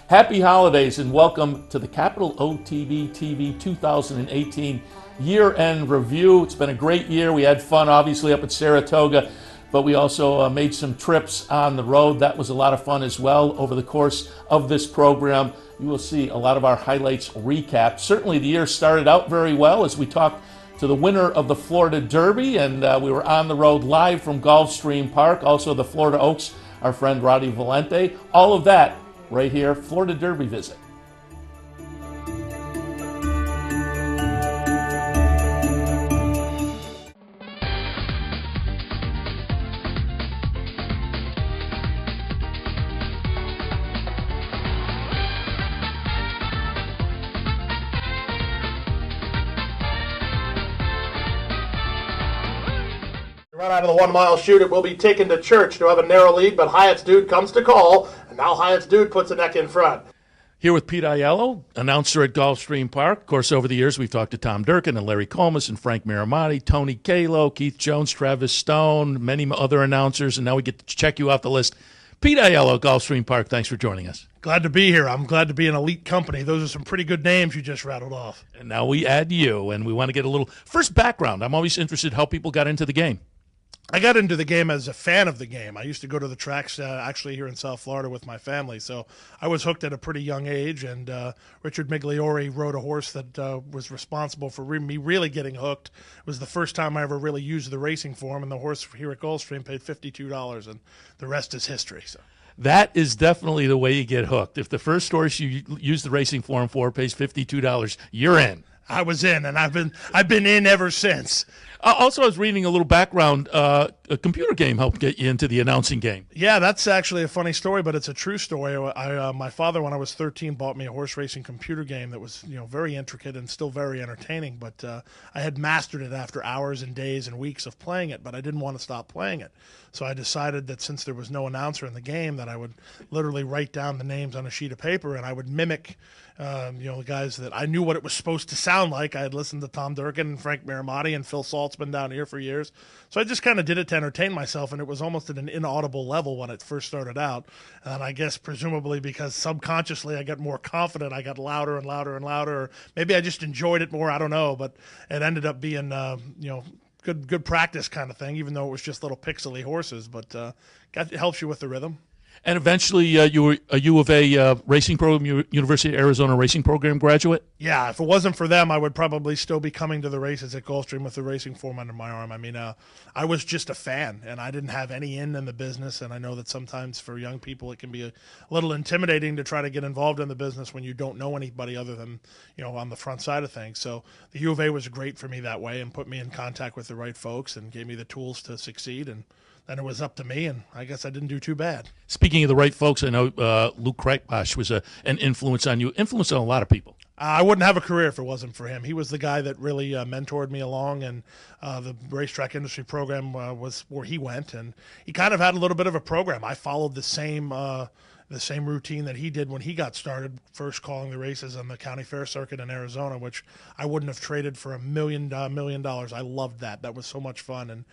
Happy holidays and welcome to the Capital OTB TV 2018 year-end review. It's been a great year. We had fun, obviously, up at Saratoga, but we also made some trips on the road. That was a lot of fun as well. Over the course of this program, you will see a lot of our highlights recapped. Certainly the year started out very well as we talked to the winner of the Florida Derby, and we were on the road live from Gulfstream Park. Also the Florida Oaks, our friend Roddy Valente. All of that right here, Florida Derby visit. Run out of the 1 mile chute, it will be taken to Church to have a narrow lead, but Hyatt's Dude comes to call, and now Hyatt's Dude puts the neck in front. Here with Pete Aiello, announcer at Gulfstream Park. Of course, over the years, we've talked to Tom Durkin and Larry Comas and Frank Miramati, Tony Kalo, Keith Jones, Travis Stone, many other announcers, and now we get to check you off the list. Pete Aiello, Gulfstream Park, thanks for joining us. Glad to be here. I'm glad to be an elite company. Those are some pretty good names you just rattled off. And now we add you, and we want to get a little first background. I'm always interested how people got into the game. I got into the game as a fan of the game. I used to go to the tracks actually here in South Florida with my family, so I was hooked at a pretty young age, and Richard Migliore rode a horse that was responsible for me really getting hooked. It was the first time I ever really used the racing form, and the horse here at Gulfstream paid $52, and the rest is history. So that is definitely the way you get hooked. If the first horse you use the racing form for pays $52, you're in. I was in, and I've been in ever since. Also, I was reading a little background. A computer game helped get you into the announcing game. Yeah, that's actually a funny story, but it's a true story. My father, when I was 13, bought me a horse racing computer game that was, very intricate and still very entertaining. But I had mastered it after hours and days and weeks of playing it, but I didn't want to stop playing it. So I decided that since there was no announcer in the game, that I would literally write down the names on a sheet of paper, and I would mimic the guys that I knew what it was supposed to sound like. I had listened to Tom Durkin and Frank Miramati and Phil Saltzman down here for years. So I just kind of did it to entertain myself, and it was almost at an inaudible level when it first started out. And I guess presumably because subconsciously I got more confident, I got louder and louder and louder. Or maybe I just enjoyed it more, I don't know. But it ended up being, good practice kind of thing, even though it was just little pixely horses. But it helps you with the rhythm. And eventually, you were a U of A racing program, University of Arizona racing program graduate? Yeah, if it wasn't for them, I would probably still be coming to the races at Gulfstream with the racing form under my arm. I mean, I was just a fan, and I didn't have any in the business, and I know that sometimes for young people it can be a little intimidating to try to get involved in the business when you don't know anybody other than, on the front side of things. So the U of A was great for me that way and put me in contact with the right folks and gave me the tools to succeed, and then it was up to me, and I guess I didn't do too bad. Speaking of the right folks, I know Luke Kreitbosch was an influence on you, influence on a lot of people. I wouldn't have a career if it wasn't for him. He was the guy that really mentored me along, and the racetrack industry program was where he went, and he kind of had a little bit of a program. I followed the same routine that he did when he got started, first calling the races on the county fair circuit in Arizona, which I wouldn't have traded for $1 million. I loved that. That was so much fun, and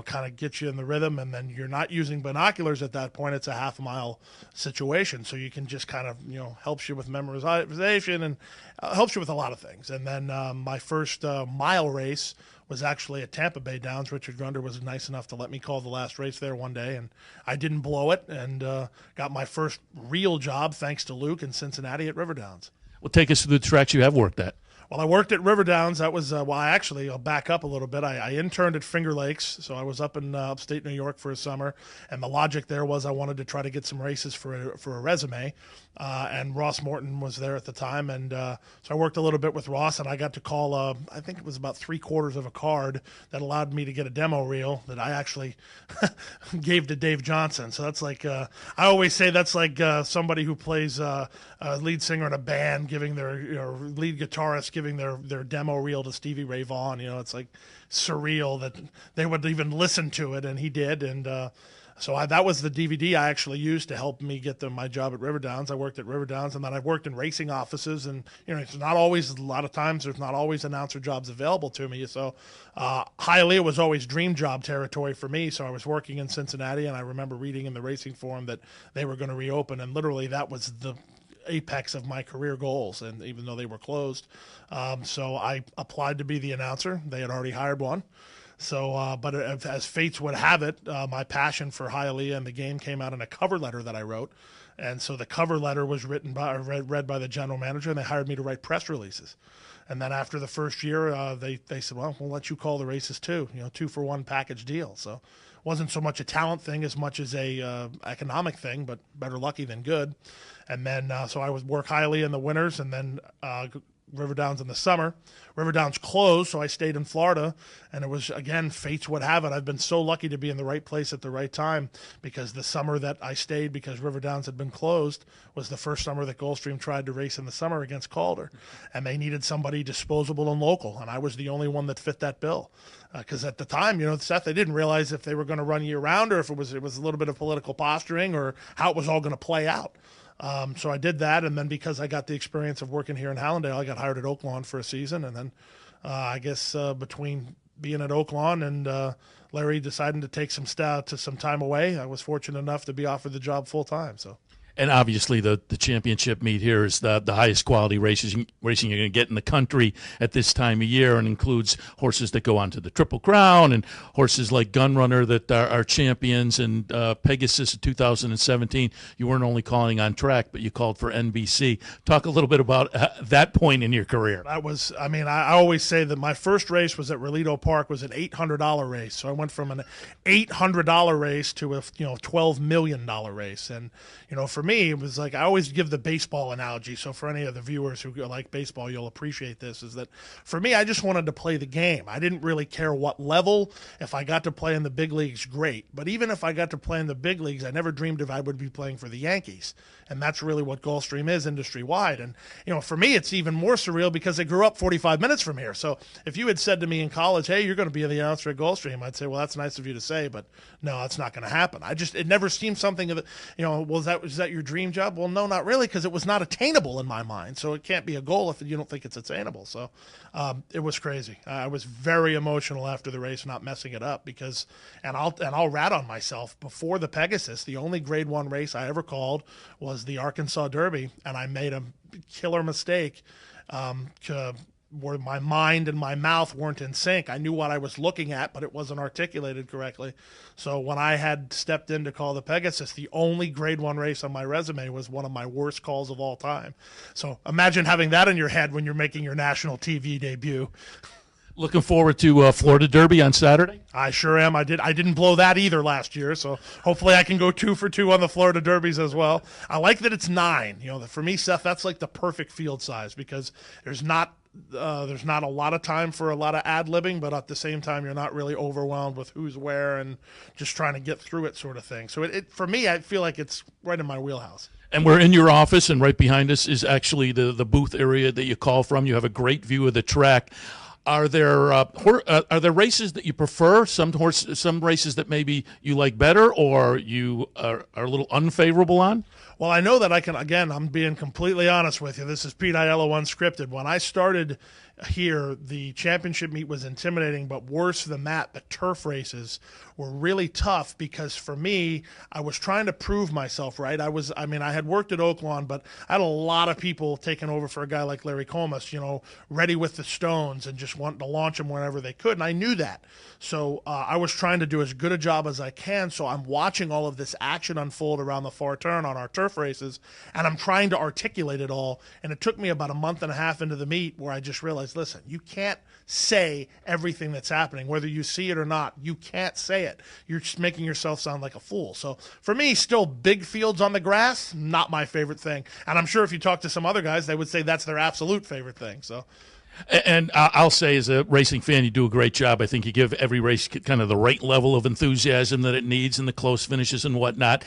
kind of gets you in the rhythm. And then you're not using binoculars at that point. It's a half-mile situation, so you can just kind of helps you with memorization and helps you with a lot of things. And then my first mile race was actually at Tampa Bay Downs. Richard Grunder was nice enough to let me call the last race there one day, and I didn't blow it, and got my first real job, thanks to Luke, in Cincinnati at River Downs. Well, take us through the tracks you have worked at. Well, I worked at River Downs. That was, I'll back up a little bit. I interned at Finger Lakes, so I was up in upstate New York for a summer, and the logic there was I wanted to try to get some races for a resume, and Ross Morton was there at the time, and so I worked a little bit with Ross, and I got to call, I think it was about 3/4 of a card that allowed me to get a demo reel that I actually gave to Dave Johnson. So that's like, I always say that's like somebody who plays a lead singer in a band giving their lead guitarist giving their demo reel to Stevie Ray Vaughan. It's like surreal that they would even listen to it, and he did. And So that was the DVD I actually used to help me get my job at River Downs. I worked at River Downs, and then I've worked in racing offices, and it's not always, a lot of times there's not always announcer jobs available to me. So Hialeah was always dream job territory for me. So I was working in Cincinnati, and I remember reading in the Racing Forum that they were going to reopen, and literally that was the apex of my career goals, and even though they were closed. So I applied to be the announcer. They had already hired one. So, but as fates would have it, my passion for Hialeah and the game came out in a cover letter that I wrote. And so the cover letter was read by the general manager, and they hired me to write press releases. And then after the first year, they said, well, we'll let you call the races too, 2-for-1 package deal. So it wasn't so much a talent thing as much as a economic thing, but better lucky than good. And then so I would work Hialeah in the winters, and then River Downs in the summer. River Downs closed, so I stayed in Florida, and it was, again, fates would have it. I've been so lucky to be in the right place at the right time, because the summer that I stayed, because River Downs had been closed, was the first summer that Gulfstream tried to race in the summer against Calder, and they needed somebody disposable and local, and I was the only one that fit that bill. Because at the time, Seth, they didn't realize if they were going to run year-round, or if it was a little bit of political posturing, or how it was all going to play out. So I did that, and then because I got the experience of working here in Hallandale, I got hired at Oaklawn for a season, and then I guess between being at Oaklawn and Larry deciding to take some time away, I was fortunate enough to be offered the job full time. So. And obviously, the championship meet here is the highest quality racing you're going to get in the country at this time of year, and includes horses that go on to the Triple Crown, and horses like Gunrunner that are champions, and Pegasus in 2017. You weren't only calling on track, but you called for NBC. Talk a little bit about that point in your career. That was, I always say that my first race was at Relito Park, was an $800 race. So I went from an $800 race to a $12 million race, and for me, it was like, I always give the baseball analogy. So for any of the viewers who like baseball, you'll appreciate this, is that for me, I just wanted to play the game. I didn't really care what level. If I got to play in the big leagues, great. But even if I got to play in the big leagues, I never dreamed if I would be playing for the Yankees. And that's really what Gulfstream is industry-wide. And, for me, it's even more surreal because I grew up 45 minutes from here. So if you had said to me in college, hey, you're going to be the announcer at Gulfstream, I'd say, well, that's nice of you to say, but no, that's not going to happen. It never seemed something that, was that your dream job? Well, no, not really, because it was not attainable in my mind. So it can't be a goal if you don't think it's attainable. So it was crazy. I was very emotional after the race, not messing it up, because, and I'll rat on myself, before the Pegasus, the only Grade 1 race I ever called was the Arkansas Derby, and I made a killer mistake where my mind and my mouth weren't in sync. I knew what I was looking at, but it wasn't articulated correctly. So when I had stepped in to call the Pegasus, the only Grade 1 race on my resume was one of my worst calls of all time. So imagine having that in your head when you're making your national TV debut. Looking forward to Florida Derby on Saturday? I sure am. I didn't blow that either last year, so hopefully I can go 2 for 2 on the Florida Derbies as well. I like that it's 9. For me, Seth, that's like the perfect field size, because there's not a lot of time for a lot of ad-libbing, but at the same time, you're not really overwhelmed with who's where and just trying to get through it, sort of thing. So for me, I feel like it's right in my wheelhouse. And we're in your office, and right behind us is actually the booth area that you call from. You have a great view of the track. Are there races that you prefer? Some races that maybe you like better, or you are a little unfavorable on? Well, I know that I can. Again, I'm being completely honest with you. This is Pete Aiello Unscripted. When I started here, the championship meet was intimidating, but worse than that, the turf races were really tough, because for me, I was trying to prove myself, right? I had worked at Oaklawn, but I had a lot of people taking over for a guy like Larry Comas, ready with the stones and just wanting to launch them whenever they could. And I knew that. So I was trying to do as good a job as I can. So I'm watching all of this action unfold around the far turn on our turf races, and I'm trying to articulate it all. And it took me about a month and a half into the meet where I just realized, listen, you can't say everything that's happening. Whether you see it or not, you can't say it. You're just making yourself sound like a fool. So for me, still big fields on the grass, not my favorite thing. And I'm sure if you talk to some other guys, they would say that's their absolute favorite thing. So. And I'll say, as a racing fan, you do a great job. I think you give every race kind of the right level of enthusiasm that it needs, and the close finishes and whatnot.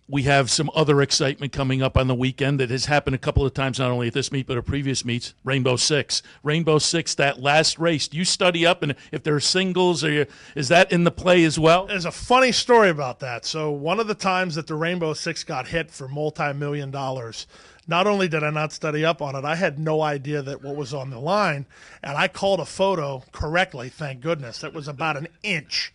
we have some other excitement coming up on the weekend that has happened a couple of times, not only at this meet but at previous meets. Rainbow Six, that last race. Do you study up, and if there are singles, is that in the play as well? There's a funny story about that. So one of the times that the Rainbow Six got hit for multi-million dollars, not only did I not study up on it, I had no idea that what was on the line, and I called a photo correctly, thank goodness. That was about an inch.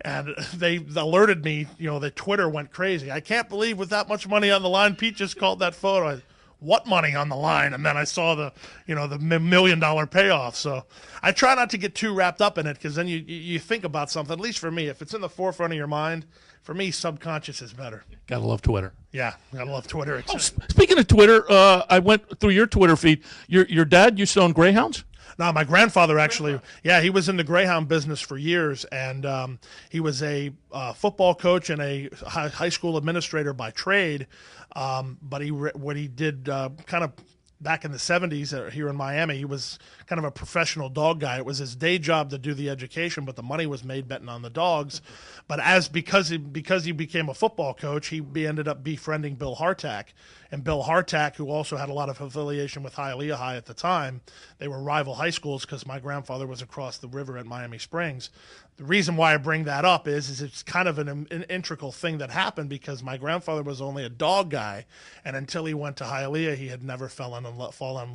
And they alerted me, that Twitter went crazy. I can't believe with that much money on the line, Pete just called that photo. What money on the line? And then I saw the $1 million payoff. So I try not to get too wrapped up in it, because then you think about something, at least for me, if it's in the forefront of your mind, for me, subconscious is better. Gotta love Twitter. Yeah, gotta love Twitter. Speaking of Twitter, I went through your Twitter feed. Your dad used to own Greyhounds? No, my grandfather actually, he was in the Greyhound business for years, and he was a football coach and a high school administrator by trade. But what he did kind of back in the 70s here in Miami, he was kind of a professional dog guy. It was his day job to do the education, but the money was made betting on the dogs. But because he became a football coach, he ended up befriending Bill Hartack. And Bill Hartack, who also had a lot of affiliation with Hialeah High at the time, they were rival high schools because my grandfather was across the river at Miami Springs. The reason why I bring that up is it's kind of an integral thing that happened, because my grandfather was only a dog guy, and until he went to Hialeah, he had never fallen in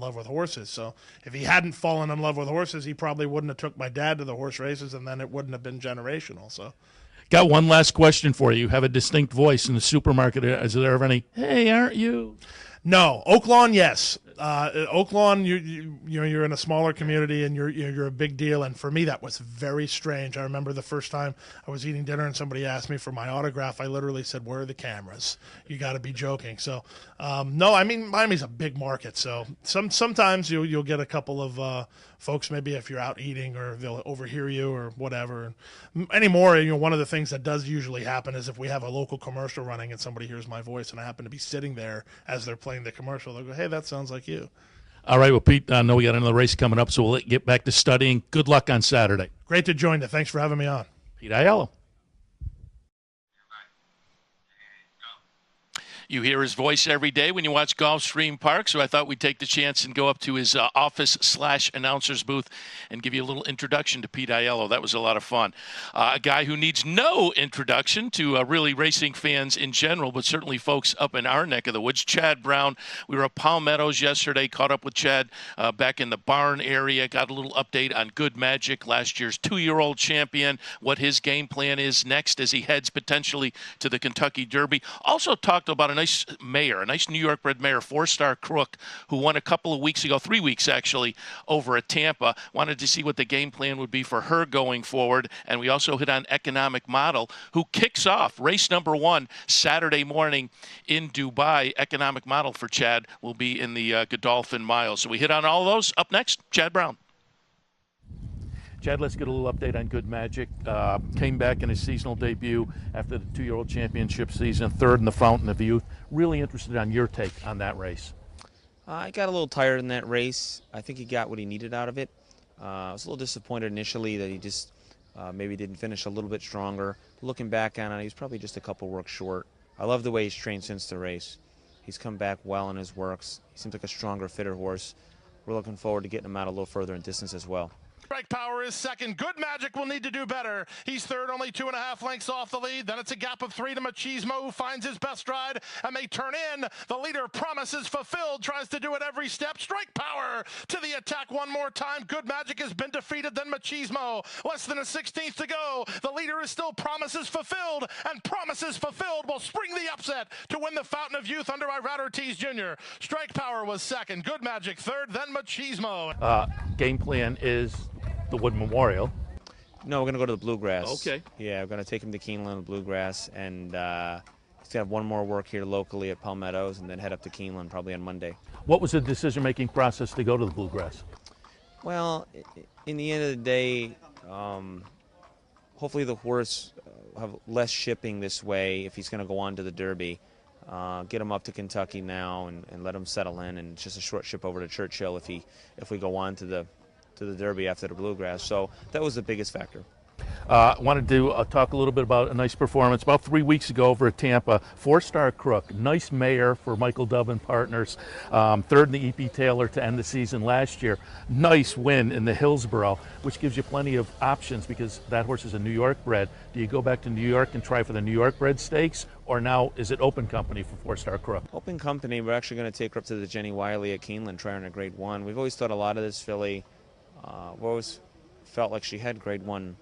love with horses. So if he hadn't fallen in love with horses, he probably wouldn't have took my dad to the horse races, and then it wouldn't have been generational. So. Got one last question for you. You have a distinct voice in the supermarket. Is there ever any, hey, aren't you? No. Oaklawn, yes. Oaklawn, you're in a smaller community, and you're a big deal. And for me, that was very strange. I remember the first time I was eating dinner and somebody asked me for my autograph. I literally said, "Where are the cameras? You got to be joking." So, no, I mean, Miami's a big market. So sometimes you'll get a couple of folks, maybe if you're out eating, or they'll overhear you or whatever. And anymore, one of the things that does usually happen is if we have a local commercial running and somebody hears my voice and I happen to be sitting there as they're playing the commercial, they'll go, "Hey, that sounds like you." All right, well, Pete, I know we got another race coming up, so we'll get back to studying. Good luck on Saturday. Great to join you. Thanks for having me on. Pete Aiello. You hear his voice every day when you watch Gulfstream Park, so I thought we'd take the chance and go up to his office/announcer's booth and give you a little introduction to Pete Aiello. That was a lot of fun. A guy who needs no introduction to really racing fans in general, but certainly folks up in our neck of the woods. Chad Brown. We were at Palmettos yesterday, caught up with Chad back in the barn area, got a little update on Good Magic, last year's 2-year-old champion, what his game plan is next as he heads potentially to the Kentucky Derby. Also talked about a nice New York-bred mare, 4-star Crook, who won a couple of weeks ago, 3 weeks actually, over at Tampa. Wanted to see what the game plan would be for her going forward. And we also hit on Economic Model, who kicks off race number 1 Saturday morning in Dubai. Economic Model for Chad will be in the Godolphin Mile. So we hit on all of those. Up next, Chad Brown. Chad, let's get a little update on Good Magic. Came back in his seasonal debut after the 2-year-old championship season, 3rd in the Fountain of Youth. Really interested on your take on that race. I got a little tired in that race. I think he got what he needed out of it. I was a little disappointed initially that he just maybe didn't finish a little bit stronger. Looking back on it, he's probably just a couple works short. I love the way he's trained since the race. He's come back well in his works. He seems like a stronger, fitter horse. We're looking forward to getting him out a little further in distance as well. Strike Power is second. Good Magic will need to do better. He's third, only 2.5 lengths off the lead. Then it's a gap of 3 to Machismo, who finds his best ride, and they turn in. The leader promises fulfilled, tries to do it every step. Strike Power to the attack one more time. Good Magic has been defeated, then Machismo. Less than a 16th to go. The leader is still Promises Fulfilled, and Promises Fulfilled will spring the upset to win the Fountain of Youth under Irad Ortiz Jr. Strike Power was second. Good Magic third, then Machismo. Game plan is the Wood Memorial. No, we're going to go to the Bluegrass. Okay. Yeah, we're going to take him to Keeneland, the Bluegrass, and he's going to have one more work here locally at Palmettos and then head up to Keeneland probably on Monday. What was the decision-making process to go to the Bluegrass? Well, in the end of the day, hopefully the horse will have less shipping this way if he's going to go on to the Derby. Get him up to Kentucky now and let him settle in, and it's just a short ship over to Churchill if we go on to the Derby after the Bluegrass. So that was the biggest factor. Wanted to talk a little bit about a nice performance about 3 weeks ago over at Tampa. 4-star Crook, nice mare for Michael Dove and Partners. Third in the EP Taylor to end the season last year. Nice win in the Hillsborough, which gives you plenty of options because that horse is a New York bred. Do you go back to New York and try for the New York bred stakes, or now is it open company for 4-star Crook? Open company. We're actually going to take her up to the Jenny Wiley at Keeneland, try her in a Grade 1. We've always thought a lot of this filly. We've always felt like she had Grade 1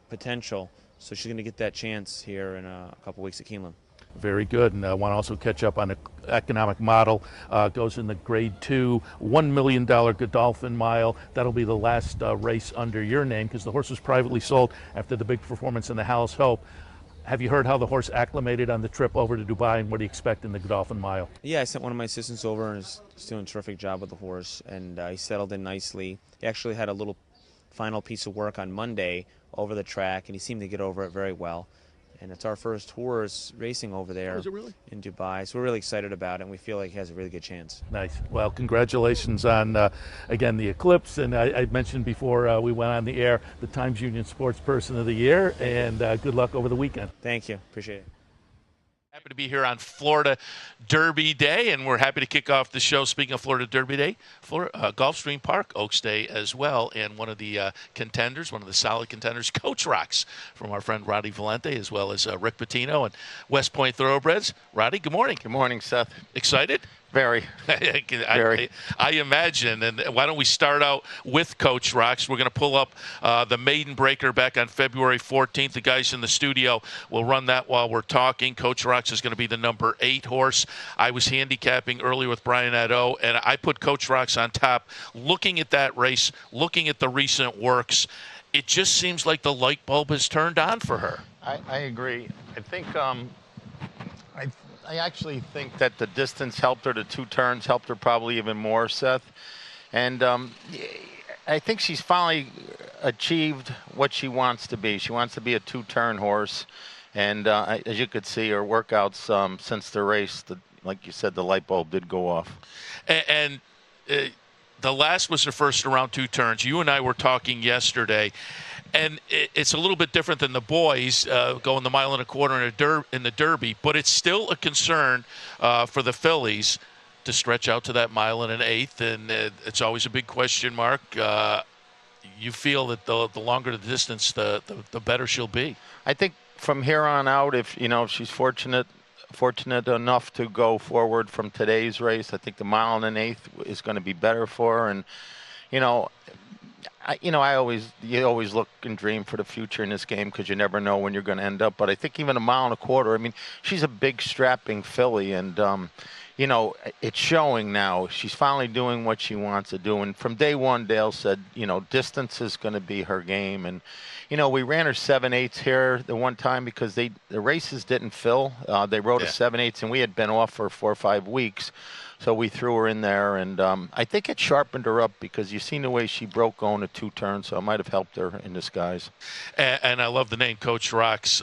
potential, so she's going to get that chance here in a couple weeks at Keeneland. Very good, and I want to also catch up on the economic model. Goes in the Grade 2, $1 million Godolphin Mile. That'll be the last race under your name because the horse was privately sold after the big performance in the Hal's Hope. Have you heard how the horse acclimated on the trip over to Dubai, and what do you expect in the Godolphin Mile? Yeah, I sent one of my assistants over, and he's doing a terrific job with the horse, and he settled in nicely. He actually had a little final piece of work on Monday over the track, and he seemed to get over it very well. And it's our first horse racing over there in Dubai, so we're really excited about it, and we feel like he has a really good chance. Nice. Well, congratulations on, again, the Eclipse. And I mentioned before we went on the air, the Times Union Sports Person of the Year, and good luck over the weekend. Thank you. Appreciate it. Happy to be here on Florida Derby Day, and we're happy to kick off the show. Speaking of Florida Derby Day, Gulfstream Park Oaks Day as well, and one of the contenders, one of the solid contenders, Coach Rocks, from our friend Roddy Valente, as well as Rick Pitino and West Point Thoroughbreds. Roddy, good morning. Good morning, Seth. Excited? Very. Very. I imagine. And why don't we start out with Coach Rocks? We're going to pull up the Maiden Breaker back on February 14th. The guys in the studio will run that while we're talking. Coach Rocks is going to be the number 8 horse. I was handicapping earlier with Brian Addo, and I put Coach Rocks on top. Looking at that race, looking at the recent works, it just seems like the light bulb has turned on for her. I agree. I think I actually think that the distance helped her. The 2 turns helped her probably even more, Seth. And I think she's finally achieved what she wants to be. She wants to be a 2-turn horse. And as you could see, her workouts since the race, like you said, the light bulb did go off. And the last was her first around 2 turns. You and I were talking yesterday. And it's a little bit different than the boys going the 1.25 miles in the Derby, but it's still a concern for the fillies to stretch out to that 1.125 miles, and it's always a big question mark. You feel that the longer the distance, the better she'll be. I think from here on out, if she's fortunate enough to go forward from today's race, I think the 1.125 miles is going to be better for her. And you always look and dream for the future in this game because you never know when you're going to end up. But I think even 1.25 miles, I mean, she's a big strapping filly, and it's showing now. She's finally doing what she wants to do. And from day one, Dale said, distance is going to be her game. And we ran her 7/8 here the one time because the races didn't fill. They rode a 7/8, and we had been off for 4 or 5 weeks. So we threw her in there, and I think it sharpened her up because you've seen the way she broke going to 2 turns, so it might have helped her in disguise. And I love the name Coach Rocks.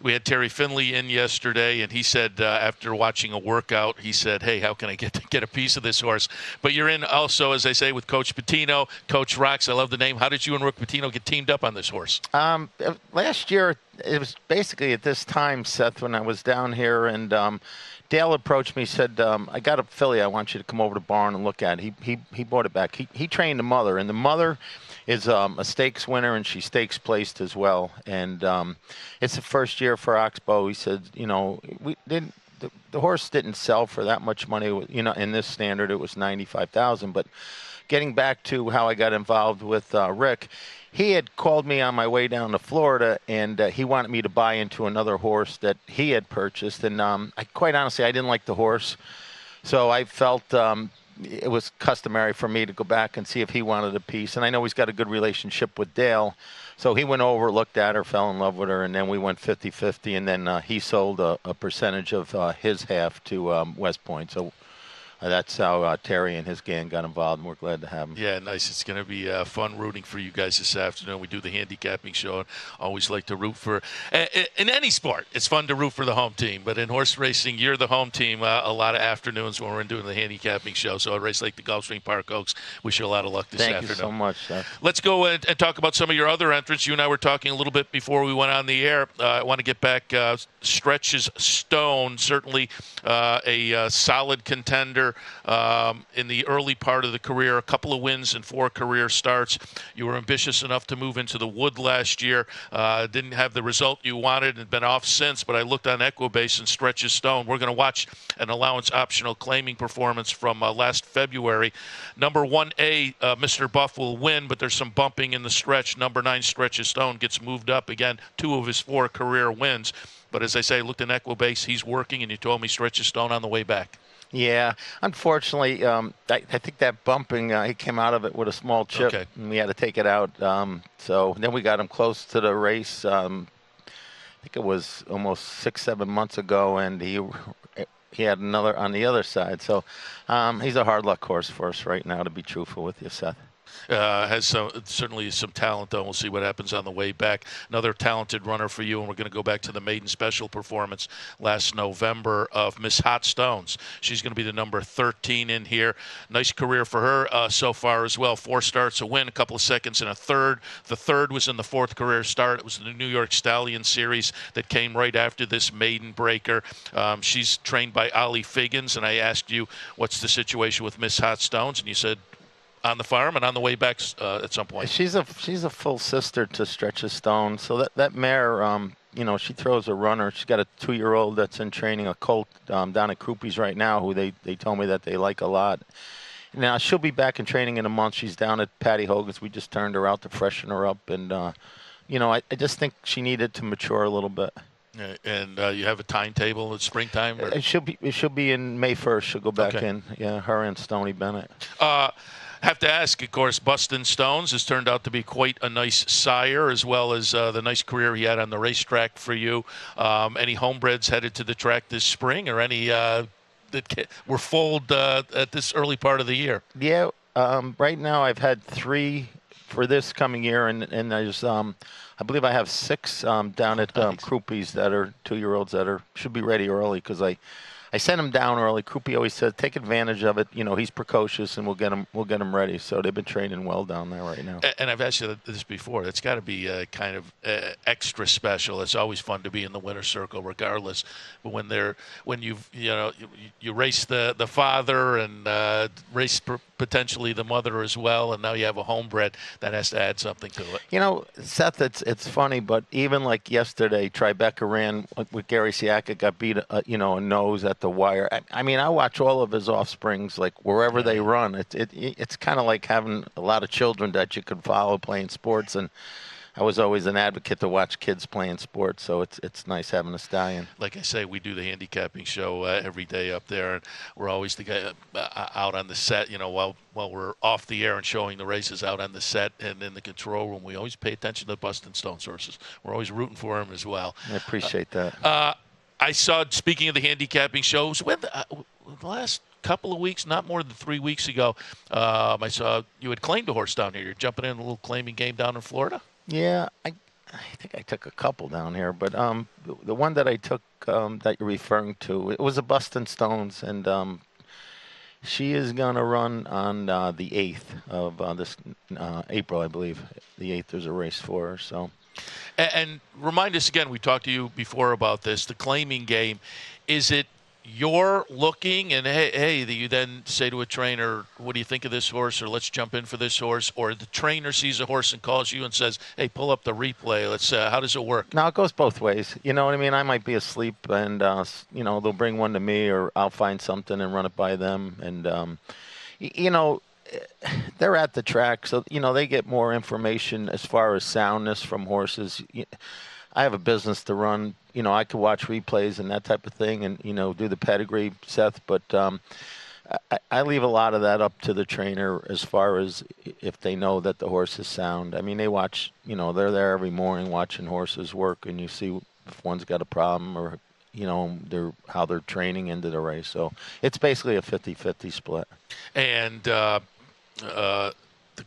We had Terry Finley in yesterday, and he said after watching a workout, he said, hey, how can I get a piece of this horse? But you're in also, as I say, with Coach Pitino, Coach Rocks. I love the name. How did you and Rick Pitino get teamed up on this horse? Last year, it was basically at this time, Seth, when I was down here, and Dale approached me, said, I got a filly I want you to come over to the barn and look at. He bought it back. He trained the mother, and the mother is a stakes winner, and she's stakes placed as well. And it's the first year for Oxbow. He said, the horse didn't sell for that much money. In this standard, it was $95,000. But getting back to how I got involved with Rick, he had called me on my way down to Florida, and he wanted me to buy into another horse that he had purchased. And quite honestly, I didn't like the horse. So I felt it was customary for me to go back and see if he wanted a piece. And I know he's got a good relationship with Dale. So he went over, looked at her, fell in love with her, and then we went 50-50. And then he sold a percentage of his half to West Point. So that's how Terry and his gang got involved, and we're glad to have him. Yeah, nice. It's going to be fun rooting for you guys this afternoon. We do the handicapping show, and always like to root for in any sport. It's fun to root for the home team, but in horse racing, you're the home team. A lot of afternoons when we're doing the handicapping show. So at Race Lake, the Gulfstream Park Oaks, wish you a lot of luck this afternoon. Thank you so much, Seth. Let's go and talk about some of your other entrants. You and I were talking a little bit before we went on the air. I want to get back. Stretches Stone, certainly a solid contender in the early part of the career, a couple of wins and 4 career starts. You were ambitious enough to move into the Wood last year. Didn't have the result you wanted and been off since, but I looked on Equibase and Stretches Stone. We're going to watch an allowance optional claiming performance from last February. Number 1A, Mr. Buff will win, but there's some bumping in the stretch. Number 9, Stretches Stone gets moved up again, 2 of his 4 career wins. But as I say, I looked in Equibase, he's working, and you told me Stretches Stone on the way back. Yeah, unfortunately, I think that bumping, he came out of it with a small chip, and we had to take it out. So then we got him close to the race. I think it was almost 6-7 months ago, and he had another on the other side. So he's a hard luck horse for us right now, to be truthful with you, Seth. Has certainly some talent, though. We'll see what happens on the way back. Another talented runner for you, and we're going to go back to the maiden special performance last November of Miss Hot Stones. She's going to be the number 13 in here. Nice career for her so far as well. 4 starts, a win, a couple of seconds, and a third. The third was in the 4th career start. It was the New York Stallion Series that came right after this maiden breaker. She's trained by Ollie Figgins, and I asked you, what's the situation with Miss Hot Stones? And you said, on the farm and on the way back at some point. She's a full sister to Stretches Stone. So that mare, she throws a runner. She's got a 2-year-old that's in training, a colt down at Croupies right now, who they told me that they like a lot. Now she'll be back in training in a month. She's down at Patty Hogan's. We just turned her out to freshen her up, and I just think she needed to mature a little bit. And you have a timetable at springtime? It should be in May 1st. She'll go back in. Yeah, her and Stoney Bennett. Have to ask, of course, Bustin' Stones has turned out to be quite a nice sire, as well as the nice career he had on the racetrack for you. Any homebreds headed to the track this spring, or any that were foaled at this early part of the year? Yeah, right now I've had 3 for this coming year, and there's I believe I have 6 down at Croupies that are 2-year-olds that should be ready early, because I sent him down early. Croupier always said, take advantage of it. He's precocious, and we'll get him ready. So they've been training well down there right now. And I've asked you this before. It's got to be kind of extra special. It's always fun to be in the winner's circle, regardless. But when you race the father and race potentially the mother as well, and now you have a homebred, that has to add something to it. Seth, it's funny, but even like yesterday, Tribeca ran with Gary Siaka, got beat, a nose at the wire. I mean, I watch all of his offsprings, like wherever they run. It's kind of like having a lot of children that you could follow playing sports, and I was always an advocate to watch kids playing sports, so it's nice having a stallion. Like I say, we do the handicapping show every day up there, and we're always the guy out on the set, while we're off the air and showing the races out on the set and in the control room. We always pay attention to the Bustin' Stones horses. We're always rooting for them as well. I appreciate that. I saw, speaking of the handicapping shows, the last couple of weeks, not more than 3 weeks ago, I saw you had claimed a horse down here. You're jumping in a little claiming game down in Florida? Yeah, I think I took a couple down here, but the one that I took that you're referring to, it was a Bustin' Stones, and she is going to run on the 8th of this April, I believe. The 8th, there's a race for her, so... And remind us again, we talked to you before about this, the claiming game. Is it you're looking and, hey, you then say to a trainer, what do you think of this horse, or let's jump in for this horse, or the trainer sees a horse and calls you and says, hey, pull up the replay. Let's how does it work? Now, it goes both ways. You know what I mean? I might be asleep, and, they'll bring one to me, or I'll find something and run it by them. And, they're at the track, so they get more information as far as soundness from horses. I have a business to run. I could watch replays and that type of thing, and do the pedigree, Seth. But I leave a lot of that up to the trainer as far as if they know that the horse is sound. I mean, they watch. They're there every morning watching horses work, and you see if one's got a problem or how they're training into the race. So it's basically a 50-50 split. And the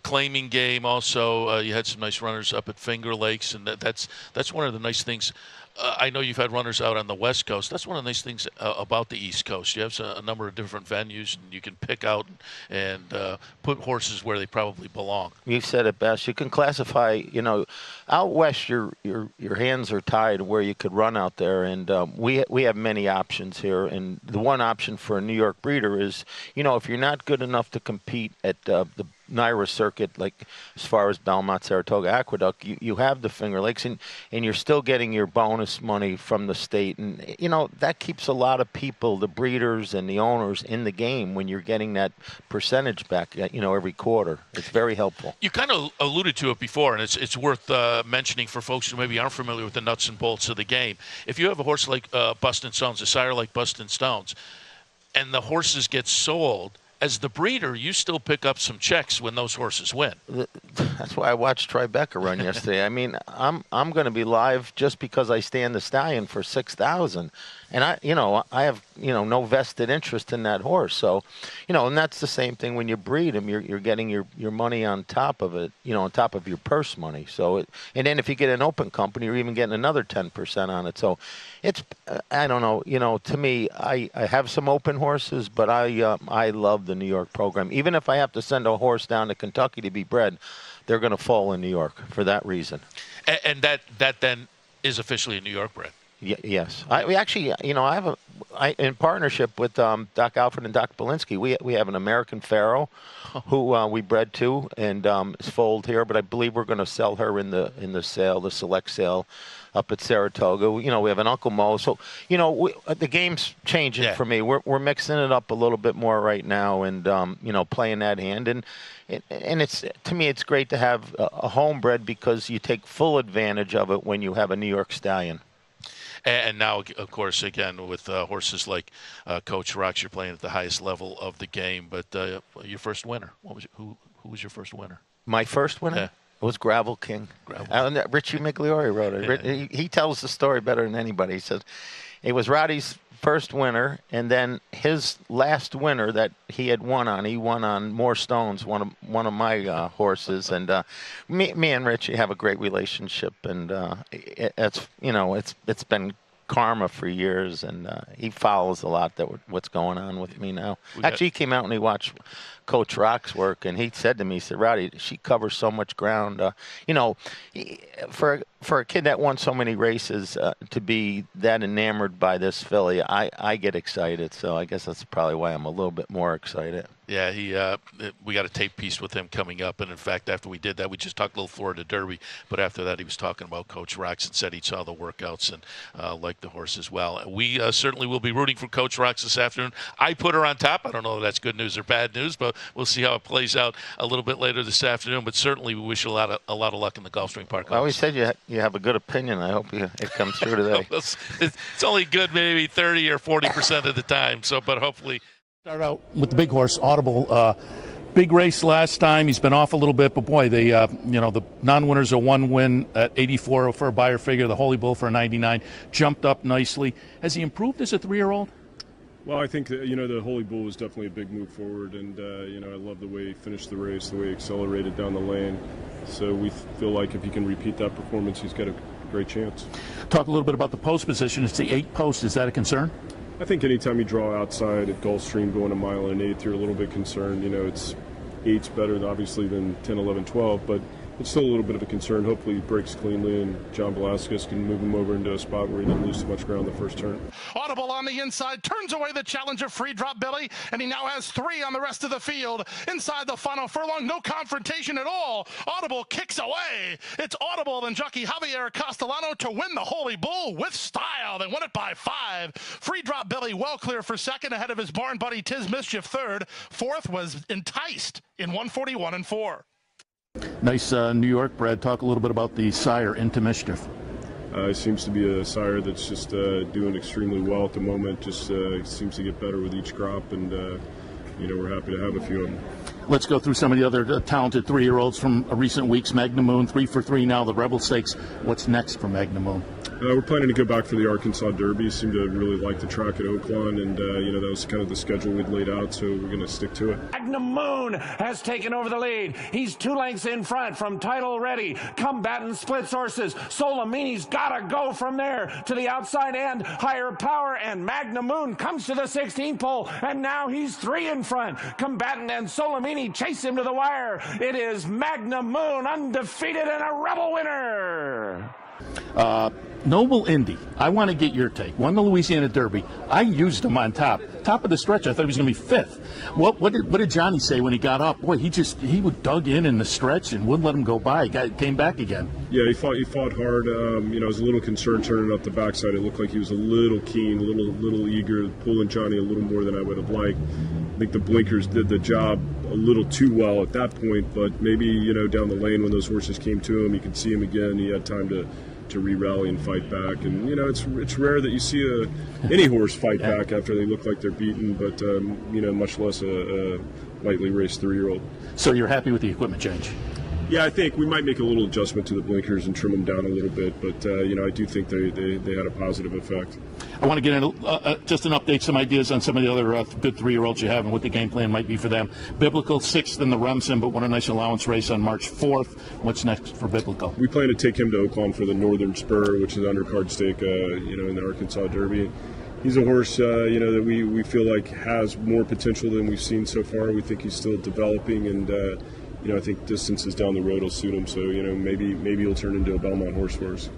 claiming game also, you had some nice runners up at Finger Lakes, and that's one of the nice things. I know you've had runners out on the West Coast. That's one of the nice things about the East Coast. You have a number of different venues, and you can pick out and put horses where they probably belong. You said it best. You can classify, out west, your hands are tied where you could run out there, and we have many options here. And the one option for a New York breeder is, if you're not good enough to compete at the NYRA circuit, like as far as Belmont, Saratoga, Aqueduct, you have the Finger Lakes, and you're still getting your bonus money from the state. And, that keeps a lot of people, the breeders and the owners, in the game when you're getting that percentage back, every quarter. It's very helpful. You kind of alluded to it before, and it's worth mentioning for folks who maybe aren't familiar with the nuts and bolts of the game. If you have a horse like Bustin' Stones, a sire like Bustin' Stones, and the horses get sold, as the breeder, you still pick up some checks when those horses win. That's why I watched Tribeca run yesterday. I mean, I'm going to be live just because I stand the stallion for $6,000, and I have no vested interest in that horse. So, and that's the same thing when you breed him. You're getting your money on top of it, on top of your purse money. So, and then if you get an open company, you're even getting another 10% on it. So, it's I don't know. To me, I have some open horses, but I love the New York program. Even if I have to send a horse down to Kentucky to be bred, they're going to fall in New York for that reason. And that then is officially a New York bred. Yes. We actually, in partnership with Doc Alfred and Doc Belinsky, we have an American Pharaoh who we bred to and is foaled here, but I believe we're going to sell her in the sale, the select sale up at Saratoga. We have an Uncle Mo. So, the game's changing for me. We're mixing it up a little bit more right now and, playing that hand. And it's, to me, it's great to have a homebred because you take full advantage of it when you have a New York stallion. And now, of course, again, with horses like Coach Rocks, you're playing at the highest level of the game. But your first winner, who was your first winner? My first winner? Yeah. It was Gravel King. Richie Migliore wrote it. Yeah. He tells the story better than anybody. He says it was Roddy's first winner, and then his last winner that he had won on. He won on More Stones, one of my horses, and me and Richie have a great relationship, and it's been karma for years, and he follows a lot what's going on with me now. Actually, he came out and he watched Coach Rock's work, and he said to me, he said, Roddy, she covers so much ground. For a kid that won so many races, to be that enamored by this filly, I get excited. So I guess that's probably why I'm a little bit more excited. Yeah, we got a tape piece with him coming up, and in fact, after we did that, we just talked a little Florida Derby, but after that, he was talking about Coach Rocks and said he saw the workouts and liked the horse as well. We certainly will be rooting for Coach Rocks this afternoon. I put her on top. I don't know if that's good news or bad news, but we'll see how it plays out a little bit later this afternoon. But certainly, we wish you a lot of luck in the Gulfstream Park. I always said you have a good opinion. I hope it comes through today. It's only good maybe 30 or 40% of the time. So, but hopefully. Start out with the big horse, Audible. Big race last time. He's been off a little bit, but boy, the non-winners are one win at 84 for a buyer figure. The Holy Bull for a 99 jumped up nicely. Has he improved as a 3-year-old? Well, I think that, the Holy Bull was definitely a big move forward, and I love the way he finished the race, the way he accelerated down the lane. So we feel like if he can repeat that performance, he's got a great chance. Talk a little bit about the post position. It's the 8 post. Is that a concern? I think anytime you draw outside at Gulfstream going a mile and an 1/8, you're a little bit concerned. It's 8's better, obviously, than 10, 11, 12, but it's still a little bit of a concern. Hopefully he breaks cleanly and John Velasquez can move him over into a spot where he didn't lose too much ground the first turn. Audible on the inside, turns away the challenge of Free Drop Billy, and he now has 3 on the rest of the field. Inside the final furlong, no confrontation at all. Audible kicks away. It's Audible and jockey Javier Castellano to win the Holy Bull with style. They won it by 5. Free Drop Billy well clear for second, ahead of his barn buddy Tiz Mischief third. Fourth was Enticed in 141 and 4. Nice New York bred. Talk a little bit about the sire, Into Mischief. He seems to be a sire that's just doing extremely well at the moment. Just seems to get better with each crop, and we're happy to have a few of them. Let's go through some of the other talented 3-year-olds from recent weeks. Magna Moon, 3 for 3 now. The Rebel Stakes. What's next for Magna Moon? We're planning to go back for the Arkansas Derby. Seem to really like the track at Oaklawn, and that was kind of the schedule we'd laid out, so we're going to stick to it. Magnum Moon has taken over the lead. He's 2 lengths in front from Title Ready. Combatant splits horses. Solamini's got to go from there to the outside end. Higher Power and Magnum Moon comes to the 16th pole, and now he's 3 in front. Combatant and Solamini chase him to the wire. It is Magnum Moon, undefeated and a Rebel winner. Noble Indy, I want to get your take. Won the Louisiana Derby. I used him on top of the stretch. I thought he was going to be 5th. What did Johnny say when he got up? Boy, he would dug in the stretch and wouldn't let him go by. Came back again. Yeah, he fought hard. I was a little concerned turning up the backside. It looked like he was a little keen, a little eager, pulling Johnny a little more than I would have liked. I think the blinkers did the job a little too well at that point, but maybe down the lane when those horses came to him, you could see him again. He had time to re-rally and fight back, and it's rare that you see any horse fight back after they look like they're beaten, but much less a lightly raced 3-year-old. So you're happy with the equipment change? Yeah, I think we might make a little adjustment to the blinkers and trim them down a little bit, but I do think they had a positive effect. I want to get into just an update, some ideas on some of the other good 3-year-olds you have and what the game plan might be for them. Biblical 6th in the Remsen, but won a nice allowance race on March 4th. What's next for Biblical? We plan to take him to Oaklawn for the Northern Spur, which is an undercard stake, in the Arkansas Derby. He's a horse, that we feel like has more potential than we've seen so far. We think he's still developing, and I think distances down the road will suit him. So maybe he'll turn into a Belmont horse for us.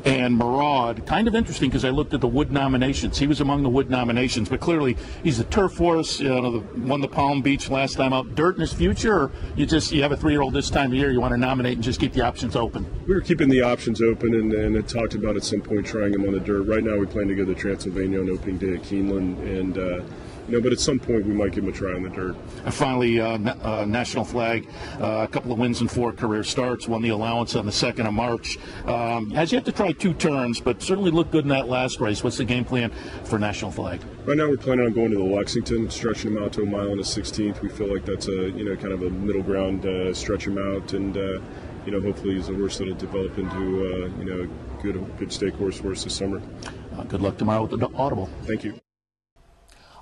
And Maraud, kind of interesting because I looked at the Wood nominations. He was among the Wood nominations, but clearly he's a turf horse. Won the Palm Beach last time out. Dirt in his future, or you have a 3-year-old this time of year, you want to nominate and just keep the options open? We were keeping the options open and had talked about at some point trying him on the dirt. Right now we plan to go to Transylvania on opening day at Keeneland, and but at some point we might give him a try on the dirt. And finally, National Flag, a couple of wins and 4 career starts, won the allowance on the 2nd of March. Has yet to try 2 turns, but certainly looked good in that last race. What's the game plan for National Flag? Right now we're planning on going to the Lexington, stretching him out to a mile and a 16th. We feel like that's a kind of a middle ground, stretch him out, and hopefully he's a horse that'll develop into a good stake horse for us this summer. Good luck tomorrow with the Audible. Thank you.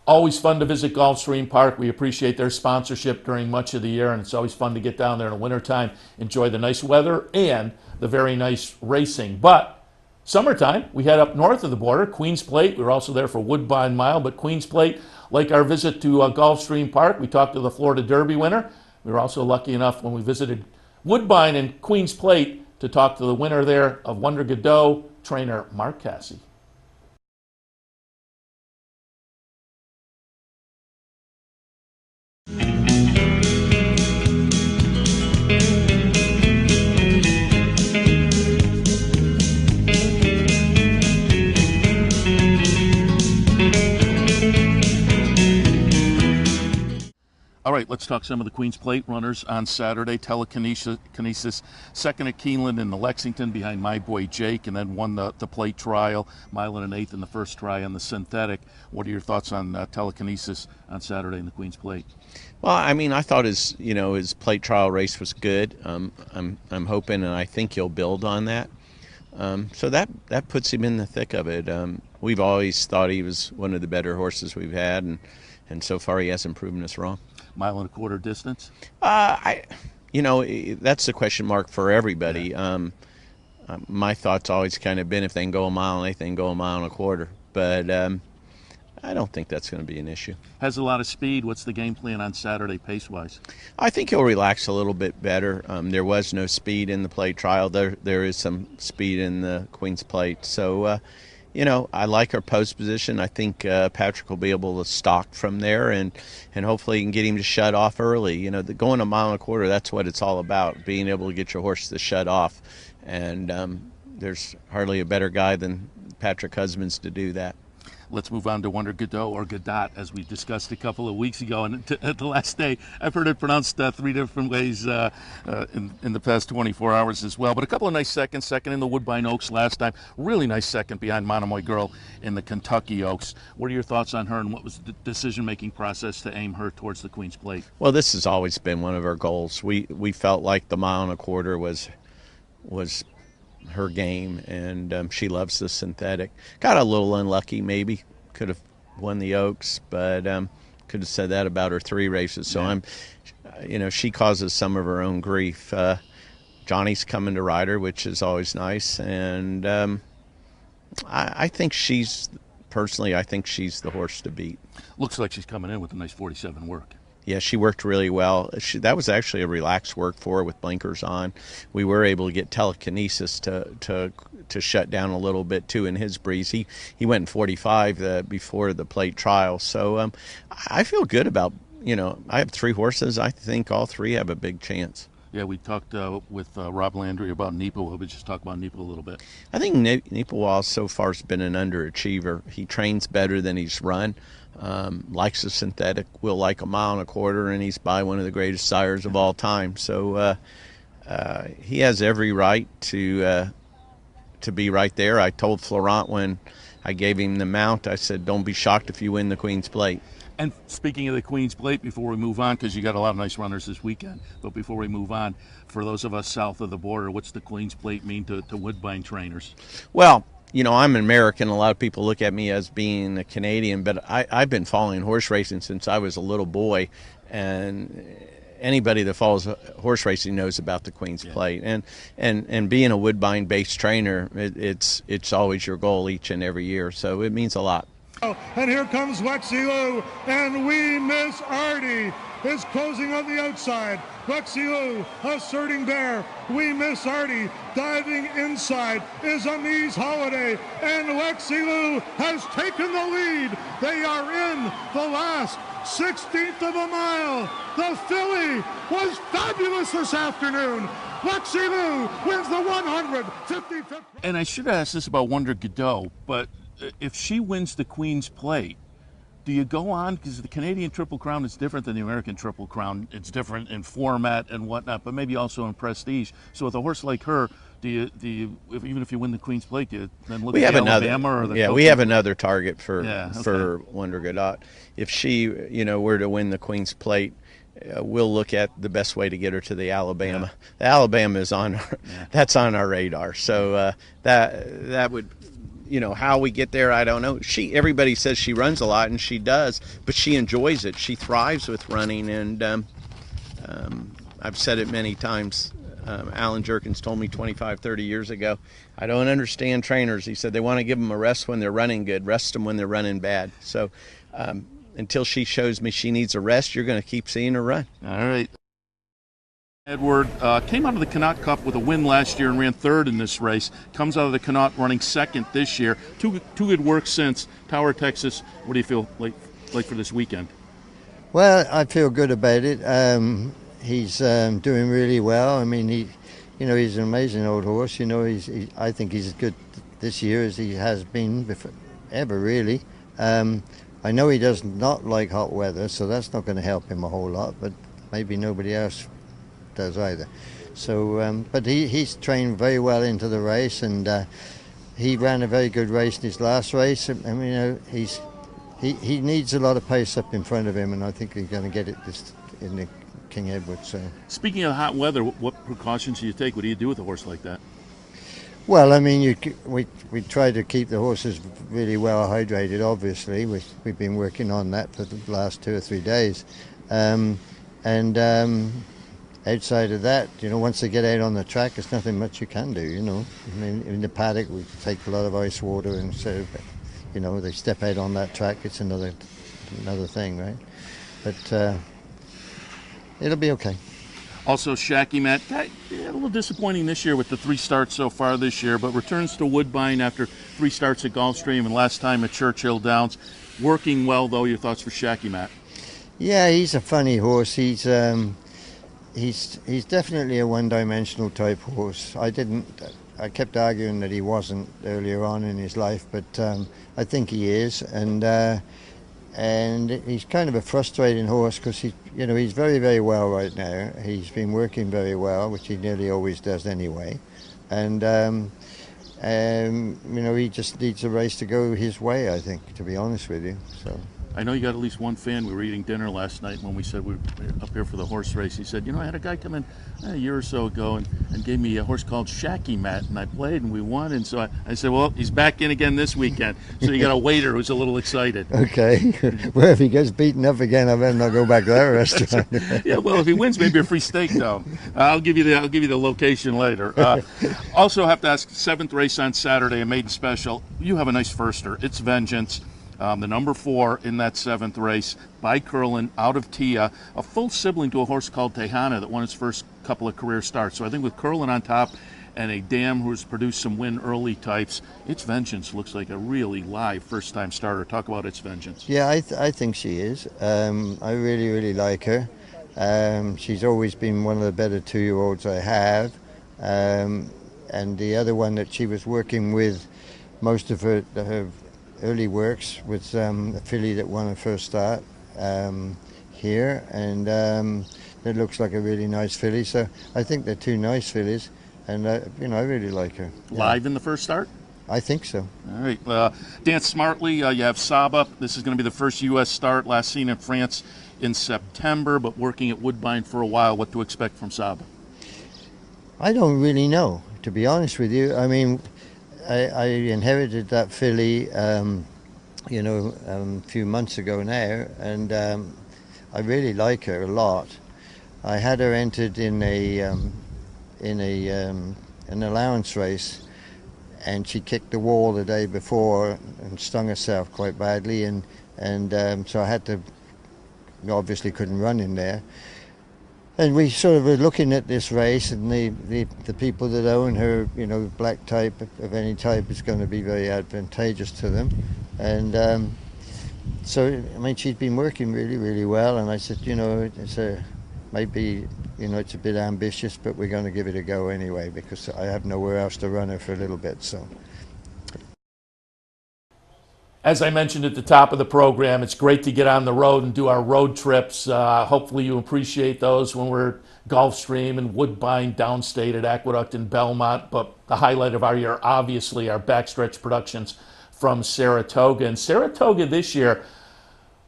Always fun to visit Gulfstream Park. We appreciate their sponsorship during much of the year, and it's always fun to get down there in the wintertime, enjoy the nice weather and the very nice racing. But summertime, we head up north of the border, Queens Plate. We were also there for Woodbine Mile, but Queens Plate, like our visit to Gulfstream Park, we talked to the Florida Derby winner. We were also lucky enough when we visited Woodbine and Queens Plate to talk to the winner there of Wonder Godot, trainer Mark Casse. All right, let's talk some of the Queens Plate runners on Saturday. Telekinesis, second at Keeneland in the Lexington behind my boy Jake, and then won the plate trial, mile and an eighth in the first try on the synthetic. What are your thoughts on Telekinesis on Saturday in the Queens Plate? Well, I mean, I thought his plate trial race was good. I'm hoping, and I think he'll build on that. So that puts him in the thick of it. We've always thought he was one of the better horses we've had, and so far he hasn't proven us wrong. Mile and a quarter distance? That's the question mark for everybody. My thought's always kind of been if they can go a mile and eighth, they can go a mile and a quarter. But I don't think that's going to be an issue. Has a lot of speed. What's the game plan on Saturday pace-wise? I think he'll relax a little bit better. There was no speed in the plate trial. There is some speed in the Queen's Plate. So, I like our post position. I think Patrick will be able to stalk from there, and hopefully he can get him to shut off early. Going a mile and a quarter, that's what it's all about, being able to get your horse to shut off. And there's hardly a better guy than Patrick Husbands to do that. Let's move on to Wonder Godot, or Godot, as we discussed a couple of weeks ago. And at the last day, I've heard it pronounced 3 different ways in the past 24 hours as well. But a couple of nice seconds. Second in the Woodbine Oaks last time. Really nice second behind Monomoy Girl in the Kentucky Oaks. What are your thoughts on her, and what was the decision-making process to aim her towards the Queen's Plate? Well, this has always been one of our goals. We felt like the mile and a quarter was her game, and she loves the synthetic. Got a little unlucky, maybe could have won the Oaks, but could have said that about her 3 races. So she causes some of her own grief. Johnny's coming to ride her, which is always nice, and I think personally, I think she's the horse to beat. Looks like she's coming in with a nice 47 work. Yeah, she worked really well. That was actually a relaxed work for her with blinkers on. We were able to get telekinesis to shut down a little bit too in his breeze. He went in 45 before the plate trial. So I feel good about, I have 3 horses. I think all 3 have a big chance. Yeah, we talked with Rob Landry about Neepa. We'll just talk about Neepa a little bit. I think Neepa so far has been an underachiever. He trains better than he's run. Likes a synthetic, will like a 1.25 miles, and he's by one of the greatest sires of all time. So he has every right to be right there. I told Florent when I gave him the mount, I said, don't be shocked if you win the Queen's Plate. And speaking of the Queen's Plate, before we move on, because you got a lot of nice runners this weekend, but before we move on, for those of us south of the border, what's the Queen's Plate mean to Woodbine trainers? Well, I'm an American. A lot of people look at me as being a Canadian, but I've been following horse racing since I was a little boy, and anybody that follows horse racing knows about the Queen's Plate. And being a Woodbine-based trainer, it's always your goal each and every year, so it means a lot. And here comes Lexi Lou, and We Miss Artie is closing on the outside. Lexi Lou asserting there. We Miss Artie diving inside is Amise Holiday, and Lexi Lou has taken the lead. They are in the last 16th of a mile. The filly was fabulous this afternoon. Lexi Lou wins the 155th. And I should have asked this about Wonder Godot, but if she wins the Queen's Plate, do you go on? Because the Canadian Triple Crown is different than the American Triple Crown. It's different in format and whatnot, but maybe also in prestige. So with a horse like her, even if you win the Queen's Plate, do you then look at Alabama or the Coach? We have another target for Wonder Godot. If she, were to win the Queen's Plate, we'll look at the best way to get her to the Alabama. Yeah. The Alabama is that's on our radar. So that would. How we get there, I don't know. Everybody says she runs a lot, and she does, but she enjoys it. She thrives with running, and I've said it many times. Alan Jerkins told me 25, 30 years ago, I don't understand trainers. He said they want to give them a rest when they're running good, rest them when they're running bad. So until she shows me she needs a rest, you're going to keep seeing her run. All right. Edward came out of the Connaught Cup with a win last year and ran 3rd in this race. Comes out of the Connaught running 2nd this year. Two good works since Tower, Texas. What do you feel like for this weekend? Well, I feel good about it. He's doing really well. I mean, he's an amazing old horse. I think he's as good this year as he has been ever, really. I know he does not like hot weather, so that's not going to help him a whole lot, but maybe nobody else does either. So, but he's trained very well into the race, and he ran a very good race in his last race. I mean, he needs a lot of pace up in front of him, and I think he's going to get it in the King Edward. So, speaking of hot weather, what precautions do you take? What do you do with a horse like that? Well, I mean, we try to keep the horses really well hydrated. Obviously, we've been working on that for the last 2 or 3 days, outside of that, once they get out on the track, there's nothing much you can do, I mean, in the paddock, we take a lot of ice water, and so, they step out on that track, it's another thing, right? But it'll be okay. Also, Shacky Matt, a little disappointing this year with the 3 starts so far this year, but returns to Woodbine after 3 starts at Gulfstream and last time at Churchill Downs. Working well, though. Your thoughts for Shacky Matt? Yeah, he's a funny horse. He's definitely a one-dimensional type horse. I kept arguing that he wasn't earlier on in his life, but I think he is, and he's kind of a frustrating horse because he's very, very well right now. He's been working very well, which he nearly always does anyway, and he just needs a race to go his way, I think, to be honest with you. So. I know you got at least one fan. We were eating dinner last night when we said we were up here for the horse race. He said, I had a guy come in a year or so ago and gave me a horse called Shacky Matt, and I played and we won. And so I said, well, he's back in again this weekend. So you got a waiter who's a little excited. Okay. Well, if he gets beaten up again, I better not go back to that restaurant. Yeah, well, if he wins, maybe a free steak though. I'll give you the location later. Also, have to ask, 7th race on Saturday, a maiden special. You have a nice firster. It's Vengeance. The number 4 in that 7th race by Curlin out of Tia, a full sibling to a horse called Tejana that won its first couple of career starts. So I think with Curlin on top and a dam who's produced some win early types, It's Vengeance looks like a really live first-time starter. Talk about It's Vengeance. Yeah, I think she is. I really, really like her. She's always been one of the better 2-year-olds I have. And the other one that she was working with most of her early works was a filly that won her first start here, and it looks like a really nice filly. So I think they're 2 nice fillies, and I really like her. Live in the first start? I think so. All right. Dance smartly. You have Saba. This is going to be the first U.S. start, last seen in France in September, but working at Woodbine for a while. What to expect from Saba? I don't really know, to be honest with you. I mean, I inherited that filly, a few months ago now, and I really like her a lot. I had her entered in an allowance race, and she kicked the wall the day before and stung herself quite badly, and so I had to, obviously couldn't run in there. And we sort of were looking at this race, and the people that own her, black type of any type is going to be very advantageous to them. And so, I mean, she'd been working really, really well. And I said, it's maybe it's a bit ambitious, but we're going to give it a go anyway, because I have nowhere else to run her for a little bit. So. As I mentioned at the top of the program, it's great to get on the road and do our road trips. Hopefully you appreciate those when we're Gulfstream and Woodbine, downstate at Aqueduct and Belmont. But the highlight of our year, obviously, our backstretch productions from Saratoga. And Saratoga this year,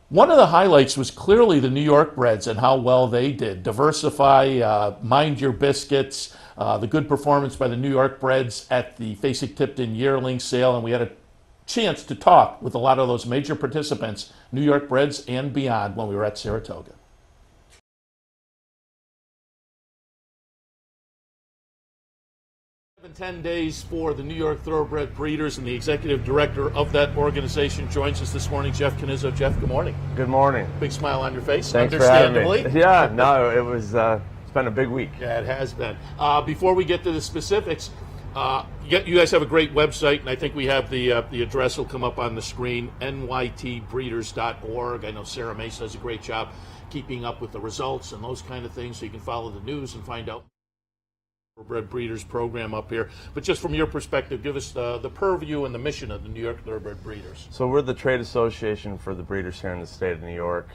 one of the highlights was clearly the New York breds and how well they did. Diversify, Mind Your Biscuits, the good performance by the New York breds at the Fasig-Tipton yearling sale, and we had a chance to talk with a lot of those major participants, New York breds and beyond, when we were at Saratoga. 10 days for the New York Thoroughbred Breeders, and the executive director of that organization joins us this morning, Jeff Canizzo. Jeff, good morning. Good morning. Big smile on your face. Thanks for having me. Yeah, no, it was. It's been a big week. Yeah, it has been. Before we get to the specifics, you guys have a great website, and I think we have the address will come up on the screen, nytbreeders.org. I know Sarah Mace does a great job keeping up with the results and those kind of things, so you can follow the news and find out Thoroughbred Breeders program up here. But just from your perspective, give us the purview and the mission of the New York Thoroughbred Breeders. So we're the trade association for the breeders here in the state of New York.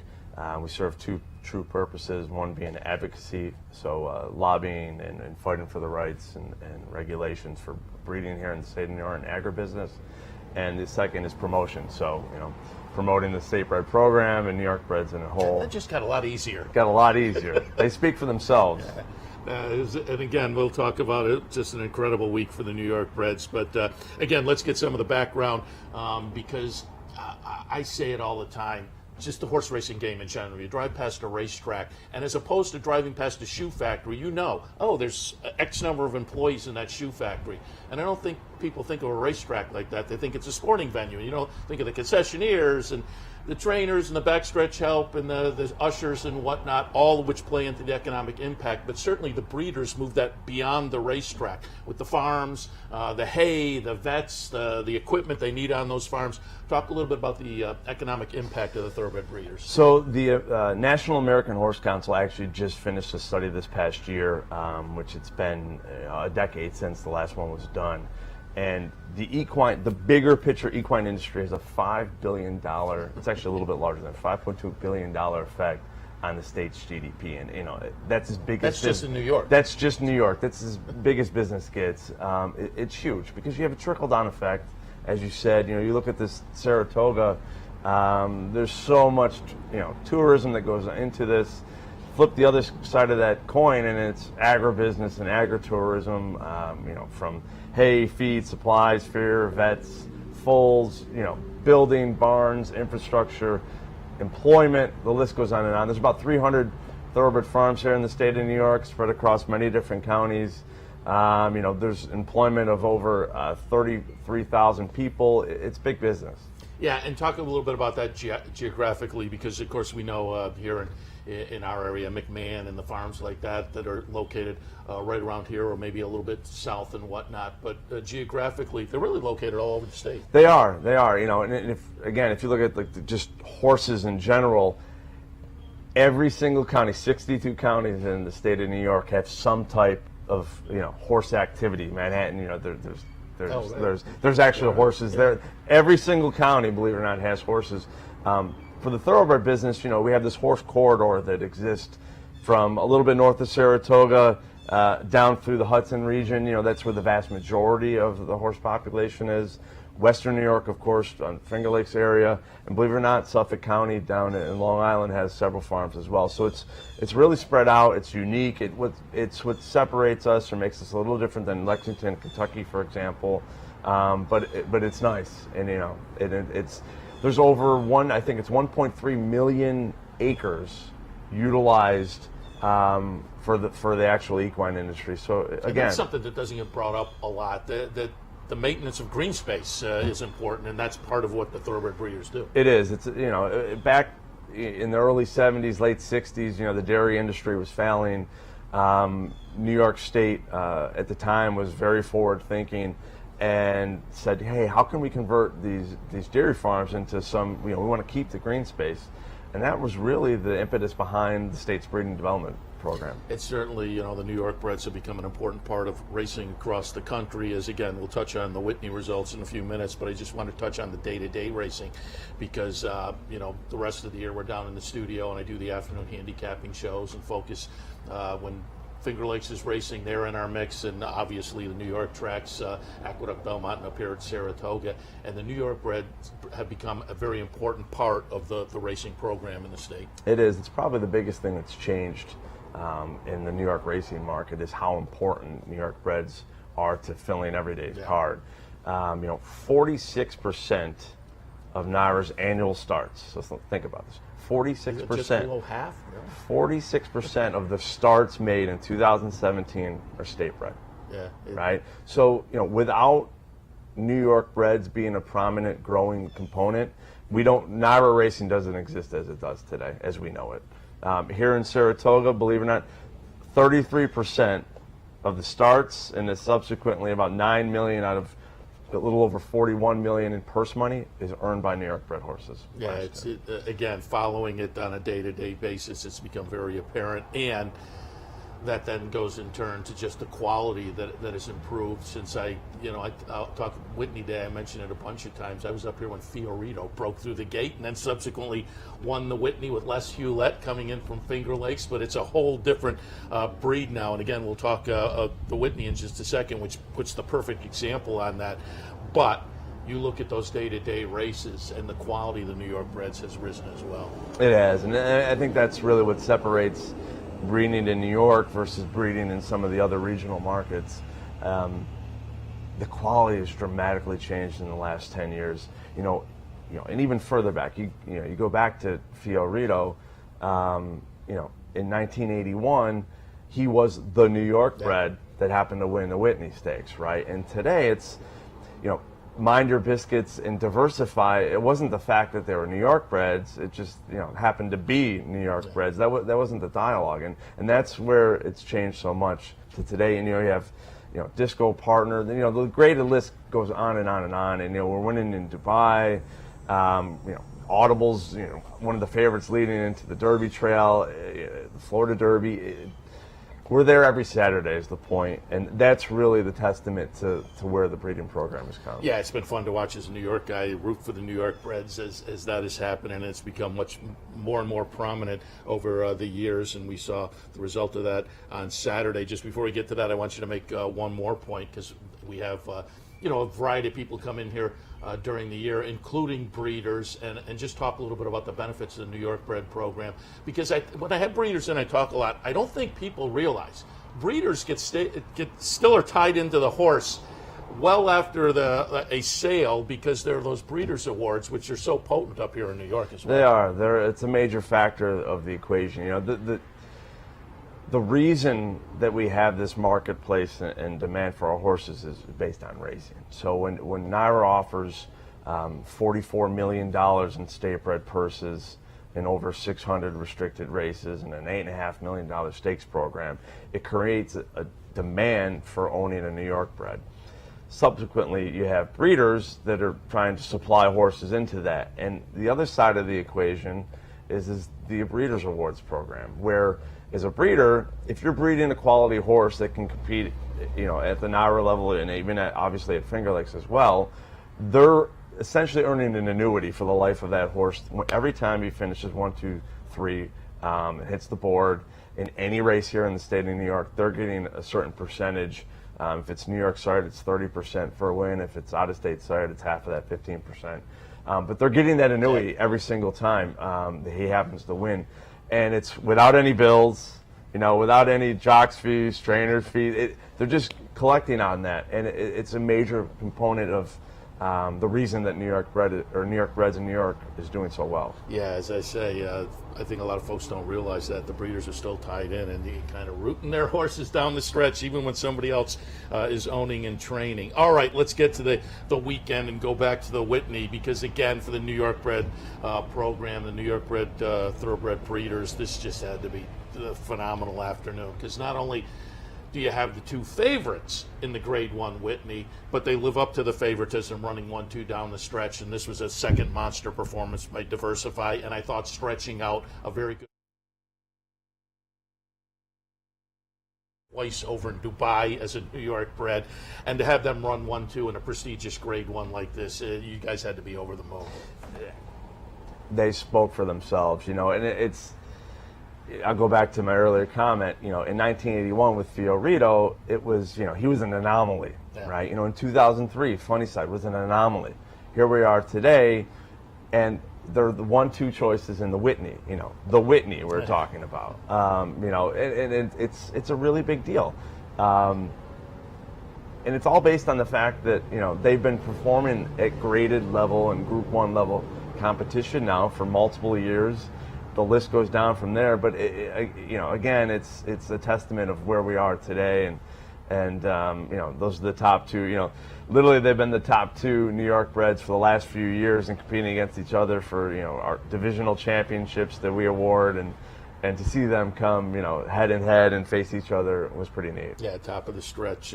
We serve 2 true purposes, one being advocacy, so lobbying and fighting for the rights and regulations for breeding here in the state of New York and agribusiness. And the second is promotion, so promoting the state bred program and New York breds in a whole. That just got a lot easier. Got a lot easier. They speak for themselves. And again, we'll talk about it. Just an incredible week for the New York breds. But again, let's get some of the background because I say it all the time. It's just the horse racing game in general. You drive past a racetrack, and as opposed to driving past a shoe factory, there's X number of employees in that shoe factory. And I don't think people think of a racetrack like that. They think it's a sporting venue. You don't think of the concessionaires and the trainers and the backstretch help and the ushers and whatnot, all of which play into the economic impact. But certainly the breeders move that beyond the racetrack with the farms, the hay, the vets, the equipment they need on those farms. Talk a little bit about the economic impact of the thoroughbred breeders. So the National American Horse Council actually just finished a study this past year, which it's been a decade since the last one was done. And the bigger picture equine industry has a $5 billion, it's actually a little bit larger than $5.2 billion effect on the state's GDP. And that's as big as... That's just in New York. That's just New York. That's as big as business gets. It's huge because you have a trickle-down effect. As you said, you look at this Saratoga There's so much, tourism that goes into this. Flip the other side of that coin, and it's agribusiness and agritourism. From hay, feed, supplies, feed, vets, foals, building, barns, infrastructure, employment. The list goes on and on. There's about 300 thoroughbred farms here in the state of New York, spread across many different counties. There's employment of over 33,000 people. It's big business. Yeah, and talk a little bit about that geographically, because of course we know here in our area, McMahon and the farms like that are located right around here, or maybe a little bit south and whatnot. But geographically, they're really located all over the state. They are. And if you look at just horses in general, every single county, 62 counties in the state of New York, have some type of horse activity. Manhattan, there's actually horses there. Every single county, believe it or not, has horses. For the thoroughbred business, we have this horse corridor that exists from a little bit north of Saratoga down through the Hudson region. That's where the vast majority of the horse population is. Western New York, of course, on Finger Lakes area, and believe it or not, Suffolk County down in Long Island has several farms as well. So it's really spread out. It's unique. It's what separates us or makes us a little different than Lexington, Kentucky, for example. But it's nice, and there's over I think it's 1.3 million acres utilized for the actual equine industry. So again, and that's something that doesn't get brought up a lot. The maintenance of green space is important, and that's part of what the thoroughbred breeders do. It is. It's back in the early 70s, late 60s, the dairy industry was failing. New York State at the time was very forward thinking and said, hey, how can we convert these dairy farms into some, we want to keep the green space. And that was really the impetus behind the state's breeding development program. It's certainly, the New York breds have become an important part of racing across the country. As again, we'll touch on the Whitney results in a few minutes, but I just want to touch on the day-to-day racing because, the rest of the year we're down in the studio and I do the afternoon handicapping shows and focus when Finger Lakes is racing, they're in our mix, and obviously the New York tracks, Aqueduct, Belmont, and up here at Saratoga. And the New York breds have become a very important part of the racing program in the state. It is. It's probably the biggest thing that's changed in the New York racing market is how important New York breds are to filling every day's card. 46% of NYRA's annual starts. So think about this. 46%. Just below half? Really? 46% of the starts made in 2017 are state bred. Yeah. Right? So, without New York breds being a prominent growing component, NYRA racing doesn't exist as it does today, as we know it. Here in Saratoga, believe it or not, 33% of the starts and subsequently about 9 million out of a little over 41 million in purse money is earned by New York bred horses. Yeah, again, following it on a day-to-day basis, it's become very apparent, and that then goes in turn to just the quality that has improved since I'll talk Whitney Day. I mentioned it a bunch of times. I was up here when Fiorito broke through the gate and then subsequently won the Whitney with Les Hewlett coming in from Finger Lakes, but it's a whole different breed now. And again, we'll talk the Whitney in just a second, which puts the perfect example on that. But you look at those day-to-day races and the quality of the New York breds has risen as well. It has, and I think that's really what separates breeding in New York versus breeding in some of the other regional markets. The quality has dramatically changed in the last 10 years. And even further back, you go back to Fiorito. In 1981, he was the New York bred that happened to win the Whitney Stakes, right? And today it's, mind your biscuits and diversify. It wasn't the fact that they were New York breds. It just happened to be New York breds. That wasn't the dialogue, and that's where it's changed so much to today. And you have Disco Partner. The greater list goes on and on and on. And we're winning in Dubai. Audible's one of the favorites leading into the Derby Trail, the Florida Derby. We're there every Saturday is the point, and that's really the testament to where the breeding program has come. Yeah, it's been fun to watch as a New York guy root for the New York breds as that has happened, and it's become much more and more prominent over the years, and we saw the result of that on Saturday. Just before we get to that, I want you to make one more point, because We have a variety of people come in here during the year, including breeders, and just talk a little bit about the benefits of the New York bred program. Because when I have breeders and I talk a lot, I don't think people realize breeders still are tied into the horse well after a sale, because there are those breeders awards which are so potent up here in New York as well. They are. It's a major factor of the equation. The reason that we have this marketplace and demand for our horses is based on racing. So when NYRA offers $44 million in state-bred purses and over 600 restricted races and an $8.5 million stakes program, it creates a demand for owning a New York bred. Subsequently, you have breeders that are trying to supply horses into that. And the other side of the equation is the Breeders' Awards program, where as a breeder, if you're breeding a quality horse that can compete, at the NYRA level and even obviously at Finger Lakes as well, they're essentially earning an annuity for the life of that horse. Every time he finishes 1, 2, 3, hits the board in any race here in the state of New York, they're getting a certain percentage. If it's New York side, it's 30% for a win. If it's out-of-state side, it's half of that, 15%. But they're getting that annuity every single time that he happens to win. And it's without any bills, without any jocks fees, trainers fees. They're just collecting on that, and it's a major component of the reason that New York Breds in New York is doing so well. Yeah, as I say, I think a lot of folks don't realize that the breeders are still tied in and they kind of rooting their horses down the stretch, even when somebody else is owning and training. All right, let's get to the weekend and go back to the Whitney, because again, for the New York bred program, the New York bred thoroughbred breeders, this just had to be a phenomenal afternoon, because not only do you have the two favorites in the Grade 1 Whitney, but they live up to the favoritism, running 1-2 down the stretch, and this was a second monster performance by Diversify, and I thought stretching out a very good twice over in Dubai as a New York bred, and to have them run 1-2 in a prestigious Grade 1 like this, you guys had to be over the moon. They spoke for themselves, and it's. I'll go back to my earlier comment. In 1981 with Fiorito, it was, he was an anomaly, right? In 2003, Funnyside was an anomaly. Here we are today, and they're the 1-2 choices in the Whitney. The Whitney we're talking about. And it's a really big deal, and it's all based on the fact that they've been performing at graded level and Group 1 level competition now for multiple years. The list goes down from there, but again, it's a testament of where we are today, and those are the top two. Literally, they've been the top two New York breds for the last few years and competing against each other for our divisional championships that we award, and to see them come head in head and face each other was pretty neat. Yeah, top of the stretch.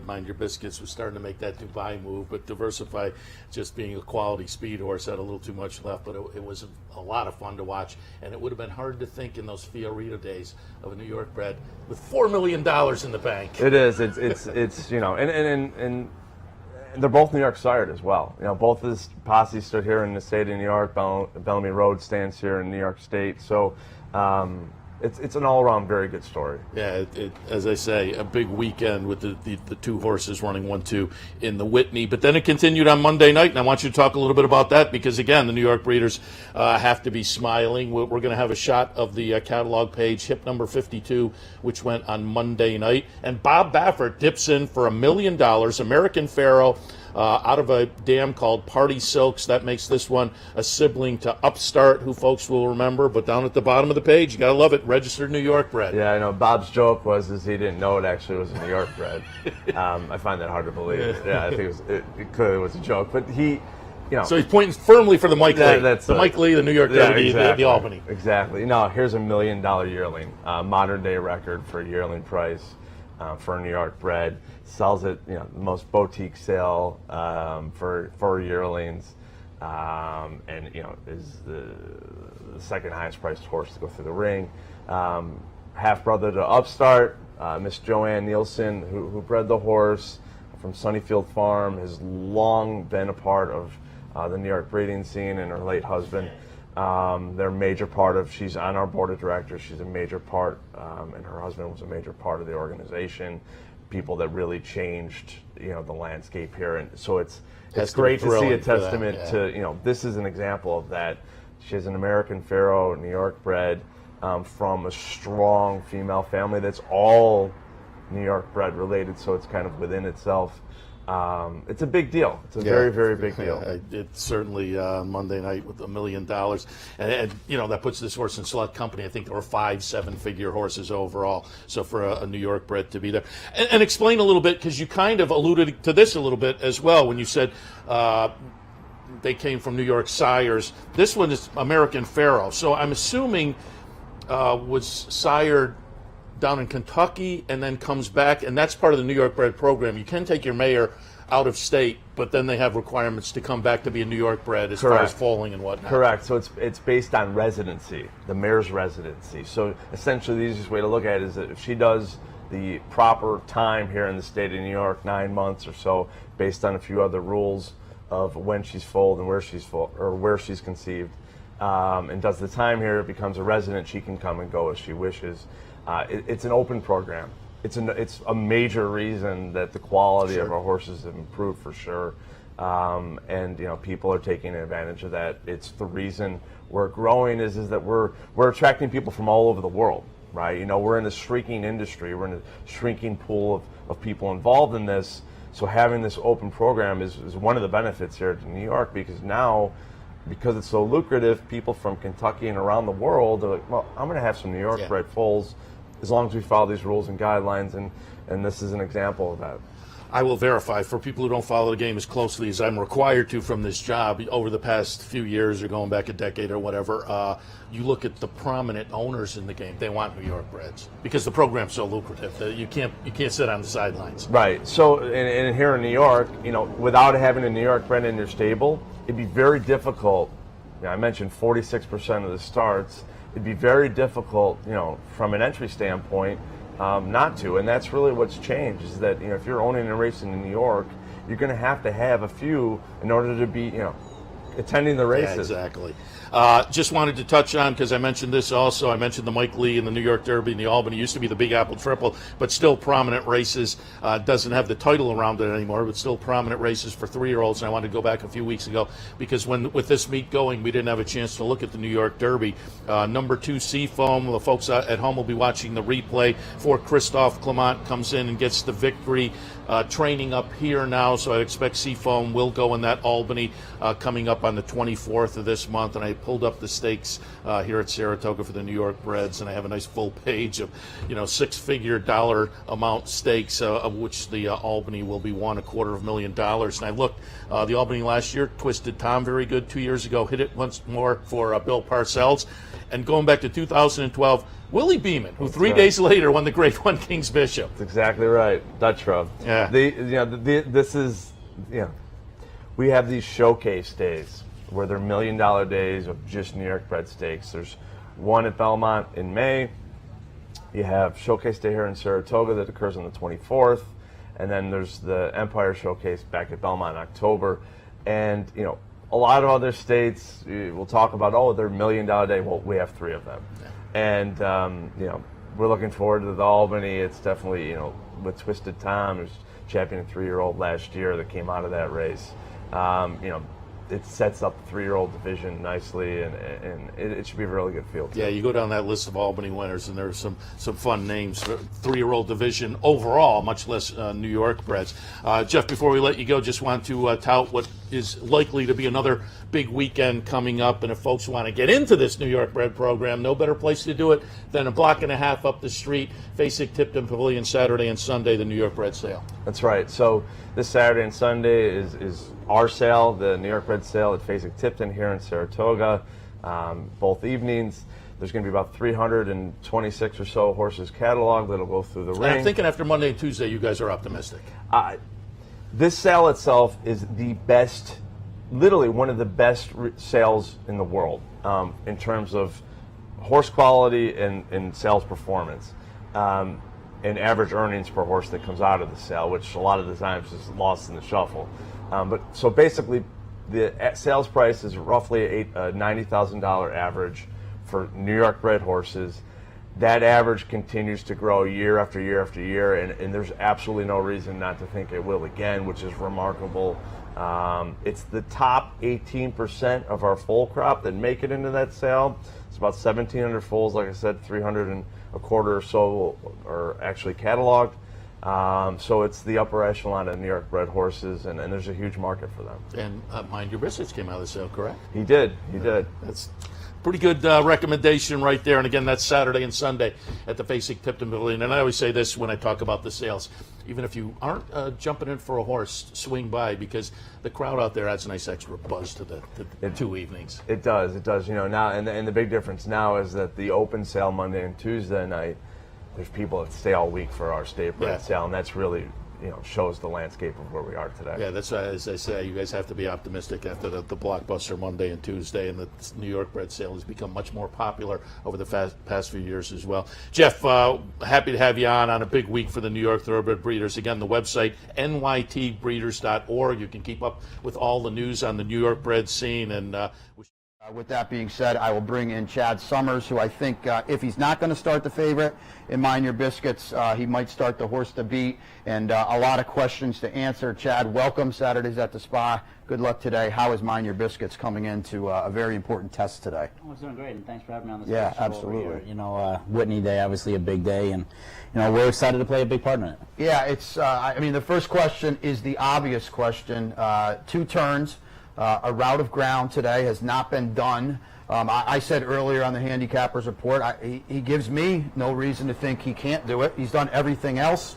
Mind Your Biscuits was starting to make that Dubai move, but Diversify, just being a quality speed horse, had a little too much left, but it was a lot of fun to watch, and it would have been hard to think in those Fiorito days of a New York bred with $4 million in the bank. It is. It's and they're both New York sired as well. Both of this posse stood here in the state of New York. Bellamy Road stands here in New York State. So it's an all-around very good story. Yeah, as I say, a big weekend with the two horses running 1-2 in the Whitney. But then it continued on Monday night, and I want you to talk a little bit about that, because, again, the New York breeders have to be smiling. We're going to have a shot of the catalog page, hip number 52, which went on Monday night. And Bob Baffert dips in for $1 million, American Pharaoh, out of a dam called Party Silks. That makes this one a sibling to Upstart, who folks will remember. But down at the bottom of the page, you got to love it, registered New York bred. Yeah, I know. Bob's joke was he didn't know it actually was a New York bred. I find that hard to believe. Yeah, I think it clearly was a joke. But he, So he's pointing firmly for the Mike Lee. That's Mike Lee, the New York Derby, exactly, the Albany. Exactly. No, here's $1 million yearling, modern day record for a yearling price. For a New York bred, sells it, the most boutique sale for yearlings, and is the second highest priced horse to go through the ring. Half brother to Upstart, Miss Joanne Nielsen, who bred the horse from Sunnyfield Farm, has long been a part of the New York breeding scene, and her late husband. They're a major part of, she's on our board of directors, she's a major part, and her husband was a major part of the organization, people that really changed, the landscape here, and so it's Has to great be to see a thrilling for that, testament yeah. to this is an example of that. She has an American Pharaoh, New York bred, from a strong female family that's all New York bred related, so it's kind of within itself. It's a big deal. It's a very, very big deal. It's certainly Monday night with $1 million. And that puts this horse in select company. I think there were 5 7-figure horses overall. So for a New York bred to be there. And explain a little bit, because you kind of alluded to this a little bit as well when you said they came from New York sires. This one is American Pharaoh. So I'm assuming was sired down in Kentucky and then comes back, and that's part of the New York bred program. You can take your mare out of state, but then they have requirements to come back to be a New York bred as far as foaling and whatnot. Correct. So it's based on residency, the mare's residency. So essentially the easiest way to look at it is that if she does the proper time here in the state of New York, 9 months or so, based on a few other rules of when she's foaled and where she's conceived, and does the time here, it becomes a resident. She can come and go as she wishes. It's an open program. It's a major reason that the quality of our horses have improved for sure, and people are taking advantage of that. It's the reason we're growing is that we're attracting people from all over the world, right? We're in a shrinking industry. We're in a shrinking pool of people involved in this. So having this open program is one of the benefits here to New York, because now, because it's so lucrative, people from Kentucky and around the world are like, well, I'm going to have some New York bred foals as long as we follow these rules and guidelines, and this is an example of that. I will verify, for people who don't follow the game as closely as I'm required to from this job over the past few years or going back a decade or whatever, you look at the prominent owners in the game, they want New York breds because the program's so lucrative that you can't sit on the sidelines. Right. So and here in New York, without having a New York bred in your stable, it'd be very difficult. I mentioned 46% of the starts. It'd be very difficult, from an entry standpoint, not to. And that's really what's changed, is that if you're owning and racing in New York, you're going to have a few in order to be attending the races. Yeah, exactly. Just wanted to touch on, because I mentioned this also, I mentioned the Mike Lee and the New York Derby and the Albany. Used to be the Big Apple Triple, but still prominent races. Doesn't have the title around it anymore, but still prominent races for 3-year-olds. And I wanted to go back a few weeks ago, because with this meet going, we didn't have a chance to look at the New York Derby. Number 2, Seafoam. The folks at home will be watching the replay. For Christophe Clement comes in and gets the victory. Training up here now, so I expect Seafoam will go in that Albany coming up on the 24th of this month. And I pulled up the stakes here at Saratoga for the New York breds, and I have a nice full page of 6-figure dollar amount stakes, of which the Albany will be $250,000. And I looked, the Albany last year, Twisted Tom, very good. 2 years ago, hit it once more for Bill Parcells. And going back to 2012, Willie Beeman, who 3 days later won the Grade 1 King's Bishop. That's exactly right. Dutch Rub. Yeah. This is, we have these showcase days where they're $1 million days of just New York bred stakes. There's one at Belmont in May. You have Showcase Day here in Saratoga that occurs on the 24th. And then there's the Empire Showcase back at Belmont in October. And, a lot of other states will talk about, they're $1 million day. Well, we have 3 of them. Yeah. And, we're looking forward to the Albany. It's definitely, with Twisted Tom, who's champion 3-year-old last year that came out of that race. It sets up the 3-year-old division nicely, and it should be a really good field. Yeah, you go down that list of Albany winners, and there's some fun names for 3-year-old division overall, much less New York breds. Jeff, before we let you go, just want to tout what is likely to be another big weekend coming up. And if folks want to get into this New York bred program, no better place to do it than a block and a half up the street, Fasig-Tipton Pavilion, Saturday and Sunday, the New York bred sale. That's right. So this Saturday and Sunday is our sale, the New York bred sale at Fasig-Tipton here in Saratoga. Both evenings. There's going to be about 326 or so horses cataloged that'll go through the ring. And I'm thinking after Monday and Tuesday, you guys are optimistic. This sale itself is the best, literally one of the best sales in the world in terms of horse quality and sales performance. And average earnings per horse that comes out of the sale, which a lot of the times is lost in the shuffle. But so basically, the sales price is roughly a $90,000 average for New York bred horses, that average continues to grow year after year after year, and there's absolutely no reason not to think it will again, which is remarkable. It's the top 18% of our foal crop that make it into that sale. It's about 1,700 foals, like I said, 300 and a quarter or so are actually cataloged. So it's the upper echelon of New York bred horses, and there's a huge market for them. And Mind Your Biscuits came out of the sale, correct? He did. That's pretty good recommendation right there. And again, that's Saturday and Sunday at the Facing-Tipton Pavilion. And I always say this when I talk about the sales. Even if you aren't jumping in for a horse, swing by, because the crowd out there adds a nice extra buzz to the 2 evenings. It does. You know, now, and the big difference now is that the open sale Monday and Tuesday night, there's people that stay all week for our state bred sale, and that's really, you know, shows the landscape of where we are today. Yeah, that's why, as I say, you guys have to be optimistic after the blockbuster Monday and Tuesday, and the New York bred sale has become much more popular over the past few years as well. Jeff, happy to have you on a big week for the New York Thoroughbred Breeders. Again, the website, nytbreeders.org. You can keep up with all the news on the New York bred scene. And with that being said, I will bring in Chad Summers, who I think, if he's not going to start the favorite in Mind Your Biscuits, he might start the horse to beat, and a lot of questions to answer. Chad, welcome. Saturdays at the Spa. Good luck today. How is Mind Your Biscuits coming into a very important test today? Oh, it's doing great, and thanks for having me on this. Yeah, show absolutely. over here. You know, Whitney Day, obviously a big day, and you know we're excited to play a big part in it. Yeah, it's. I mean, the first question is the obvious question. 2 turns. A route of ground today has not been done. I said earlier on the Handicappers Report, he gives me no reason to think he can't do it. He's done everything else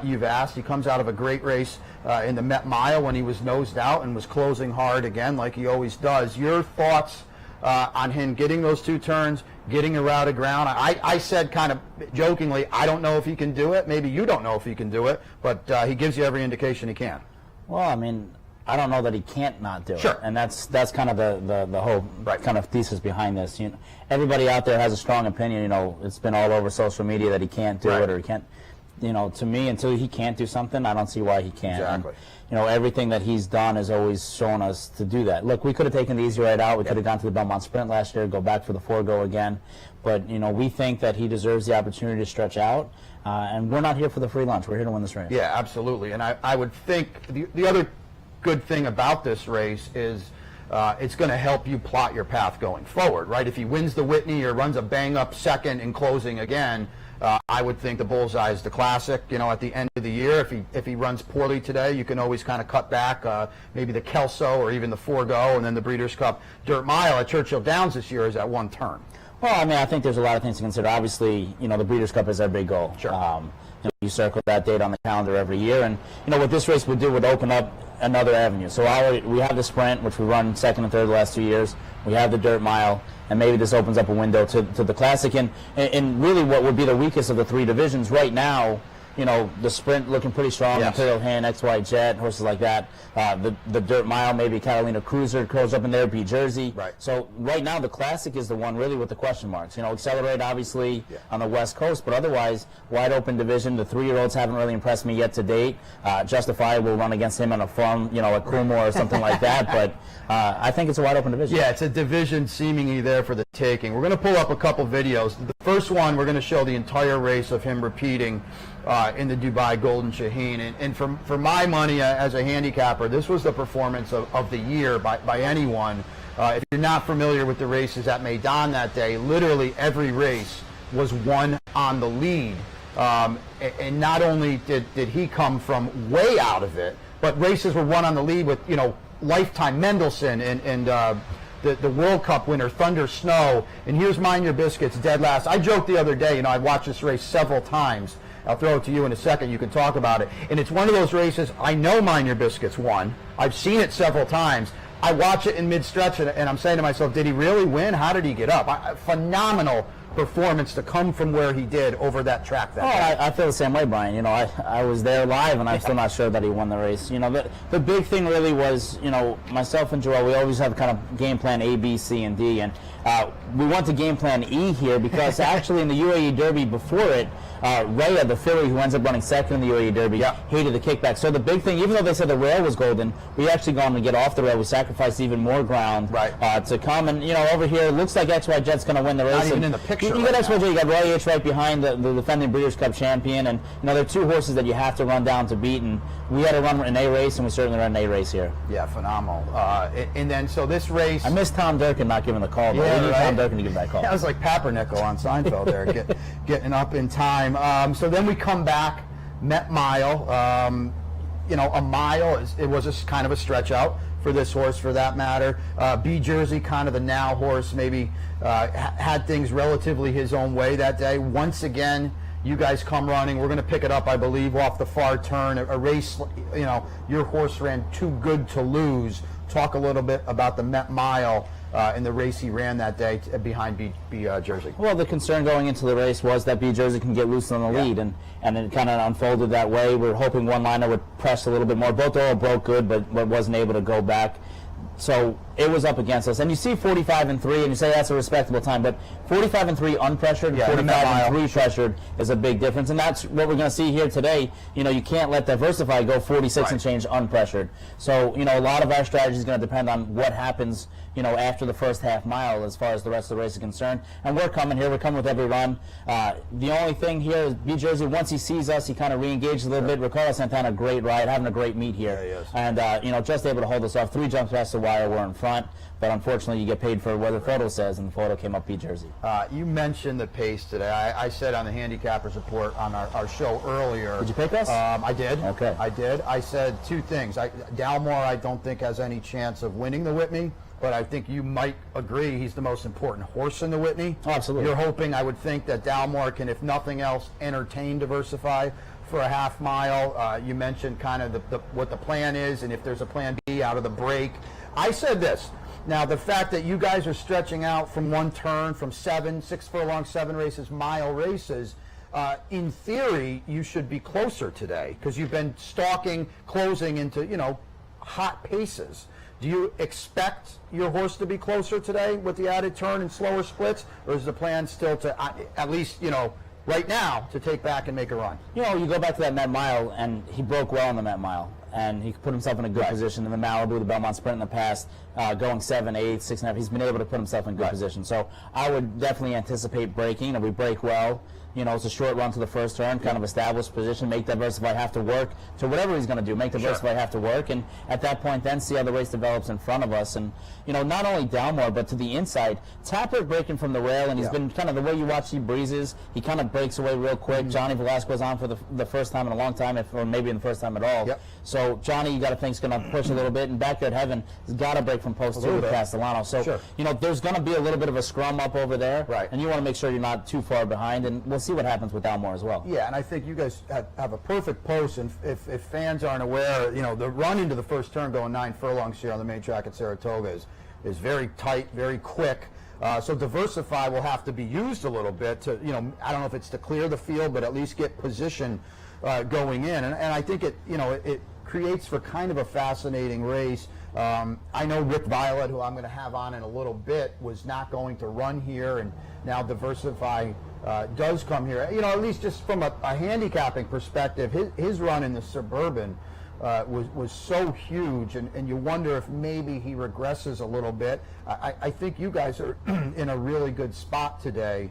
you've asked. He comes out of a great race in the Met Mile when he was nosed out and was closing hard again like he always does. Your thoughts on him getting those 2 turns, getting a route of ground? I said kind of jokingly, I don't know if he can do it. Maybe you don't know if he can do it, but he gives you every indication he can. Well, I mean, I don't know that he can't not do Sure. it, and that's kind of the whole kind of thesis behind this. You know, everybody out there has a strong opinion. You know, it's been all over social media that he can't do it or he can't. You know, to me, until he can't do something, I don't see why he can't. Exactly. And, you know, everything that he's done has always shown us to do that. Look, we could have taken the easy ride out. We could have gone to the Belmont Sprint last year, go back for the 4-go again. But, you know, we think that he deserves the opportunity to stretch out. And we're not here for the free lunch. We're here to win this race. Yeah, absolutely. And I would think the other good thing about this race is it's going to help you plot your path going forward, right? If he wins the Whitney or runs a bang-up second in closing again, I would think the bullseye is the Classic. You know, at the end of the year, if he runs poorly today, you can always kind of cut back, maybe the Kelso or even the 4-go, and then the Breeders' Cup Dirt Mile at Churchill Downs this year is at 1 turn. Well, I mean, I think there's a lot of things to consider. Obviously, you know, the Breeders' Cup is our big goal. Sure. You know, you circle that date on the calendar every year, and you know what this race would do would open up another avenue. So we have the Sprint, which we run 2nd and 3rd the last 2 years. We have the Dirt Mile, and maybe this opens up a window to the Classic, and really what would be the weakest of the 3 divisions right now. You know, the Sprint looking pretty strong, Yes. Imperial Hand, XY Jet, horses like that. The Dirt Mile, maybe Catalina Cruiser curls up in there, beat Jersey. Right. So right now the Classic is the one really with the question marks. You know, Accelerate obviously on the West Coast, but otherwise wide open division. The 3-year-olds haven't really impressed me yet to date. Justify will run against him on a farm, you know, at Coolmore or something like that. But I think it's a wide open division. Yeah, it's a division seemingly there for the taking. We're going to pull up a couple videos. The first one, we're going to show the entire race of him repeating in the Dubai Golden Shaheen. And for my money as a handicapper, this was the performance of the year by anyone. If you're not familiar with the races at Meydan that day, literally every race was won on the lead. And not only did he come from way out of it, but races were won on the lead with, you know, Lifetime Mendelssohn and the World Cup winner, Thunder Snow. And here's Mind Your Biscuits, dead last. I joked the other day, you know, I watched this race several times. I'll throw it to you in a second. You can talk about it. And it's one of those races, I know Mind Your Biscuits won. I've seen it several times. I watch it in mid-stretch, and I'm saying to myself, did he really win? How did he get up? Phenomenal performance to come from where he did over that track that day. I feel the same way, Brian. You know, I was there live, and I'm still not sure that he won the race. You know, the big thing really was, you know, myself and Joel, we always have kind of game plan A, B, C, and D, and we went to game plan E here because actually in the UAE Derby before it, Rhea, the filly who ends up running 2nd in the UAE Derby, hated the kickback. So the big thing, even though they said the rail was golden, we actually gone to get off the rail. We sacrificed even more ground to come. And, you know, over here, it looks like XY Jet's going to win the race. Not even in the picture. pressure. You got XYJ, you got Roy H right behind the defending Breeders' Cup champion, and they're two horses that you have to run down to beat. And we had to run an A race, and we certainly ran an A race here. Yeah, phenomenal. And then so this race, I missed Tom Durkin not giving the call. But we need Tom Durkin to give that call. Yeah, it was like Pappernickel on Seinfeld there, getting up in time. So then we come back, Met Mile. A mile it was kind of a stretch out for this horse, for that matter. B Jersey, kind of the now horse, maybe had things relatively his own way that day. Once again, you guys come running. We're going to pick it up, I believe, off the far turn. A race, your horse ran too good to lose. Talk a little bit about the Met Mile in the race he ran that day behind B Jersey. Well, the concern going into the race was that B Jersey can get loose on the lead, and it kind of unfolded that way. We were hoping one liner would press a little bit more. Both all broke good, but wasn't able to go back. So it was up against us. And you see 45-3, and you say that's a respectable time, but 45-3 unpressured and 45-3 pressured is a big difference. And that's what we're going to see here today. You can't let Diversify go 46 and change unpressured. So, a lot of our strategy is going to depend on what happens, after the first half mile as far as the rest of the race is concerned. And we're coming here. We're coming with every run. The only thing here is B Jersey, once he sees us, he kind of re-engaged a little bit. Ricardo Santana, great ride, having a great meet here. Yeah, he is. And, just able to hold us off. 3 jumps past the wire, we're in front. But unfortunately, you get paid for what the photo says, and the photo came up B Jersey. You mentioned the pace today. I said on the Handicappers Report on our show earlier. Did you pick us? I did. Okay. I did. I said 2 things. Dalmore, I don't think has any chance of winning the Whitney, but I think you might agree he's the most important horse in the Whitney. Oh, absolutely. You're hoping, I would think, that Dalmore can, if nothing else, entertain Diversify for a half mile. You mentioned kind of what the plan is, and if there's a plan B out of the break. I said this. Now, the fact that you guys are stretching out from one turn, from 6 furlong, 7 races, mile races, in theory, you should be closer today because you've been stalking, closing into, hot paces. Do you expect your horse to be closer today with the added turn and slower splits, or is the plan still to, at least, right now, to take back and make a run? You go back to that Met Mile, and he broke well in the Met Mile, and he put himself in a good position in the Malibu, the Belmont Sprint in the past, going 7, 8, 6.5. He's been able to put himself in good position. So I would definitely anticipate breaking. If we break well, it's a short run to the first turn, kind of established position, make Diversify have to work to whatever he's going to do, make Diversify have to work, and at that point then see how the race develops in front of us. And, not only Dalmore, but to the inside, Tapper breaking from the rail, and he's been kind of the way you watch he breezes, he kind of breaks away real quick. Johnny Velasquez on for the first time in a long time, or maybe in the first time at all. So Johnny, you got to think, is going to push a little bit, and Backyard Heaven has got to break from post 2 with Castellano. So, there's going to be a little bit of a scrum up over there, and you want to make sure you're not too far behind, and we'll see what happens with Dalmore as well. Yeah, and I think you guys have a perfect post, and if fans aren't aware, the run into the first turn going 9 furlongs here on the main track at Saratoga is very tight, very quick. So Diversify will have to be used a little bit to, I don't know if it's to clear the field, but at least get position going in. And I think it creates for kind of a fascinating race. I know Rick Violet, who I'm going to have on in a little bit, was not going to run here, and now Diversify does come here. At least just from a handicapping perspective, his run in the Suburban was so huge, and you wonder if maybe he regresses a little bit. I think you guys are in a really good spot today.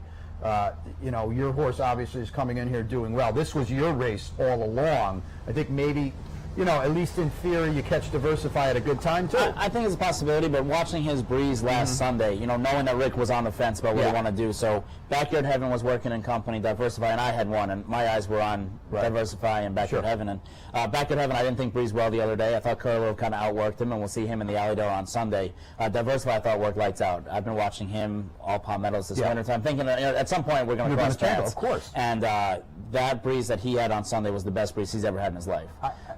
Your horse obviously is coming in here doing well. This was your race all along. I think maybe, at least in theory, you catch Diversify at a good time too. I think it's a possibility, but watching his breeze last Sunday, knowing that Rick was on the fence about what he wanted to do, so Backyard Heaven was working in company, Diversify, and I had one, and my eyes were on Diversify and Backyard Heaven. And Backyard Heaven, I didn't think breezed well the other day. I thought Curlow kind of outworked him, and we'll see him in the Alley Door on Sunday. Diversify, I thought, worked lights out. I've been watching him all Palm Meadows this winter time, thinking that, at some point we're going to cross paths. Of course. And that breeze that he had on Sunday was the best breeze he's ever had in his life.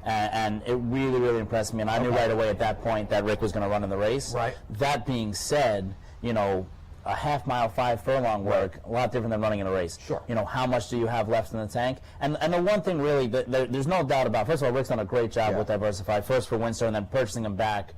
And it really, really impressed me. And I knew right away at that point that Rick was going to run in the race. That being said, a half mile, 5 furlong work, a lot different than running in a race. How much do you have left in the tank? And the one thing really, there's no doubt about, first of all, Rick's done a great job with Diversify, first for Windsor and then purchasing him back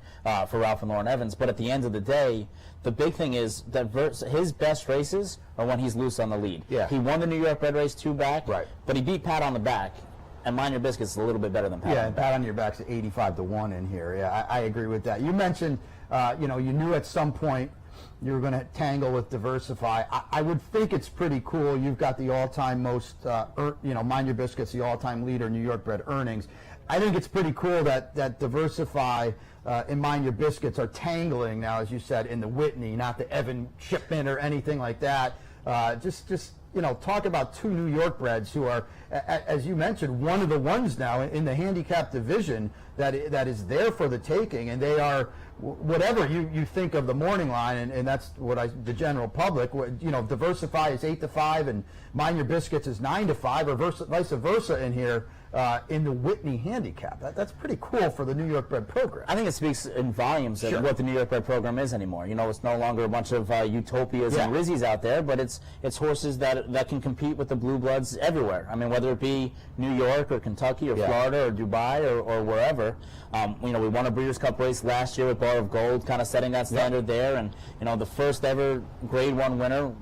for Ralph and Lauren Evans. But at the end of the day, the big thing is that his best races are when he's loose on the lead. He won the New York Bred Race 2 back, but he beat Pat on the back. And Mind Your Biscuit's a little bit better than Pat. Yeah, and Pat on Your Back's at 85-1 in here. Yeah, I agree with that. You mentioned, you knew at some point you were going to tangle with Diversify. I would think it's pretty cool. You've got the all-time most, Mind Your Biscuits, the all-time leader in New York bred earnings. I think it's pretty cool that Diversify and Mind Your Biscuits are tangling now, as you said, in the Whitney, not the Evan Shipman or anything like that. Just talk about two New York breds who are, as you mentioned, one of the ones now in the handicap division that is there for the taking, and they are, whatever you think of the morning line, and that's what the general public, Diversify is 8-5 and Mind Your Biscuits is 9-5, or vice versa in here. In the Whitney handicap. That's pretty cool for the New York bred program. I think it speaks in volumes of what the New York bred program is anymore. It's no longer a bunch of Utopias and Rizzies out there, but it's horses that can compete with the blue bloods everywhere. I mean, whether it be New York or Kentucky or Florida or Dubai or wherever. We won a Breeders' Cup race last year with Bar of Gold, kind of setting that standard there. And the first ever Grade 1 winner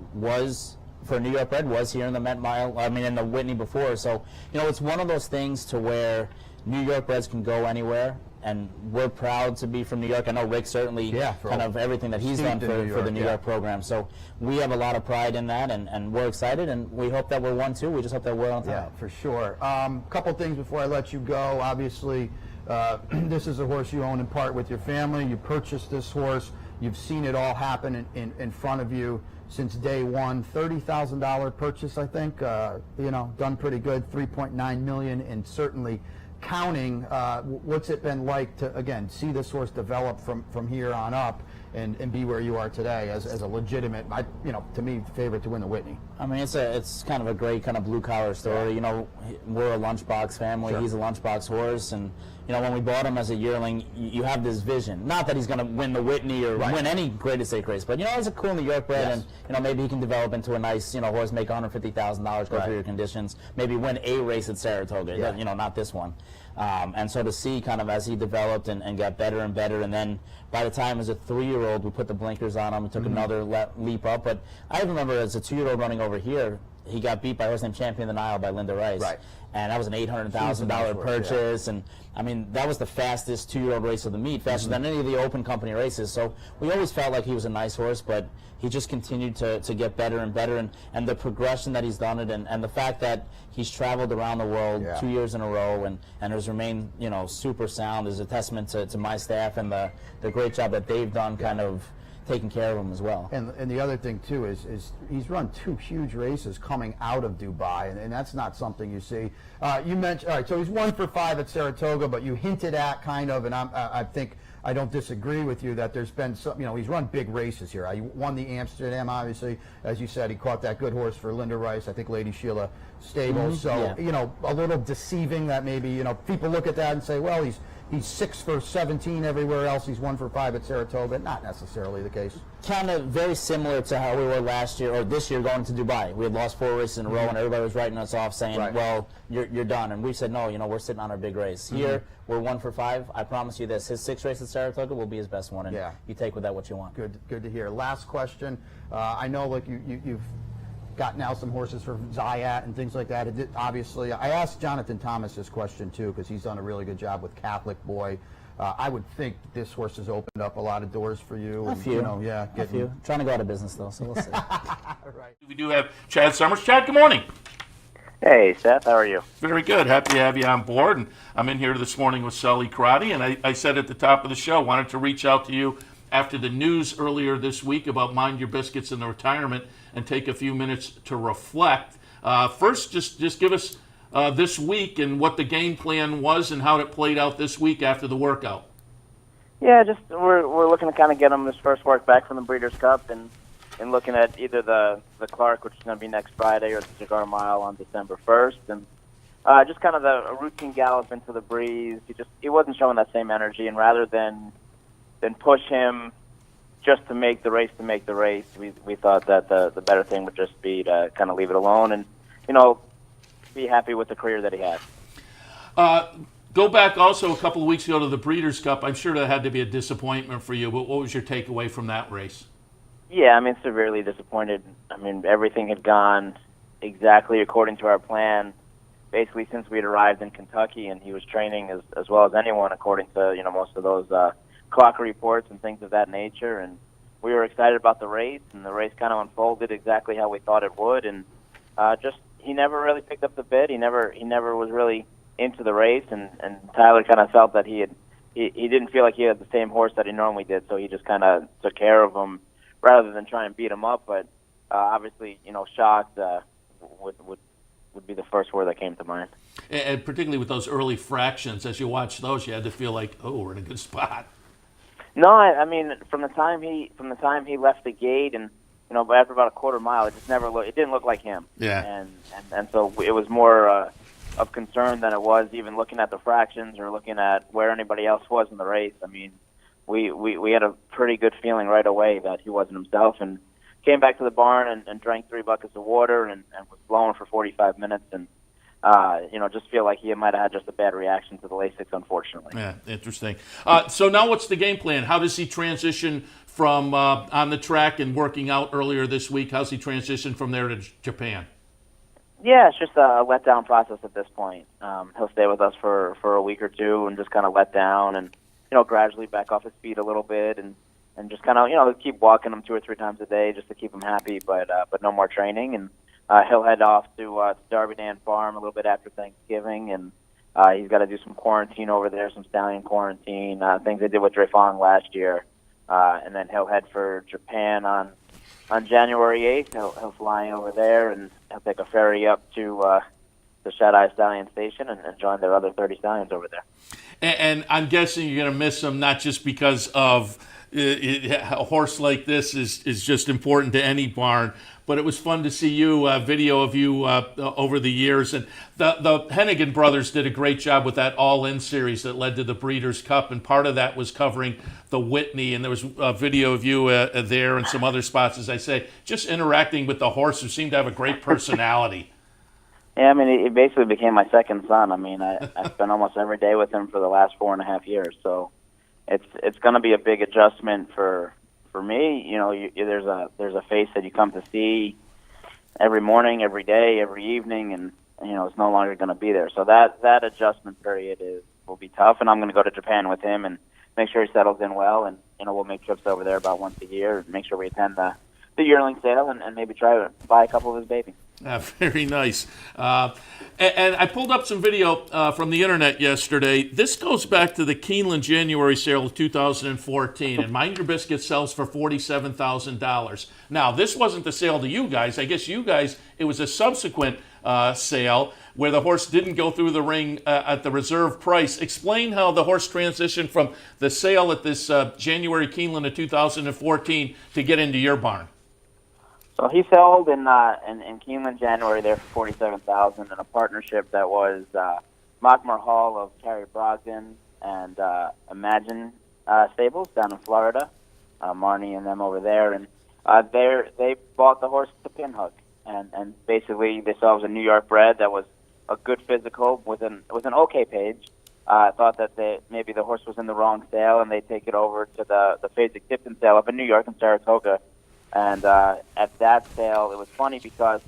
for New York bred was here in the Met Mile, in the Whitney before. So, it's one of those things to where New York breds can go anywhere, and we're proud to be from New York. I know Rick certainly kind of everything that he's done for the New York program. So we have a lot of pride in that, and we're excited, and we hope that we're one too. We just hope that we're on top. Yeah, for sure. Couple things before I let you go. Obviously, this is a horse you own in part with your family. You purchased this horse. You've seen it all happen in front of you since day one. $30,000 purchase, I think. Done pretty good. $3.9 million, and certainly counting. What's it been like to, again, see this horse develop from here on up and be where you are today as a legitimate, to me, favorite to win the Whitney? I mean, it's kind of a great kind of blue collar story. We're a lunchbox family. He's a lunchbox horse, and when we bought him as a yearling, you have this vision. Not that he's going to win the Whitney or win any Great Estate race, but he's a cool New York bred, and maybe he can develop into a nice horse, make $150,000, go through your conditions, maybe win a race at Saratoga. Not this one. And so to see kind of as he developed and got better and better, and then by the time as a 3-year-old, we put the blinkers on him and took another leap up. But I remember as a 2-year-old running over here, he got beat by a horse named Champion of the Nile by Linda Rice. Right. And that was an $800,000 purchase. And I mean, that was the fastest 2-year-old race of the meet, faster than any of the open company races. So we always felt like he was a nice horse, but he just continued to get better and better. And the progression that he's done it, and the fact that he's traveled around the world 2 years in a row and has remained, super sound is a testament to my staff and the great job that they've done kind of taking care of him as well. And the other thing too is he's run 2 huge races coming out of Dubai, and that's not something you see. You mentioned, all right, so he's 1 for 5 at Saratoga, but you hinted at kind of, and I think I don't disagree with you that there's been some, he's run big races here. He won the Amsterdam, obviously, as you said. He caught that good horse for Linda Rice, I think Lady Sheila Stables. So a little deceiving that maybe people look at that and say, well, he's 6 for 17 everywhere else. He's 1 for 5 at Saratoga. Not necessarily the case. Kind of very similar to how we were last year or this year going to Dubai. We had lost 4 races in a row, and everybody was writing us off saying, well, you're done. And we said, no, we're sitting on our big race. Here, we're 1 for 5. I promise you this. His 6th race at Saratoga will be his best one, and you take with that what you want. Good to hear. Last question. I know you've got now some horses for Zayat and things like that. Obviously, I asked Jonathan Thomas this question too because he's done a really good job with Catholic Boy. I would think this horse has opened up a lot of doors for you. A few. Trying to go out of business though, so we'll see. Right. We do have Chad Summers. Chad, good morning. Hey, Seth. How are you? Very good. Happy to have you on board. And I'm in here this morning with Sully Karate, and I said at the top of the show, wanted to reach out to you after the news earlier this week about Mind Your Biscuits and the retirement and take a few minutes to reflect. First, just give us this week and what the game plan was and how it played out this week after the workout. Yeah, just we're looking to kind of get him his first work back from the Breeders' Cup and looking at either the Clark, which is going to be next Friday, or the Cigar Mile on December 1st. And just kind of a routine gallop into the breeze. He wasn't showing that same energy, and rather than push him just to make the race, we thought that the better thing would just be to kind of leave it alone and, be happy with the career that he had. Go back also a couple of weeks ago to the Breeders' Cup. I'm sure that had to be a disappointment for you, but what was your takeaway from that race? Yeah, severely disappointed. Everything had gone exactly according to our plan, basically since we had arrived in Kentucky, and he was training as well as anyone according to, most of those clock reports and things of that nature. And, we were excited about the race, and the race kind of unfolded exactly how we thought it would. And just he never really picked up the bit. He never was really into the race, and Tyler kind of felt that he didn't feel like he had the same horse that he normally did, so he just kind of took care of him rather than try and beat him up. But obviously, shocked would be the first word that came to mind. And particularly with those early fractions, as you watch those, you had to feel like, oh, we're in a good spot. No, I mean from the time he left the gate, and after about a quarter mile, it didn't look like him. Yeah. And so it was more of concern than it was even looking at the fractions or looking at where anybody else was in the race. I mean, we had a pretty good feeling right away that he wasn't himself, and came back to the barn and drank 3 buckets of water and was blowing for 45 minutes and just feel like he might have had just a bad reaction to the Lasix, unfortunately. Yeah, interesting. So now what's the game plan? How does he transition from on the track and working out earlier this week? How's he transition from there to Japan? Yeah, it's just a letdown process at this point. He'll stay with us for a week or two and just kind of let down and, gradually back off his feet a little bit and just kind of, keep walking him 2 or 3 times a day just to keep him happy, but no more training. And he'll head off to Darby Dan Farm a little bit after Thanksgiving, and he's got to do some quarantine over there, some stallion quarantine, things they did with Dre Fong last year. And then he'll head for Japan on January 8th. He'll fly over there, and he'll take a ferry up to the Shad-Eye Stallion Station and join their other 30 stallions over there. And I'm guessing you're going to miss him, not just because of a horse like this is just important to any barn, but it was fun to see video of you over the years. And the Hennigan brothers did a great job with that All-In series that led to the Breeders' Cup, and part of that was covering the Whitney, and there was a video of you there and some other spots, as I say, just interacting with the horse who seemed to have a great personality. Yeah, I mean, it basically became my second son. I mean, I spent almost every day with him for the last 4.5 years, so it's going to be a big adjustment for me. There's a face that you come to see every morning, every day, every evening, and it's no longer going to be there. So that adjustment period will be tough, and I'm going to go to Japan with him and make sure he settles in well, and we'll make trips over there about once a year and make sure we attend the yearling sale and maybe try to buy a couple of his babies. Very nice. And I pulled up some video from the internet yesterday. This goes back to the Keeneland January sale of 2014, and Mind Your Biscuit sells for $47,000. Now, this wasn't the sale to you guys. I guess you guys, it was a subsequent sale where the horse didn't go through the ring at the reserve price. Explain how the horse transitioned from the sale at this January Keeneland of 2014 to get into your barn. So he sold in Keeneland January there for $47,000 in a partnership that was Mockmore Hall of Carrie Brogdon and Imagine Stables down in Florida, Marnie and them over there, and they bought the horse to Pinhook, and basically they saw it was a New York bred that was a good physical with an okay page. Thought that maybe the horse was in the wrong sale, and they take it over to the Fasig-Tipton sale up in New York in Saratoga. And at that sale, it was funny because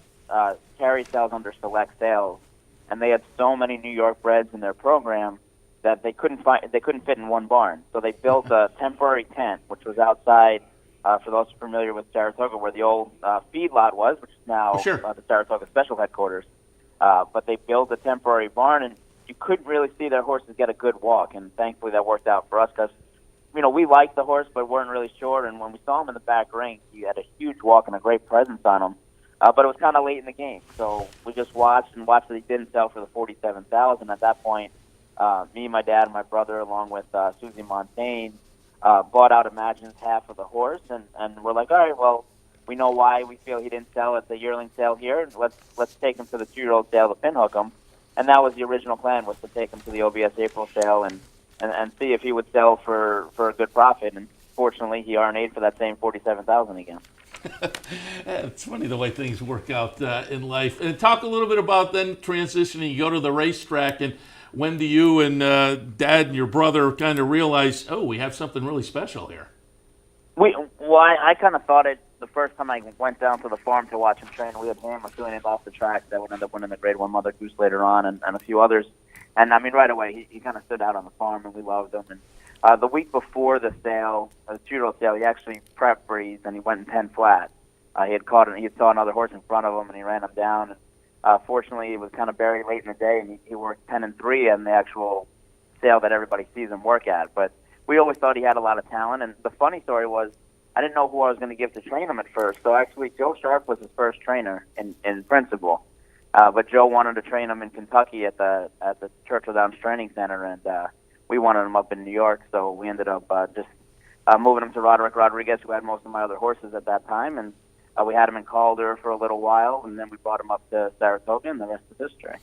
Carrie sells under Select Sales, and they had so many New York breds in their program that they couldn't fit in one barn. So they built a temporary tent, which was outside. For those familiar with Saratoga, where the old feedlot was, which is now the Saratoga Special Headquarters. But they built a temporary barn, and you couldn't really see their horses get a good walk. And thankfully, that worked out for us because we liked the horse, but weren't really sure. And when we saw him in the back ring, he had a huge walk and a great presence on him. But it was kind of late in the game, so we just watched that he didn't sell for the $47,000. At that point, me, my dad, and my brother, along with Susie Montaigne, bought out Imagine's half of the horse, and we're like, all right, well, we know why we feel he didn't sell at the yearling sale here. Let's take him to the 2-year-old sale to Pinhook him. And that was the original plan, was to take him to the OBS April sale and see if he would sell for a good profit. And fortunately, he RNA'd for that same $47,000 again. It's funny the way things work out in life. And talk a little bit about then transitioning. You go to the racetrack, and when do you and Dad and your brother kind of realize, oh, we have something really special here? I kind of thought it the first time I went down to the farm to watch him train. We had him doing it off the track that would end up winning the Grade 1 Mother Goose later on, and a few others. And I mean, right away, he kind of stood out on the farm, and we loved him. And The week before the sale, the 2-year-old sale, he actually prepped Breeze and he went in 10 flat. He saw another horse in front of him and he ran him down. Fortunately, it was kind of buried late in the day, and he worked 10-3 on the actual sale that everybody sees him work at. But we always thought he had a lot of talent. And the funny story was, I didn't know who I was going to give to train him at first. So actually, Joe Sharp was his first trainer in principle. But Joe wanted to train him in Kentucky at the Churchill Downs Training Center, and we wanted him up in New York. So we ended up just moving him to Roderick Rodriguez, who had most of my other horses at that time, and we had him in Calder for a little while, and then we brought him up to Saratoga, and the rest is history.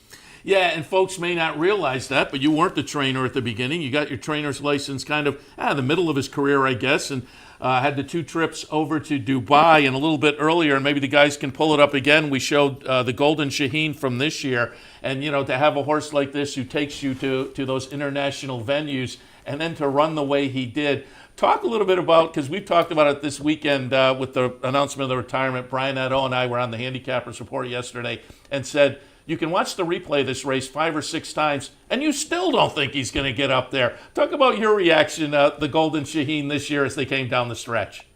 Yeah, and folks may not realize that, but you weren't the trainer at the beginning. You got your trainer's license kind of the middle of his career, I guess, and had the 2 trips over to Dubai and a little bit earlier, and maybe the guys can pull it up again. We showed the Golden Shaheen from this year, and to have a horse like this who takes you to those international venues and then to run the way he did. Talk a little bit about, because we've talked about it this weekend with the announcement of the retirement. Brian Nadeau and I were on the Handicappers Report yesterday and said, you can watch the replay of this race 5 or 6 times, and you still don't think he's going to get up there. Talk about your reaction, the Golden Shaheen this year as they came down the stretch.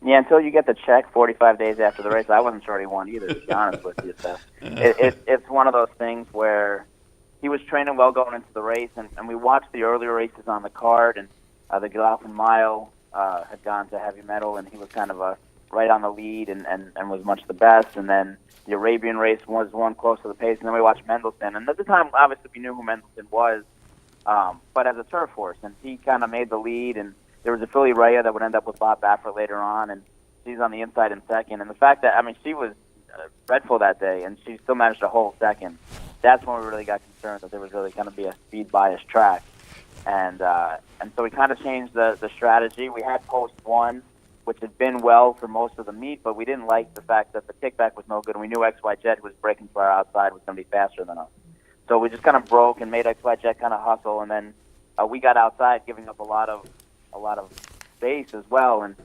Yeah, until you get the check 45 days after the race, I wasn't sure he won either, to be honest with you. So it's one of those things where he was training well going into the race, and we watched the earlier races on the card, and the Galopin Mile had gone to heavy metal, and he was kind of right on the lead and was much the best. And then the Arabian race was one close to the pace, and then we watched Mendelssohn. And at the time, obviously, we knew who Mendelssohn was, but as a turf horse, and he kind of made the lead. And there was a filly Rhea that would end up with Bob Baffert later on, and she's on the inside in second. And the fact that, she was dreadful that day, and she still managed to hold second. That's when we really got concerned that there was really going to be a speed-biased track. And so we kind of changed the strategy. We had post 1, which had been well for most of the meet, but we didn't like the fact that the kickback was no good, and we knew XY Jet, who was breaking to our outside, was going to be faster than us. So we just kind of broke and made XY Jet kind of hustle, and then we got outside, giving up a lot of space as well. And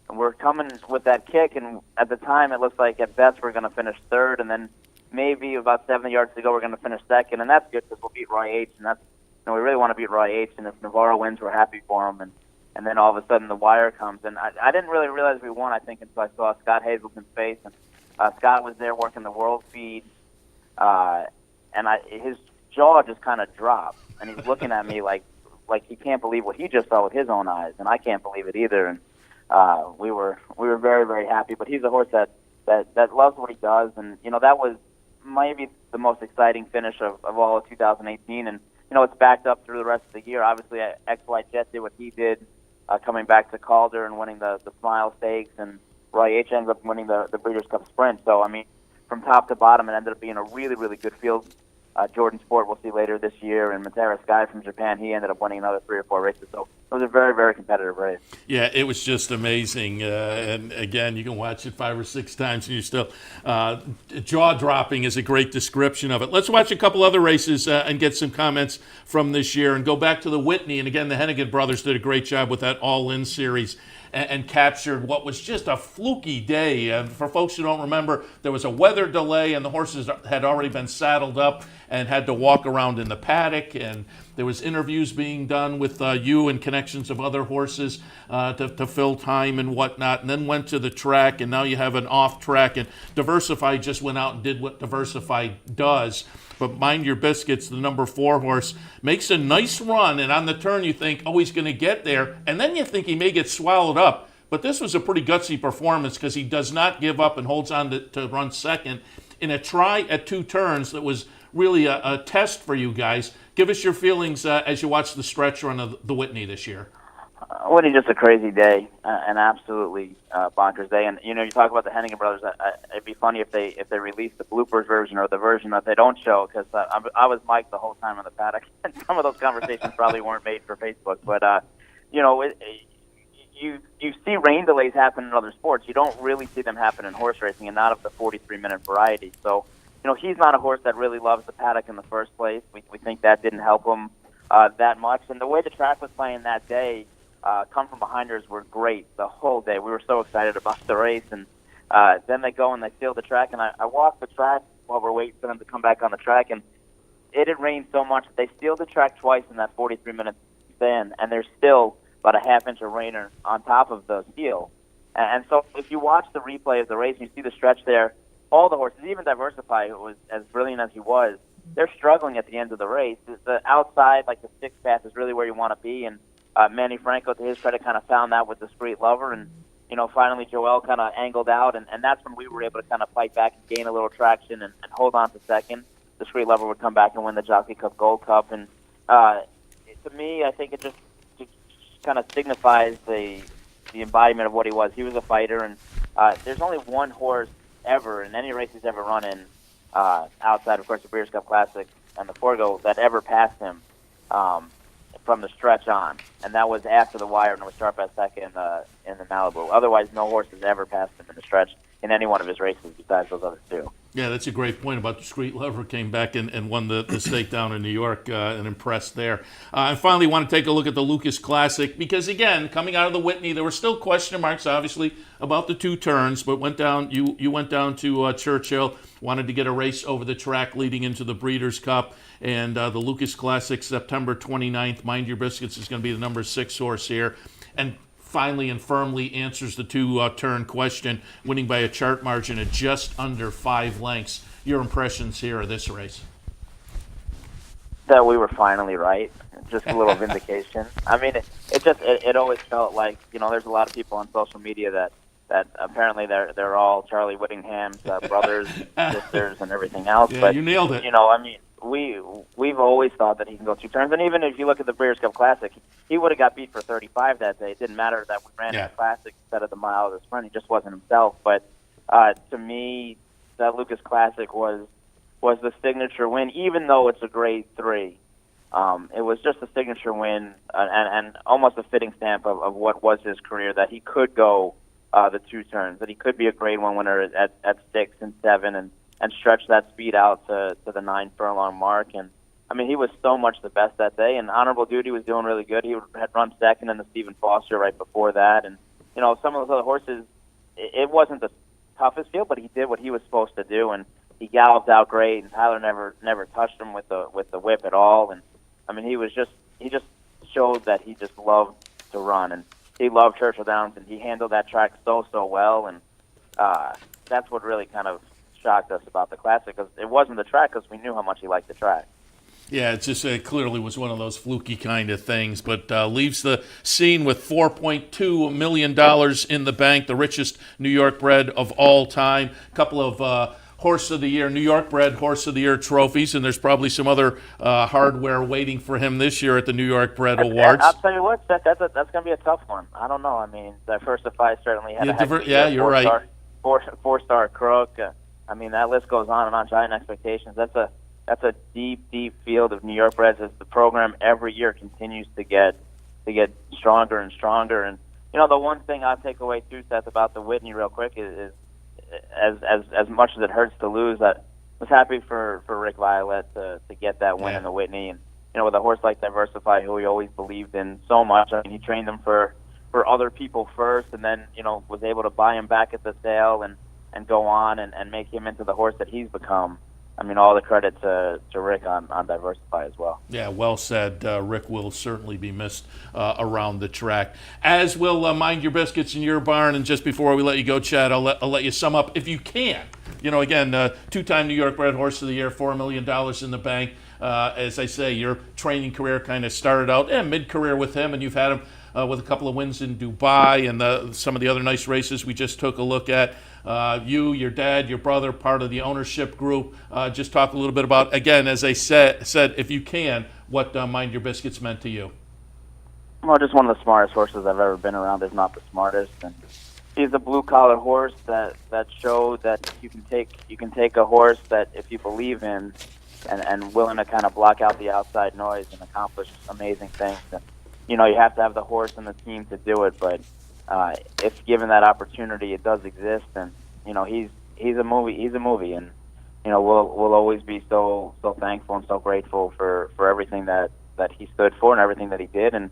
we're coming with that kick, and at the time it looks like at best we're going to finish 3rd, and then maybe about 70 yards to go we're going to finish 2nd, and that's good because we'll beat Roy H, and that's we really want to beat Roy H, and if Navarro wins, we're happy for him. And then all of a sudden the wire comes, and I didn't really realize we won, I think, until I saw Scott Hazelton's face, and Scott was there working the world feed, and his jaw just kind of dropped, and he's looking at me like he can't believe what he just saw with his own eyes, and I can't believe it either. And we were very, very happy. But he's a horse that loves what he does, and that was maybe the most exciting finish of all of 2018, and it's backed up through the rest of the year. Obviously, XY Jet did what he did, coming back to Calder and winning the Smile Stakes, and Roy H ends up winning the Breeders' Cup Sprint. So, from top to bottom, it ended up being a really, really good field. Jordan Sport we'll see later this year, and Matera Sky from Japan, he ended up winning another 3 or 4 races. So it was a very, very competitive race. Yeah, it was just amazing. And again, you can watch it 5 or 6 times, and you still jaw-dropping is a great description of it. Let's watch a couple other races and get some comments from this year, and go back to the Whitney. And again, the Hennigan brothers did a great job with that All-In series and captured what was just a fluky day. For folks who don't remember, there was a weather delay, and the horses had already been saddled up and had to walk around in the paddock, and there was interviews being done with you and connections of other horses to fill time and whatnot, and then went to the track, and now you have an off track, and Diversify just went out and did what Diversify does. But Mind Your Biscuits, the number 4 horse, makes a nice run, and on the turn you think, oh, he's going to get there, and then you think he may get swallowed up. But this was a pretty gutsy performance because he does not give up and holds on to run second in a try at 2 turns that was really a test for you guys. Give us your feelings as you watch the stretch run of the Whitney this year. Whitney, just a crazy day, an absolutely bonkers day. And you talk about the Hennigan brothers. It'd be funny if they released the bloopers version or the version that they don't show, because I was mic'd the whole time in the paddock, and some of those conversations probably weren't made for Facebook. But you see rain delays happen in other sports. You don't really see them happen in horse racing, and not of the 43-minute variety. So, he's not a horse that really loves the paddock in the first place. We think that didn't help him that much. And the way the track was playing that day, come from behinders were great the whole day. We were so excited about the race, and then they go and they steal the track. And I walked the track while we're waiting for them to come back on the track, and it had rained so much that they steal the track twice in that 43 minutes in, and there's still about a half inch of rain on top of the seal. And so if you watch the replay of the race and you see the stretch there, all the horses, even Diversify, who was as brilliant as he was, they're struggling at the end of the race. The outside, like the sixth path, is really where you want to be. And Manny Franco, to his credit, kind of found that with Discreet Lover. And, finally Joel kind of angled out. And that's when we were able to kind of fight back and gain a little traction and hold on to second. Discreet Lover would come back and win the Jockey Cup Gold Cup. And to me, I think it just kind of signifies the embodiment of what he was. He was a fighter. And there's only one horse ever in any race he's ever run in, outside, of course, the Breeders' Cup Classic and the Forgo, that ever passed him from the stretch on, and that was after the wire, and it was start by second in the Malibu. Otherwise, no horse has ever passed him in the stretch in any one of his races besides those other two. Yeah, that's a great point about Discreet Lover. Came back and won the stake down in New York and impressed there. And finally, want to take a look at the Lucas Classic because, again, coming out of the Whitney, there were still question marks, obviously, about the two turns, but you went down to Churchill, wanted to get a race over the track leading into the Breeders' Cup, and the Lucas Classic, September 29th. Mind Your Biscuits is going to be the number 6 horse here. And finally and firmly answers the two-turn question, winning by a chart margin of just under 5 lengths. Your impressions here of this race? That we were finally right. Just a little vindication. I mean, it always felt like, there's a lot of people on social media that apparently they're all Charlie Whittingham's brothers, sisters, and everything else. Yeah, but you nailed it. We've always thought that he can go 2 turns, and even if you look at the Breeders' Cup Classic, he would have got beat for 35 that day. It didn't matter that we ran the Classic instead of the mile of the sprint. He just wasn't himself. But to me, that Lucas Classic was the signature win, even though it's a Grade 3. It was just a signature win and almost a fitting stamp of what was his career, that he could go the 2 turns, that he could be a Grade 1 winner at 6 and 7 and stretch that speed out to the 9 furlong mark. And I mean, he was so much the best that day, and Honorable Duty was doing really good. He had run second in the Stephen Foster right before that. And, some of those other horses, it wasn't the toughest field, but he did what he was supposed to do, and he galloped out great, and Tyler never touched him with the whip at all. And I mean, he just showed that he just loved to run, and he loved Churchill Downs, and he handled that track so well. And that's what really kind of shocked us about the Classic, because it wasn't the track, because we knew how much he liked the track. Yeah, it just clearly was one of those fluky kind of things, but leaves the scene with $4.2 million in the bank, the richest New York bred of all time. A couple of Horse of the Year, New York bred Horse of the Year trophies, and there's probably some other hardware waiting for him this year at the New York Bred Awards. I'll tell you what, that's going to be a tough one. I don't know. I mean, Diversify certainly had you're right. Four-star Crook. I mean, that list goes on and on. Giant Expectations. That's a deep field of New York breds as the program every year continues to get stronger and stronger. And the one thing I take away too, Seth, about the Whitney real quick is as much as it hurts to lose, I was happy for Rick Violet to get that win in the Whitney. And with a horse like Diversify, who he always believed in so much, I mean, he trained him for other people first, and then was able to buy him back at the sale and go on and make him into the horse that he's become. I mean, all the credit to Rick on Diversify as well. Yeah, well said. Rick will certainly be missed around the track, as will Mind Your Biscuits in your barn. And just before we let you go, Chad, I'll let you sum up, if you can. Again, 2-time New York bred Horse of the Year, $4 million in the bank. As I say, your training career kind of started out mid-career with him, and you've had him with a couple of wins in Dubai and some of the other nice races we just took a look at. You, your dad, your brother, part of the ownership group. Just talk a little bit about, again, as I said, if you can, what Mind Your Biscuits meant to you. Well, just one of the smartest horses I've ever been around, if not the smartest. And he's a blue-collar horse that showed that you can take a horse that, if you believe in, and willing to kind of block out the outside noise and accomplish amazing things. And you have to have the horse and the team to do it, but if given that opportunity, it does exist. And he's a movie, and we'll always be so thankful and so grateful for everything that he stood for and everything that he did, and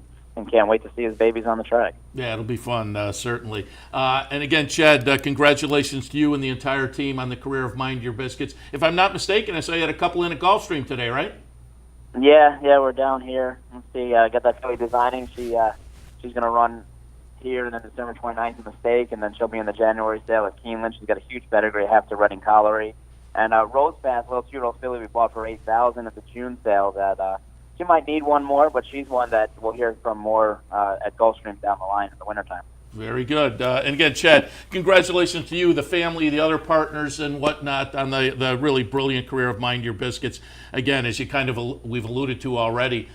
can't wait to see his babies on the track. Yeah, it'll be fun, certainly. And again, Chad, congratulations to you and the entire team on the career of Mind Your Biscuits. If I'm not mistaken, I saw you had a couple in at Gulfstream today, right? Yeah, we're down here. Let's see, got that filly designing. She's going to run here and then December 29th in the stake, and then she'll be in the January sale at Keeneland. She's got a huge pedigree, half to Reading Colliery. And Rose Path, little 2-year-old filly we bought for $8,000 at the June sale. That she might need one more, but she's one that we'll hear from more at Gulfstream down the line in the wintertime. Very good. And again, Chad, congratulations to you, the family, the other partners and whatnot on the really brilliant career of Mind Your Biscuits. Again, as you we've alluded to already,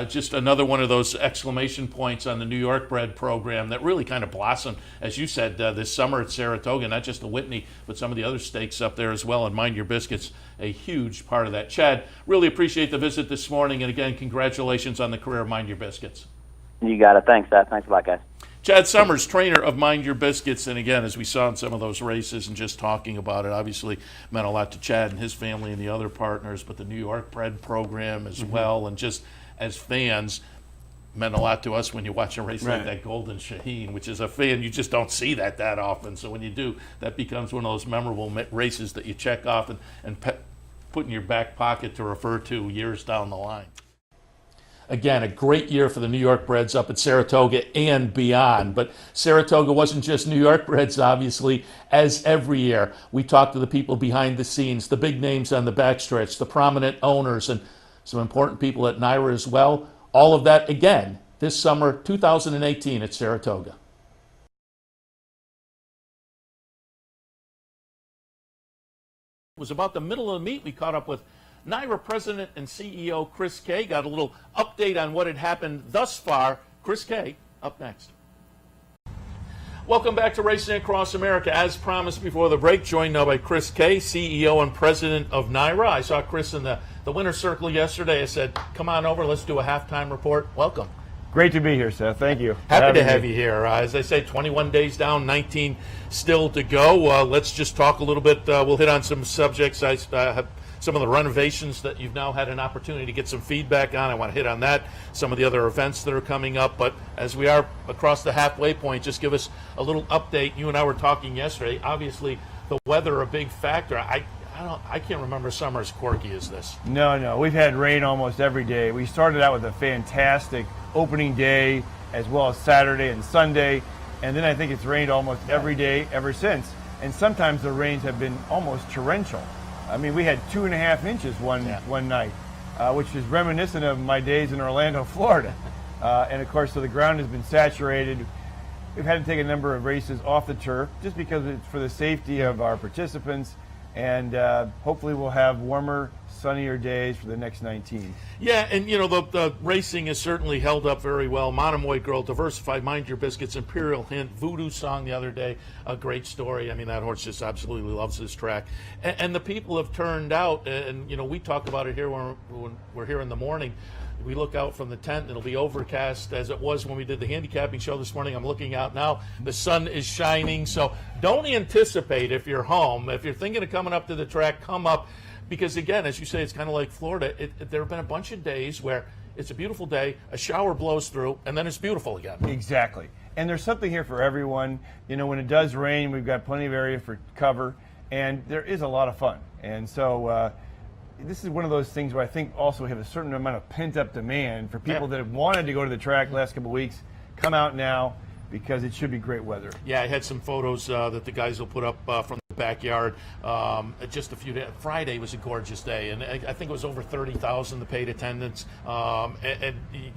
just another one of those exclamation points on the New York bred program that really kind of blossomed, as you said, this summer at Saratoga, not just the Whitney, but some of the other stakes up there as well. And Mind Your Biscuits, a huge part of that. Chad, really appreciate the visit this morning. And again, congratulations on the career of Mind Your Biscuits. You got it. Thanks, Seth. Thanks a lot, guys. Chad Summers, trainer of Mind Your Biscuits, and again, as we saw in some of those races and just talking about it, obviously meant a lot to Chad and his family and the other partners, but the New York bred program as well, and just as fans, meant a lot to us when you watch a race like that Golden Shaheen, which is a fan, you just don't see that often, so when you do, that becomes one of those memorable races that you check off and put in your back pocket to refer to years down the line. Again, a great year for the New York breds up at Saratoga and beyond. But Saratoga wasn't just New York breds, obviously, as every year. We talked to the people behind the scenes, the big names on the backstretch, the prominent owners, and some important people at NYRA as well. All of that, again, this summer, 2018 at Saratoga. It was about the middle of the meet we caught up with NYRA President and CEO Chris Kay. Got a little update on what had happened thus far. Chris Kay, up next. Welcome back to Racing Across America. As promised before the break, joined now by Chris Kay, CEO and President of NYRA. I saw Chris in the winner's circle yesterday. I said, come on over, let's do a halftime report. Welcome. Great to be here, Seth. Thank you. Happy to have you here. As I say, 21 days down, 19 still to go. Let's just talk a little bit. We'll hit on some subjects. I have some of the renovations that you've now had an opportunity to get some feedback on. I want to hit on that, some of the other events that are coming up. But as we are across the halfway point, just give us a little update. You and I were talking yesterday. Obviously, the weather a big factor. I can't remember summer as quirky as this. No. We've had rain almost every day. We started out with a fantastic opening day as well as Saturday and Sunday. And then I think it's rained almost every day ever since. And sometimes the rains have been almost torrential. I mean, we had 2.5 inches one night, which is reminiscent of my days in Orlando, Florida. And of course, so the ground has been saturated. We've had to take a number of races off the turf just because it's for the safety of our participants. And hopefully we'll have warmer, sunnier days for the next 19. Yeah, and you know, the racing has certainly held up very well. Monomoy Girl, Diversified, Mind Your Biscuits, Imperial Hint, Voodoo Song the other day, a great story. I mean, that horse just absolutely loves this track. And the people have turned out, and you know, we talk about it here when we're here in the morning. We look out from the tent, it'll be overcast as it was when we did the handicapping show this morning. I'm looking out now, the sun is shining, so don't anticipate if you're home. If you're thinking of coming up to the track, come up, because again, as you say, it's kind of like Florida. There have been a bunch of days where it's a beautiful day, a shower blows through, and then it's beautiful again. Exactly. And there's something here for everyone. You know, when it does rain, we've got plenty of area for cover, and there is a lot of fun. And so this is one of those things where I think also we have a certain amount of pent-up demand for people that have wanted to go to the track the last couple of weeks. Come out now because it should be great weather. Yeah, I had some photos that the guys will put up from the backyard just a few days. Friday was a gorgeous day, and I think it was over 30,000 the paid attendance. And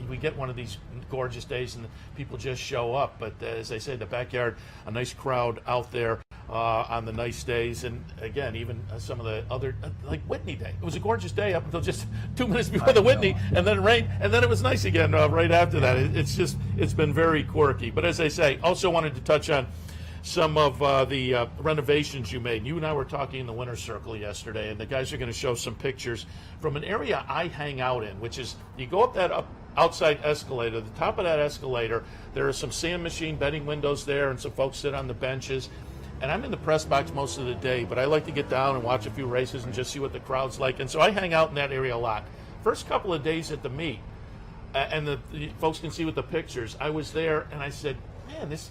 we get one of these gorgeous days and people just show up. But as I said, the backyard, a nice crowd out there on the nice days. And again, even some of the other, like Whitney Day. It was a gorgeous day up until just 2 minutes before the Whitney, and then it rained, and then it was nice again right after that. It's been very quirky. But as I say, also wanted to touch on some of the renovations you made. You and I were talking in the winner's circle yesterday, and the guys are going to show some pictures from an area I hang out in, which is you go up that outside escalator. The top of that escalator, there are some sand machine betting windows there, and some folks sit on the benches. And I'm in the press box most of the day, but I like to get down and watch a few races and just see what the crowd's like. And so I hang out in that area a lot. First couple of days at the meet, and the folks can see with the pictures, I was there and I said, man, it's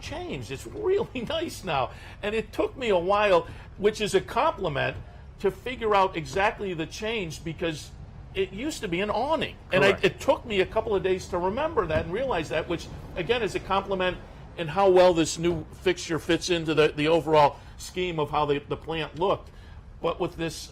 changed. It's really nice now. And it took me a while, which is a compliment, to figure out exactly the change, because it used to be an awning. And Correct. it took me a couple of days to remember that and realize that, which, again, is a compliment in how well this new fixture fits into the overall scheme of how the plant looked. But with this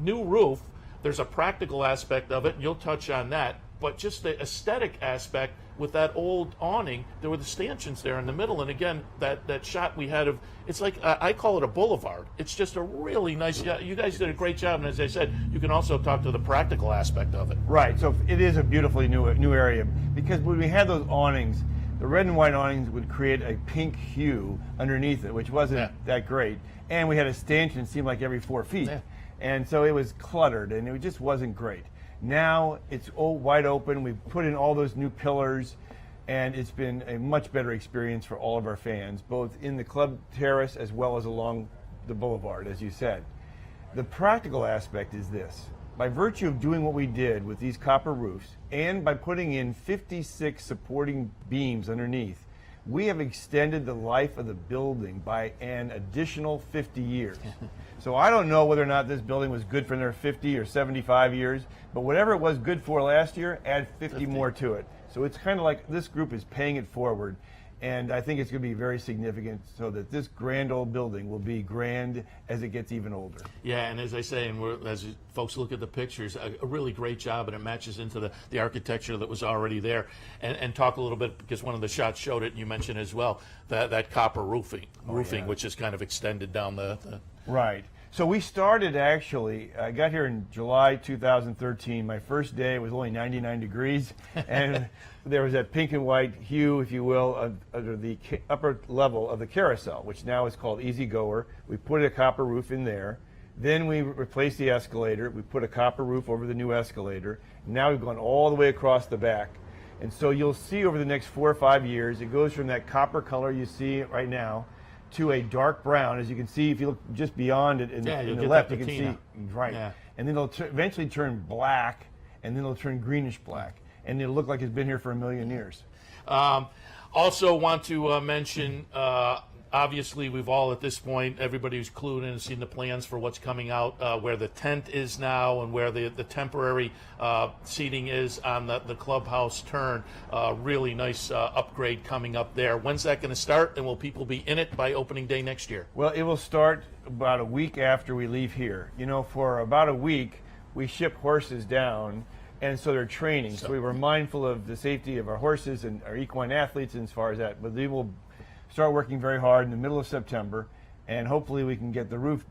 new roof, there's a practical aspect of it, and you'll touch on that. But just the aesthetic aspect with that old awning, there were the stanchions there in the middle. And again, that shot we had of, it's like, I call it a boulevard. It's just a really nice, you guys did a great job. And as I said, you can also talk to the practical aspect of it. Right, so it is a beautifully new area, because when we had those awnings, the red and white awnings would create a pink hue underneath it, which wasn't that great. And we had a stanchion, it seemed like every 4 feet. Yeah. And so it was cluttered, and it just wasn't great. Now it's all wide open. We've put in all those new pillars, and it's been a much better experience for all of our fans, both in the club terrace as well as along the boulevard, as you said. The practical aspect is this. By virtue of doing what we did with these copper roofs, and by putting in 56 supporting beams underneath, we have extended the life of the building by an additional 50 years. So I don't know whether or not this building was good for another 50 or 75 years, but whatever it was good for last year, add 50 more to it. So it's kind of like this group is paying it forward, and I think it's going to be very significant so that this grand old building will be grand as it gets even older. Yeah, and as I say, and as folks look at the pictures, a really great job, and it matches into the architecture that was already there. And talk a little bit, because one of the shots showed it, and you mentioned as well, that copper roofing, which is kind of extended down the... Right. So we started actually, I got here in July 2013. My first day, it was only 99 degrees, and there was that pink and white hue, if you will, under the upper level of the carousel, which now is called Easy Goer. We put a copper roof in there. Then we replaced the escalator. We put a copper roof over the new escalator. Now we've gone all the way across the back. And so you'll see over the next 4 or 5 years, it goes from that copper color you see right now to a dark brown. As you can see, if you look just beyond it in the left, you can see, right. Yeah. And then it'll eventually turn black, and then it'll turn greenish black. And it'll look like it's been here for a million years. Also want to mention, obviously we've all at this point, everybody who's clued in and seen the plans for what's coming out, where the tent is now and where the temporary seating is on the clubhouse turn. Really nice upgrade coming up there. When's that going to start, and will people be in it by opening day next year? Well, it will start about a week after we leave here. You know, for about a week, we ship horses down, and so they're training. So we were mindful of the safety of our horses and our equine athletes, and as far as that. But they will start working very hard in the middle of September, and hopefully we can get the roof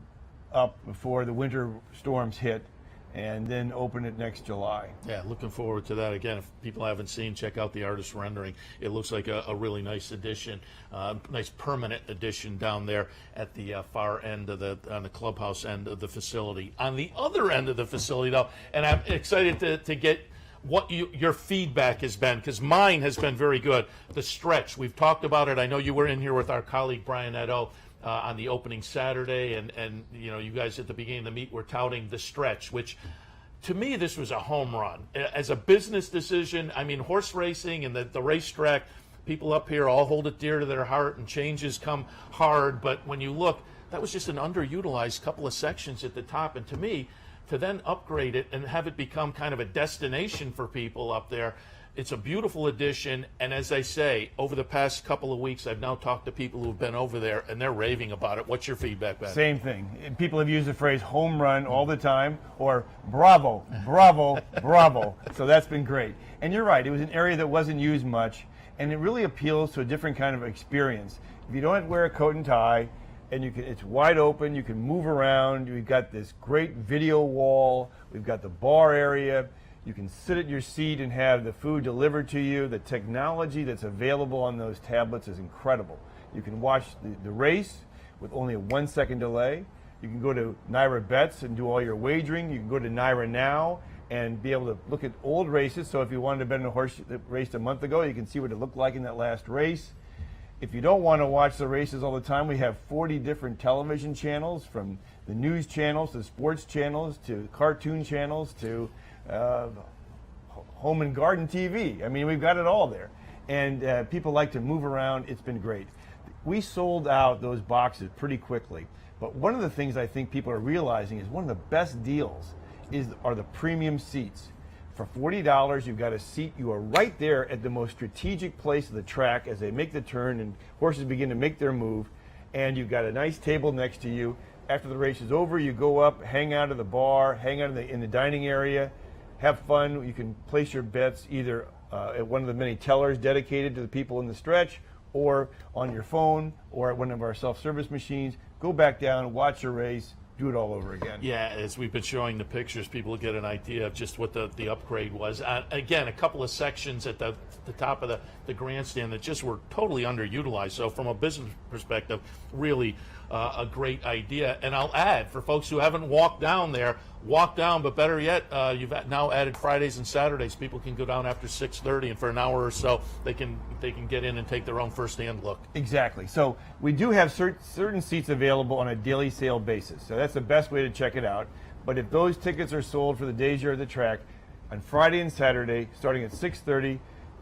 up before the winter storms hit, and then open it next July. Yeah, looking forward to that. Again, if people haven't seen, check out the artist rendering. It looks like a really nice addition, nice permanent addition down there at the far end of on the clubhouse end of the facility. On the other end of the facility, though, and I'm excited to get what your feedback has been, because mine has been very good. The stretch, we've talked about it. I know you were in here with our colleague Brian Edo on the opening Saturday, and you know, you guys at the beginning of the meet were touting the stretch, which to me this was a home run. As a business decision, I mean, horse racing and the racetrack, people up here all hold it dear to their heart, and changes come hard, but when you look, that was just an underutilized couple of sections at the top, and to me, to then upgrade it and have it become kind of a destination for people up there, it's a beautiful addition. And as I say, over the past couple of weeks, I've now talked to people who've been over there, and they're raving about it. What's your feedback, Ben? Same thing. People have used the phrase home run all the time, or bravo, bravo, bravo. So that's been great. And you're right, it was an area that wasn't used much, and it really appeals to a different kind of experience. If you don't wear a coat and tie, and it's wide open, you can move around. We've got this great video wall. We've got the bar area. You can sit at your seat and have the food delivered to you. The technology that's available on those tablets is incredible. You can watch the race with only a 1 second delay. You can go to Naira Bets and do all your wagering. You can go to Naira Now and be able to look at old races. So if you wanted to bet on a horse that raced a month ago, you can see what it looked like in that last race. If you don't want to watch the races all the time, we have 40 different television channels, from the news channels to sports channels to cartoon channels to home and garden TV. I mean, we've got it all there. And people like to move around. It's been great. We sold out those boxes pretty quickly. But one of the things I think people are realizing is one of the best deals are the premium seats. For $40, you've got a seat. You are right there at the most strategic place of the track as they make the turn and horses begin to make their move. And you've got a nice table next to you. After the race is over, you go up, hang out at the bar, hang out in the dining area, have fun. You can place your bets either at one of the many tellers dedicated to the people in the stretch, or on your phone, or at one of our self-service machines. Go back down, watch your race, do it all over again. Yeah, as we've been showing the pictures, people get an idea of just what the upgrade was. Again, a couple of sections at the top of the grandstand that just were totally underutilized. So from a business perspective, really a great idea. And I'll add, for folks who haven't walked down there, walk down, but better yet, you've now added Fridays and Saturdays. People can go down after 6:30, and for an hour or so, they can get in and take their own first-hand look. Exactly. So we do have certain seats available on a daily sale basis. So that's the best way to check it out. But if those tickets are sold for the days you're at the track, on Friday and Saturday, starting at 6:30,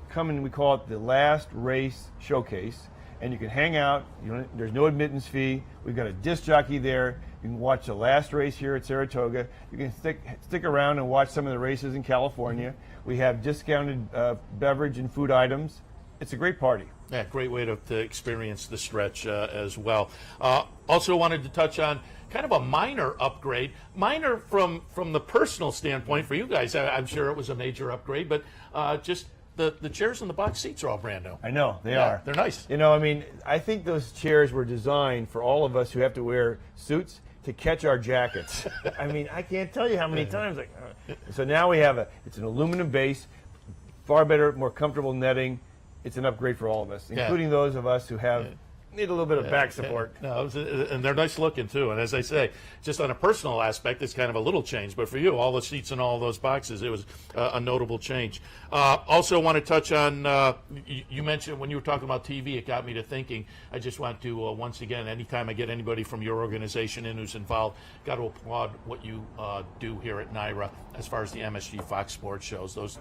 come and we call it the last race showcase. And you can hang out. There's no admittance fee. We've got a disc jockey there. You can watch the last race here at Saratoga. You can stick around and watch some of the races in California. We have discounted beverage and food items. It's a great party. Yeah, great way to experience the stretch as well. Also wanted to touch on kind of a minor upgrade. Minor from the personal standpoint for you guys. I'm sure it was a major upgrade, but just the chairs and the box seats are all brand new. I know, they are. They're nice. I think those chairs were designed for all of us who have to wear suits to catch our jackets. I can't tell you how many times. So now we have it's an aluminum base, far better, more comfortable netting. It's an upgrade for all of us, including those of us who need a little bit of back support. No, and they're nice looking too. And as I say, just on a personal aspect, it's kind of a little change. But for you, all the seats in all those boxes, it was a notable change. Also want to touch on, you mentioned when you were talking about TV, it got me to thinking. I just want to, once again, anytime I get anybody from your organization in who's involved, got to applaud what you do here at NYRA as far as the MSG Fox Sports shows. Those,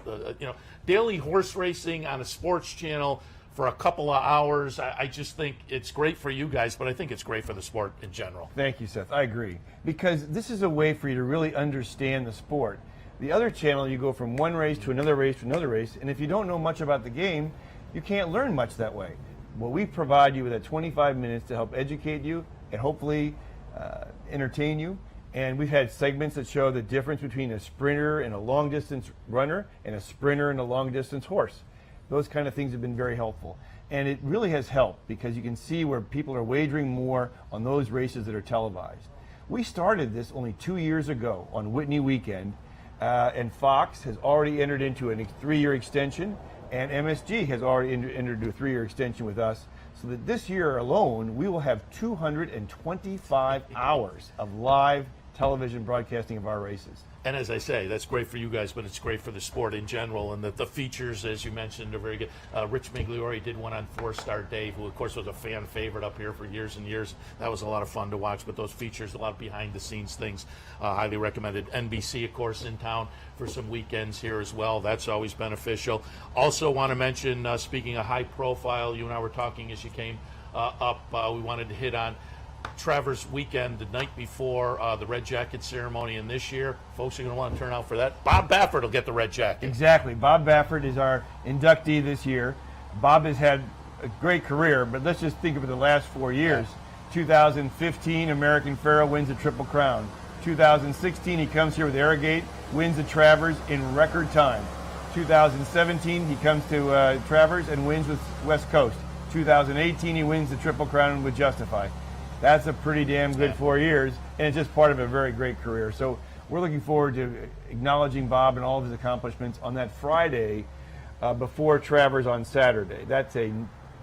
daily horse racing on a sports channel for a couple of hours. I just think it's great for you guys, but I think it's great for the sport in general. Thank you, Seth. I agree. Because this is a way for you to really understand the sport. The other channel, you go from one race to another race to another race, and if you don't know much about the game, you can't learn much that way. Well, we provide you with that 25 minutes to help educate you and hopefully entertain you. And we've had segments that show the difference between a sprinter and a long-distance runner and a sprinter and a long-distance horse. Those kind of things have been very helpful. And it really has helped because you can see where people are wagering more on those races that are televised. We started this only 2 years ago on Whitney weekend, and Fox has already entered into a 3-year extension, and MSG has already entered into a 3-year extension with us, so that this year alone, we will have 225 hours of live television broadcasting of our races. And as I say, that's great for you guys, but it's great for the sport in general. And the features, as you mentioned, are very good. Rich Migliori did one on 4-Star Dave, who, of course, was a fan favorite up here for years and years. That was a lot of fun to watch. But those features, a lot of behind-the-scenes things, highly recommended. NBC, of course, in town for some weekends here as well. That's always beneficial. Also want to mention, speaking of high profile, you and I were talking as you came up, we wanted to hit on Travers weekend the night before the Red Jacket ceremony, and this year folks are going to want to turn out for that. Bob Baffert will get the Red Jacket. Exactly. Bob Baffert is our inductee this year. Bob has had a great career, but let's just think of the last 4 years. 2015, American Pharoah wins the Triple Crown. 2016, he comes here with Arrogate, wins the Travers in record time. 2017, he comes to Travers and wins with West Coast. 2018, he wins the Triple Crown with Justify. That's a pretty damn good 4 years, and it's just part of a very great career. So we're looking forward to acknowledging Bob and all of his accomplishments on that Friday before Travers on Saturday. That's a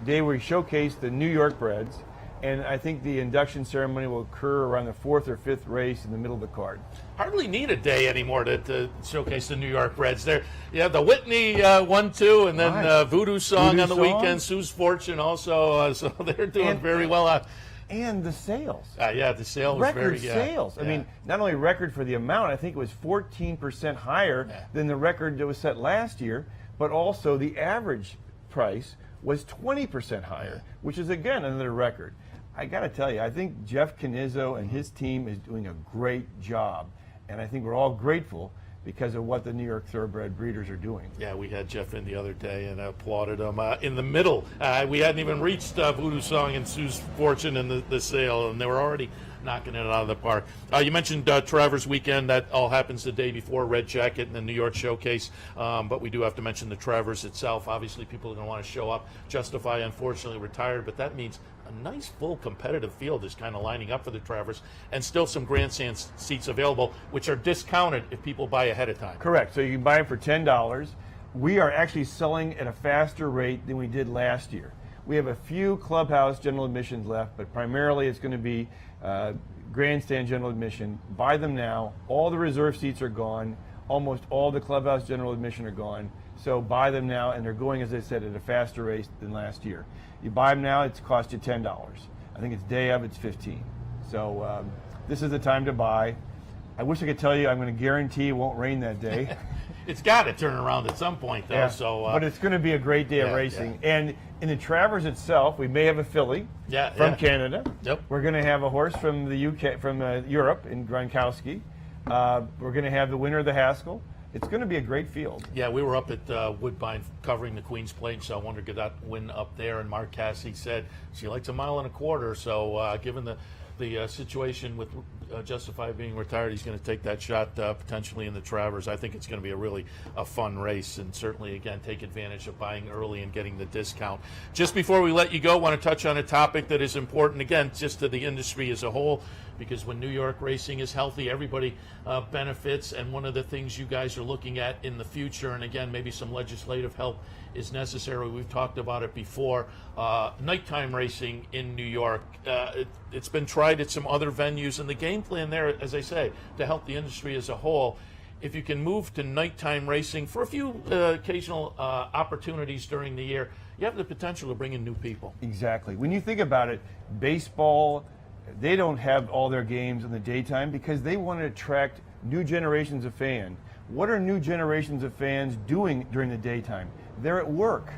day where we showcase the New York breds, and I think the induction ceremony will occur around the 4th or 5th race in the middle of the card. Hardly need a day anymore to showcase the New York breds. There, you have the Whitney 1-2, and then Voodoo Song on the weekend. Sue's Fortune also, so they're doing very well. And the sales. The sales record very sales. I mean, not only record for the amount, I think it was 14% higher than the record that was set last year, but also the average price was 20% higher, which is, again, another record. I got to tell you, I think Jeff Canizzo and his team is doing a great job and I think we're all grateful because of what the New York Thoroughbred breeders are doing. Yeah, we had Jeff in the other day and applauded him in the middle. We hadn't even reached Voodoo Song and Sue's Fortune and the sale, and they were already knocking it out of the park. You mentioned Travers Weekend. That all happens the day before Red Jacket and the New York Showcase, but we do have to mention the Travers itself. Obviously, people are going to want to show up. Justify, unfortunately, retired, but that means a nice full competitive field is kind of lining up for the Travers, and still some grandstand seats available, which are discounted if people buy ahead of time. Correct. So you can buy them for $10. We are actually selling at a faster rate than we did last year. We have a few clubhouse general admissions left, but primarily it's going to be grandstand general admission. Buy them now. All the reserve seats are gone. Almost all the clubhouse general admission are gone. So buy them now, and they're going, as I said, at a faster rate than last year. You buy them now, it's cost you $10. I think it's day of, it's $15. So this is the time to buy. I wish I could tell you I'm going to guarantee it won't rain that day. It's got to turn around at some point, though. Yeah, so, but it's going to be a great day of racing. Yeah. And in the Travers itself, we may have a filly from Canada. Yep. We're going to have a horse from the UK, from Europe in Gronkowski. We're going to have the winner of the Haskell. It's going to be a great field. Yeah, we were up at Woodbine covering the Queen's Plate, so I wondered could that win up there. And Mark Cassidy said she likes 1.25 miles. So given the situation with Justify being retired, he's going to take that shot potentially in the Travers. I think it's going to be a really fun race, and certainly, again, take advantage of buying early and getting the discount. Just before we let you go, I want to touch on a topic that is important, again, just to the industry as a whole, because when New York racing is healthy, everybody benefits, and one of the things you guys are looking at in the future, and again, maybe some legislative help is necessary. We've talked about it before. Nighttime racing in New York, it's been tried at some other venues, and the game plan there, as I say, to help the industry as a whole, if you can move to nighttime racing for a few occasional opportunities during the year, you have the potential to bring in new people. Exactly. When you think about it, baseball, they don't have all their games in the daytime because they want to attract new generations of fans. What are new generations of fans doing during the daytime? They're at work.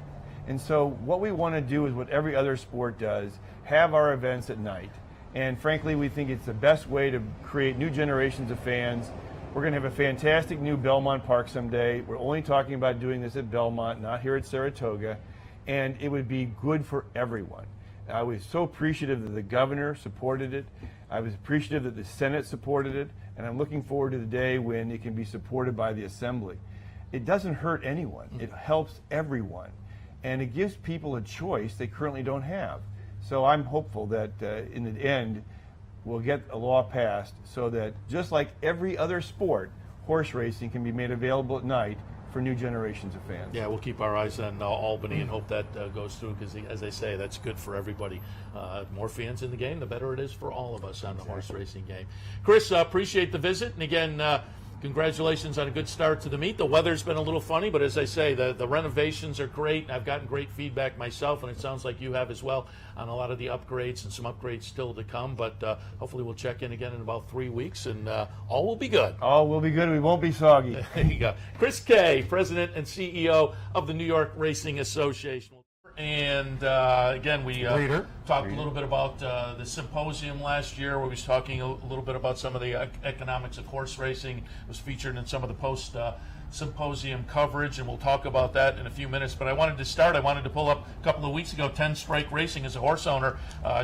And so what we want to do is what every other sport does, have our events at night. And frankly, we think it's the best way to create new generations of fans. We're going to have a fantastic new Belmont Park someday. We're only talking about doing this at Belmont, not here at Saratoga. And it would be good for everyone. I was so appreciative that the governor supported it. I was appreciative that the Senate supported it. And I'm looking forward to the day when it can be supported by the Assembly. It doesn't hurt anyone. It helps everyone. And it gives people a choice they currently don't have. So I'm hopeful that in the end, we'll get a law passed so that just like every other sport, horse racing can be made available at night for new generations of fans. Yeah, we'll keep our eyes on Albany and hope that goes through because, as they say, that's good for everybody. More fans in the game, the better it is for all of us on the horse racing game. Chris, appreciate the visit. And again, congratulations on a good start to the meet. The weather's been a little funny, but as I say, the renovations are great. I've gotten great feedback myself, and it sounds like you have as well, on a lot of the upgrades and some upgrades still to come. But hopefully we'll check in again in about 3 weeks, and all will be good. All will be good. We won't be soggy. There you go. Chris Kay, President and CEO of the New York Racing Association. And again, we talked a little bit about the symposium last year, where we was talking a little bit about some of the economics of horse racing. It was featured in some of the post-symposium coverage, and we'll talk about that in a few minutes. But I wanted to pull up a couple of weeks ago, 10 Strike Racing as a horse owner,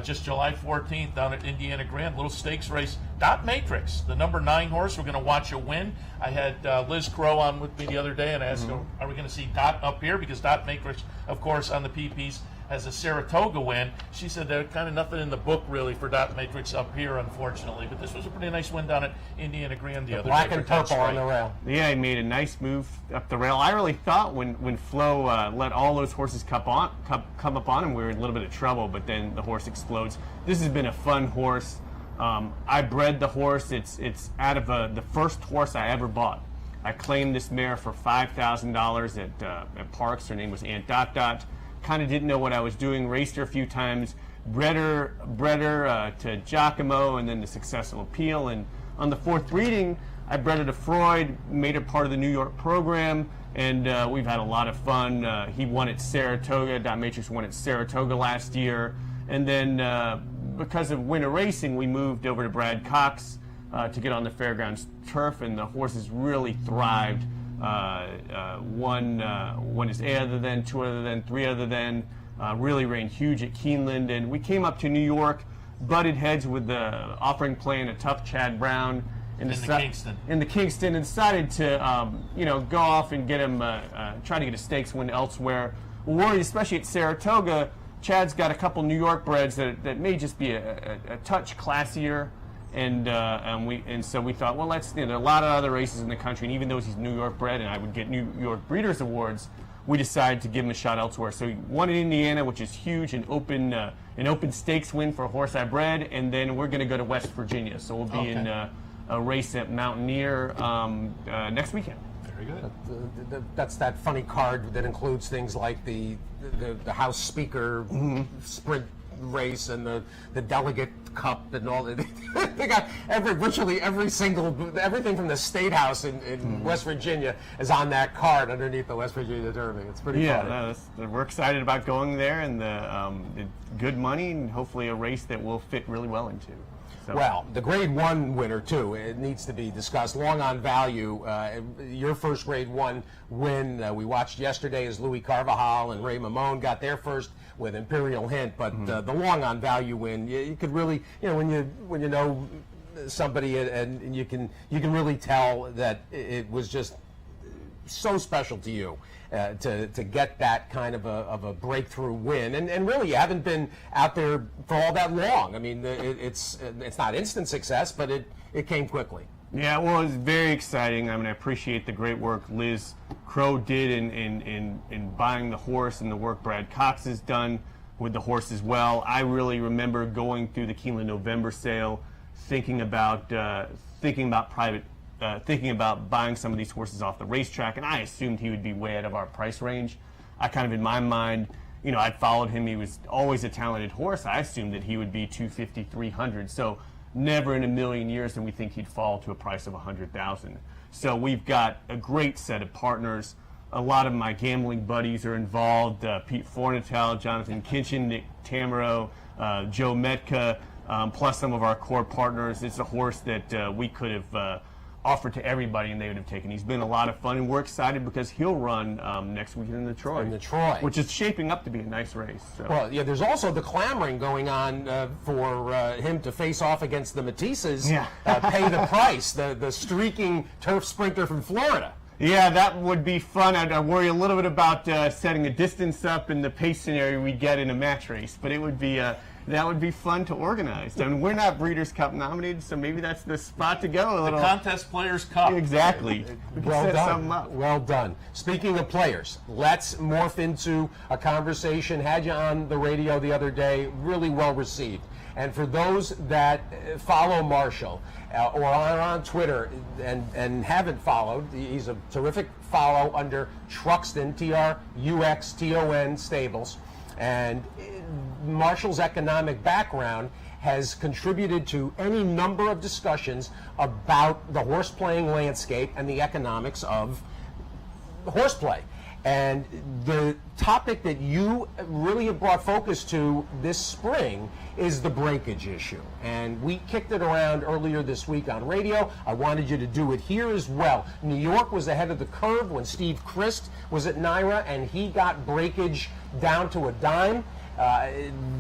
just July 14th down at Indiana Grand, little stakes race. Dot Matrix, the number 9 horse, we're going to watch a win. I had Liz Crow on with me the other day, and I asked her, are we going to see Dot up here? Because Dot Matrix, of course, on the PPs has a Saratoga win. She said there's kind of nothing in the book really for Dot Matrix up here, unfortunately. But this was a pretty nice win down at Indiana Grand the other day. Black and purple on the rail. Yeah, he made a nice move up the rail. I really thought when Flo let all those horses come up on him, we were in a little bit of trouble, but then the horse explodes. This has been a fun horse. I bred the horse. It's out of the first horse I ever bought. I claimed this mare for $5,000 at Parks. Her name was Aunt Dot Dot. Kind of didn't know what I was doing. Raced her a few times. Bred her to Giacomo, and then to Successful Appeal. And on the 4th breeding, I bred her to Freud. Made her part of the New York program, and we've had a lot of fun. He won at Saratoga. Dot Matrix won at Saratoga last year, and then. Because of winter racing, we moved over to Brad Cox to get on the fairgrounds turf, and the horses really thrived. One is A other than, 2 other than, 3 other than, really ran huge at Keeneland, and we came up to New York, butted heads with the offering playing a tough Chad Brown in the Kingston, and decided to go off and get him try to get a stakes win elsewhere. We're worried, especially at Saratoga. Chad's got a couple New York breds that may just be a touch classier, and so we thought, well, there are a lot of other races in the country, and even though he's New York bred and I would get New York Breeders' Awards, we decided to give him a shot elsewhere. So he won in Indiana, which is huge, an open stakes win for a horse I bred, and then we're going to go to West Virginia. So we'll be in a race at Mountaineer next weekend. Very good. That's that funny card that includes things like the House Speaker sprint race and the Delegate Cup and all that. They got virtually everything from the State House in West Virginia is on that card underneath the West Virginia Derby. It's pretty funny. We're excited about going there, and the good money, and hopefully a race that we'll fit really well into. So. Well, the Grade 1 winner, too, it needs to be discussed. Long on value, your first Grade 1 win, we watched yesterday as Louis Carvajal and Ray Mamone got their first with Imperial Hint, but the long on value win, you could really, when you know somebody and you can really tell that it was just so special to you. To get that kind of a breakthrough win, and really you haven't been out there for all that long. I mean, it's not instant success, but it came quickly. Yeah, well, it's very exciting. I mean, I appreciate the great work Liz Crow did in buying the horse, and the work Brad Cox has done with the horse as well. I really remember going through the Keeneland November sale, thinking about buying some of these horses off the racetrack, and I assumed he would be way out of our price range. I kind of, in my mind, I'd followed him. He was always a talented horse. I assumed that he would be 250, 300. So never in a million years did we think he'd fall to a price of 100,000. So we've got a great set of partners. A lot of my gambling buddies are involved. Pete Fornatel, Jonathan Kinchin, Nick Tamaro, Joe Metka, plus some of our core partners. It's a horse that we could have offered to everybody and they would have taken. He's been a lot of fun, and we're excited because he'll run next weekend in the Troy. Which is shaping up to be a nice race. So. Well, yeah, there's also the clamoring going on for him to face off against the Matisses, pay the price, the streaking turf sprinter from Florida. Yeah, that would be fun. I worry a little bit about setting a distance up in the pace scenario we get in a match race, but it would be that would be fun to organize. I mean, we're not Breeders' Cup nominated, so maybe that's the spot to go. The Contest Players' Cup. Exactly. Well done. Well done. Speaking of players, let's morph into a conversation. Had you on the radio the other day, really well received. And for those that follow Marshall or are on Twitter and haven't followed, he's a terrific follow under Truxton, Truxton Stables. And Marshall's economic background has contributed to any number of discussions about the horse playing landscape and the economics of horseplay. And the topic that you really have brought focus to this spring is the breakage issue. And we kicked it around earlier this week on radio. I wanted you to do it here as well. New York was ahead of the curve when Steve Christ was at NYRA, and he got breakage down to a dime.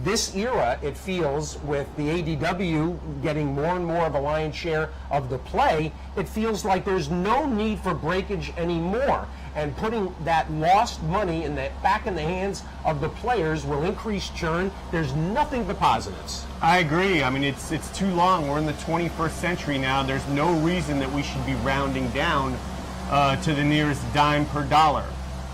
This era, it feels, with the ADW getting more and more of a lion's share of the play, it feels like there's no need for breakage anymore. And putting that lost money back in the hands of the players will increase churn. There's nothing but positives. I agree. I mean, it's too long. We're in the 21st century now. There's no reason that we should be rounding down to the nearest dime per dollar.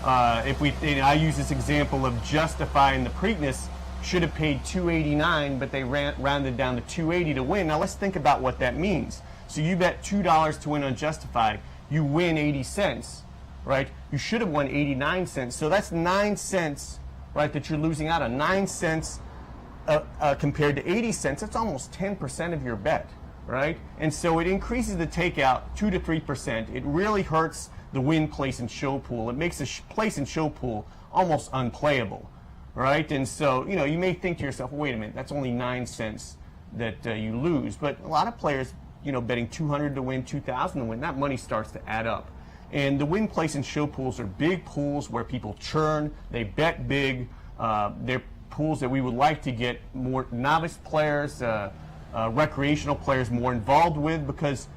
I use this example of justifying the Preakness should have paid $2.89, but they rounded down to $2.80 to win. Now let's think about what that means. So you bet $2 to win on Justified, you win 80 cents, right? You should have won 89 cents. So that's 9 cents, right, that you're losing out on. 9 cents compared to 80 cents, that's almost 10% of your bet, right? And so it increases the takeout 2 to 3%. It really hurts the win, place, and show pool. It makes the place and show pool almost unplayable, right? And so, you may think to yourself, wait a minute, that's only 9 cents that you lose. But a lot of players betting 200 to win, 2,000 to win, that money starts to add up. And the win, place, and show pools are big pools where people churn, they bet big. They're pools that we would like to get more novice players, recreational players more involved with, because,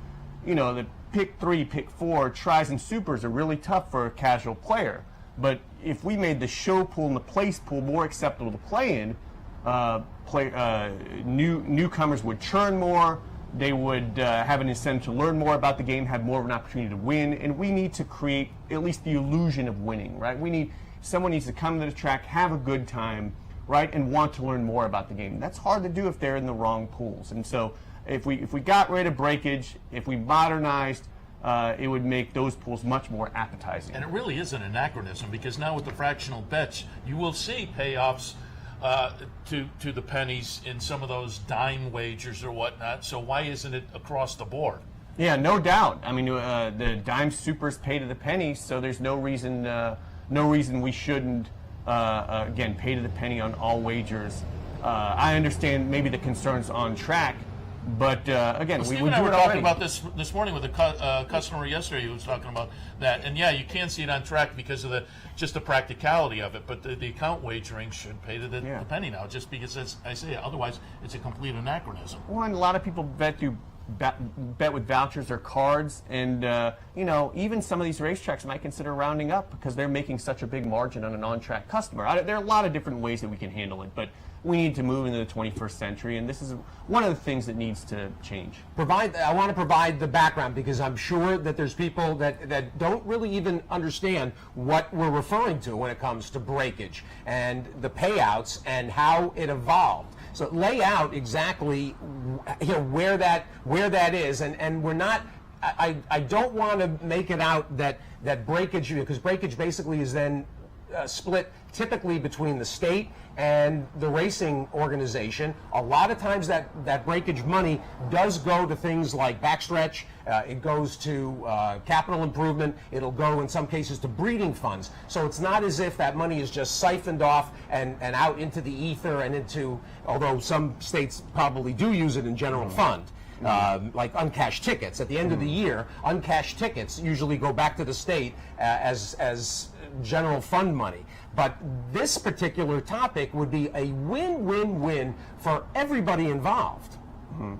the pick 3, pick 4, tries and supers are really tough for a casual player. But if we made the show pool and the place pool more acceptable to play in, newcomers would churn more. They would have an incentive to learn more about the game, have more of an opportunity to win, and we need to create at least the illusion of winning, right? Someone needs to come to the track, have a good time, right, and want to learn more about the game. That's hard to do if they're in the wrong pools. And so if we got rid of breakage, if we modernized, it would make those pools much more appetizing. And it really is an anachronism, because now with the fractional bets, you will see payoffs to the pennies in some of those dime wagers or whatnot. So why isn't it across the board? Yeah, no doubt. I mean, the dime supers pay to the pennies, so there's no reason we shouldn't again pay to the penny on all wagers. I understand maybe the concerns on track, but again, well, we Steve and I do were it talking already. about this morning with a customer yesterday who was talking about that, and yeah, you can see it on track because of just the practicality of it. But the account wagering should pay to the penny now, just because I say otherwise it's a complete anachronism. Well, and a lot of people bet with vouchers or cards, and even some of these racetracks might consider rounding up because they're making such a big margin on an on-track customer. There are a lot of different ways that we can handle it, but we need to move into the 21st century, and this is one of the things that needs to change. I want to provide the background, because I'm sure that there's people that don't really even understand what we're referring to when it comes to breakage and the payouts and how it evolved. So lay out exactly where that is, and we're not. I don't want to make it out that breakage, because breakage basically is then split typically between the state and the racing organization. A lot of times that breakage money does go to things like backstretch, it goes to capital improvement, it'll go in some cases to breeding funds. So it's not as if that money is just siphoned off and out into the ether and into, although some states probably do use it in general fund. Like uncashed tickets. At the end of the year, uncashed tickets usually go back to the state as general fund money. But this particular topic would be a win-win-win for everybody involved.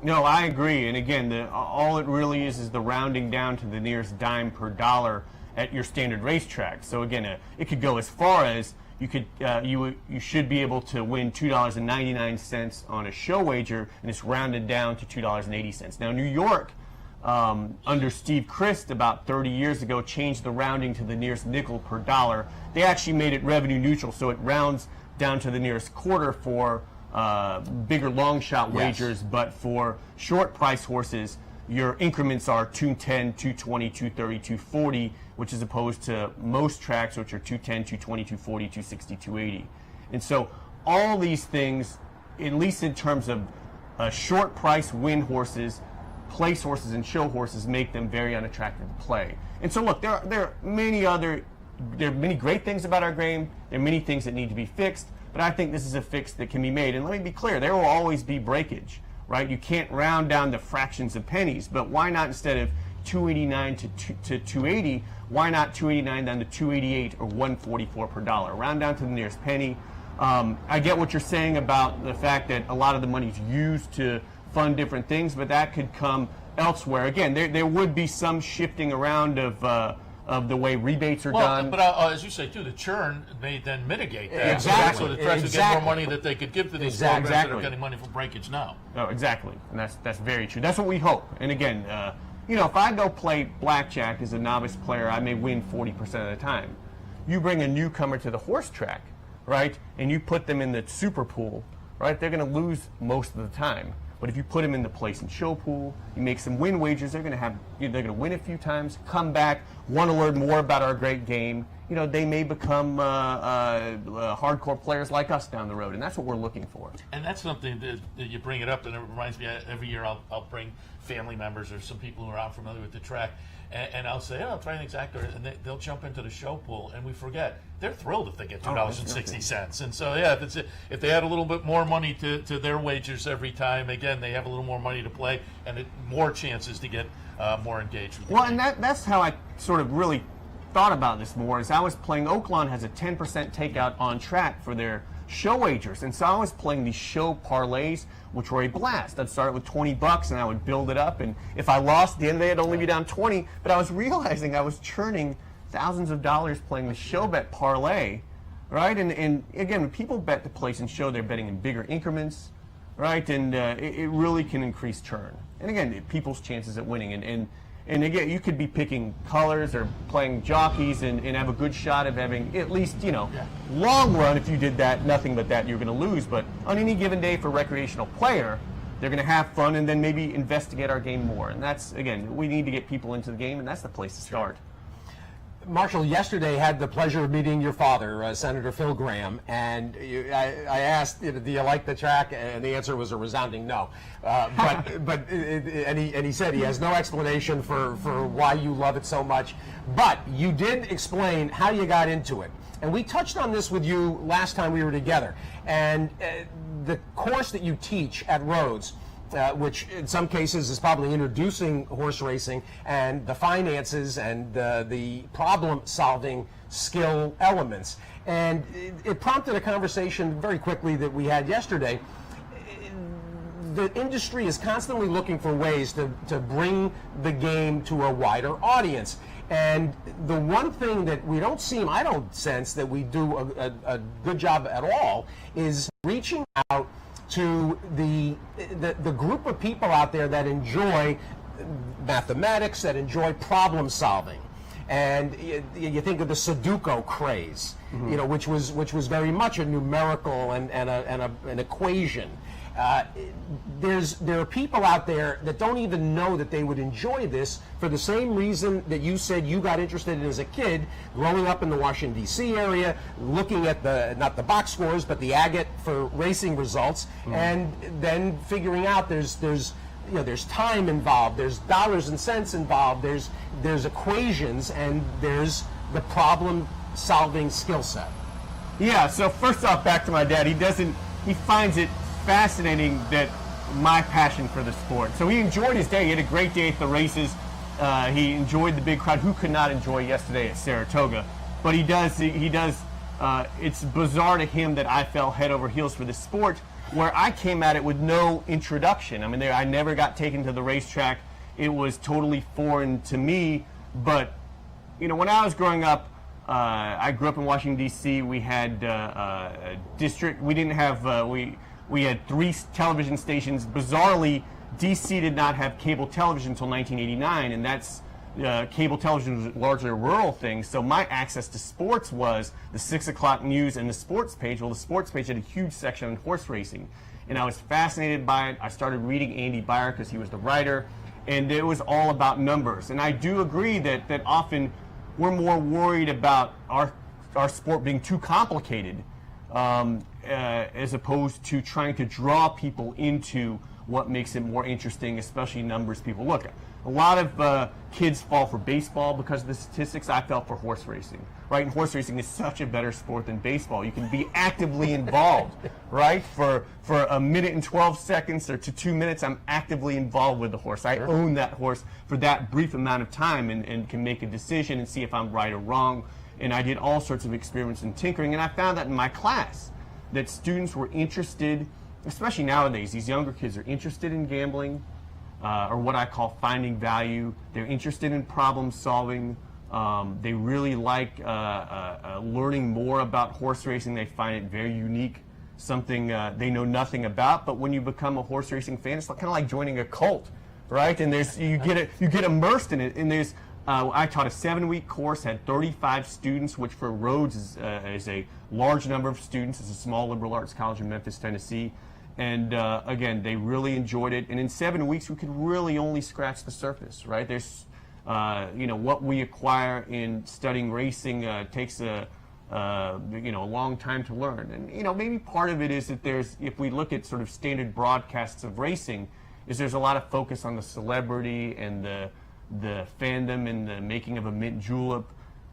No, I agree. And again, all it really is the rounding down to the nearest dime per dollar at your standard racetrack. So again, it could go as far as you should be able to win $2.99 on a show wager, and it's rounded down to $2.80. Now, New York, under Steve Christ about 30 years ago, changed the rounding to the nearest nickel per dollar. They actually made it revenue neutral, so it rounds down to the nearest quarter for bigger long shot wagers, but for short price horses, your increments are 210, 220, 230, 240, which is opposed to most tracks, which are 210, 220, 240, 260, 280. And so all these things, at least in terms of short price win horses, place horses, and show horses, make them very unattractive to play. And so look, there are many great things about our game. There are many things that need to be fixed, but I think this is a fix that can be made. And let me be clear, there will always be breakage, right? You can't round down to fractions of pennies, but why not, instead of 289 to 280, why not 289 down to 288 or 144 per dollar? Round down to the nearest penny. I get what you're saying about the fact that a lot of the money is used to fund different things, but that could come elsewhere. Again, there would be some shifting around of the way rebates are done. But as you say, too, the churn may then mitigate that. Exactly. So the tracks would get more money that they could give to these programs that are getting money from breakage now. Oh, exactly. And that's very true. That's what we hope. And again, if I go play blackjack as a novice player, I may win 40% of the time. You bring a newcomer to the horse track, right, and you put them in the super pool, right, they're going to lose most of the time. But if you put them in the place and show pool, you make some win wagers, they're going to win a few times, come back, want to learn more about our great game, they may become hardcore players like us down the road, and that's what we're looking for. And that's something that you bring it up, and it reminds me, every year I'll bring family members or some people who are not familiar with the track, and I'll say, I'll try an exactor, and they'll jump into the show pool, and we forget. They're thrilled if they get $2.60. And so, yeah, if they add a little bit more money to their wagers every time, again, they have a little more money to play, and more chances to get more engaged with the game. And that's how I sort of really thought about this more. As I was playing, Oaklawn has a 10% takeout on track for their show wagers, and so I was playing these show parlays, which were a blast. I'd start with $20 and I would build it up, and if I lost at the end of the day, I'd only be down 20. But I was realizing I was churning thousands of dollars playing the show bet parlay, right? And again, when people bet the place and show, they're betting in bigger increments, right? And it really can increase churn. And again, people's chances at winning. And again, you could be picking colors or playing jockeys and have a good shot of having at least, long run, if you did that, nothing but that, you're going to lose. But on any given day for a recreational player, they're going to have fun and then maybe investigate our game more. And that's, again, we need to get people into the game, and that's the place to start. Marshall, yesterday had the pleasure of meeting your father, Senator Phil Graham, and I asked, do you like the track? And the answer was a resounding no. And he said he has no explanation for why you love it so much. But you did explain how you got into it. And we touched on this with you last time we were together. And the course that you teach at Rhodes, which in some cases is probably introducing horse racing and the finances and the problem-solving skill elements. And it prompted a conversation very quickly that we had yesterday. The industry is constantly looking for ways to bring the game to a wider audience. And the one thing that we don't seem, I don't sense that we do a good job at all, is reaching out to the group of people out there that enjoy mathematics, that enjoy problem solving. And you think of the Sudoku craze, which was very much a numerical and an equation. There are people out there that don't even know that they would enjoy this for the same reason that you said you got interested in as a kid, growing up in the Washington, D.C. area, looking at not the box scores, but the agate for racing results, and then figuring out there's time involved, there's dollars and cents involved, there's equations, and there's the problem-solving skill set. Yeah, so first off, back to my dad, he finds it fascinating that my passion for the sport. So he enjoyed his day. He had a great day at the races. He enjoyed the big crowd. Who could not enjoy yesterday at Saratoga? But he does. It's bizarre to him that I fell head over heels for this sport, where I came at it with no introduction. I mean, I never got taken to the racetrack. It was totally foreign to me. But when I was growing up, I grew up in Washington, D.C. We had a district. We didn't have. We had 3 television stations. Bizarrely, D.C. did not have cable television until 1989, and that's cable television was largely a rural thing. So my access to sports was the 6 o'clock news and the sports page. Well, the sports page had a huge section on horse racing, and I was fascinated by it. I started reading Andy Beyer because he was the writer, and it was all about numbers. And I do agree that often we're more worried about our sport being too complicated, as opposed to trying to draw people into what makes it more interesting, especially numbers people. Look, a lot of kids fall for baseball because of the statistics. I fell for horse racing, right? And horse racing is such a better sport than baseball. You can be actively involved, right? For a minute and 12 seconds or to 2 minutes, I'm actively involved with the horse. I own that horse for that brief amount of time and can make a decision and see if I'm right or wrong. And I did all sorts of experiments and tinkering, and I found that in my class, that students were interested, especially nowadays, these younger kids are interested in gambling, or what I call finding value. They're interested in problem solving. They really like learning more about horse racing. They find it very unique, something they know nothing about. But when you become a horse racing fan, it's kind of like joining a cult, right? And you get immersed in it. And there's I taught a 7-week course, had 35 students, which for Rhodes is a large number of students. It's a small liberal arts college in Memphis, Tennessee. And again, they really enjoyed it. And in 7 weeks, we could really only scratch the surface, right? There's what we acquire in studying racing takes a long time to learn. And, maybe part of it is that if we look at sort of standard broadcasts of racing, there's a lot of focus on the celebrity and the fandom and the making of a mint julep,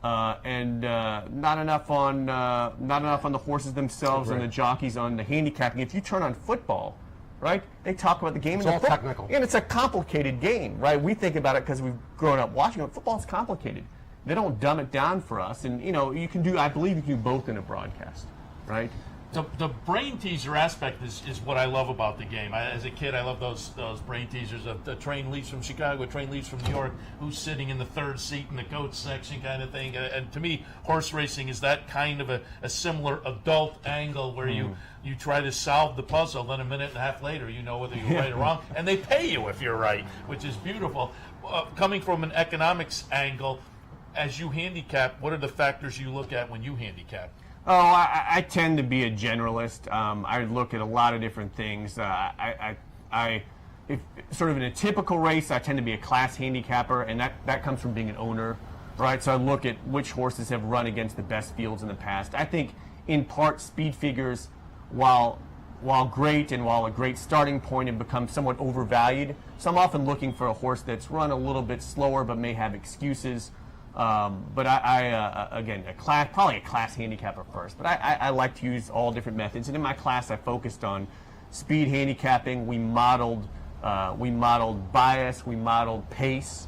and not enough on the horses themselves and the jockeys on the handicapping. If you turn on football, right, they talk about the game. It's all technical. And it's a complicated game, right? We think about it because we've grown up watching it. Football's complicated. They don't dumb it down for us. And, I believe you can do both in a broadcast, right? The brain teaser aspect is what I love about the game. As a kid, I love those brain teasers. The train leaves from Chicago, a train leaves from New York, who's sitting in the third seat in the coach section kind of thing. And to me, horse racing is that kind of a similar adult angle where you try to solve the puzzle, then a minute and a half later you know whether you're right or wrong, and they pay you if you're right, which is beautiful. Coming from an economics angle, as you handicap, what are the factors you look at when you handicap? Oh, I tend to be a generalist. I look at a lot of different things. If sort of in a typical race, I tend to be a class handicapper, and that comes from being an owner, right? So I look at which horses have run against the best fields in the past. I think, in part, speed figures, while great and while a great starting point, have become somewhat overvalued. So I'm often looking for a horse that's run a little bit slower but may have excuses. But again, probably a class handicapper first. But I like to use all different methods. And in my class, I focused on speed handicapping. We modeled bias. We modeled pace.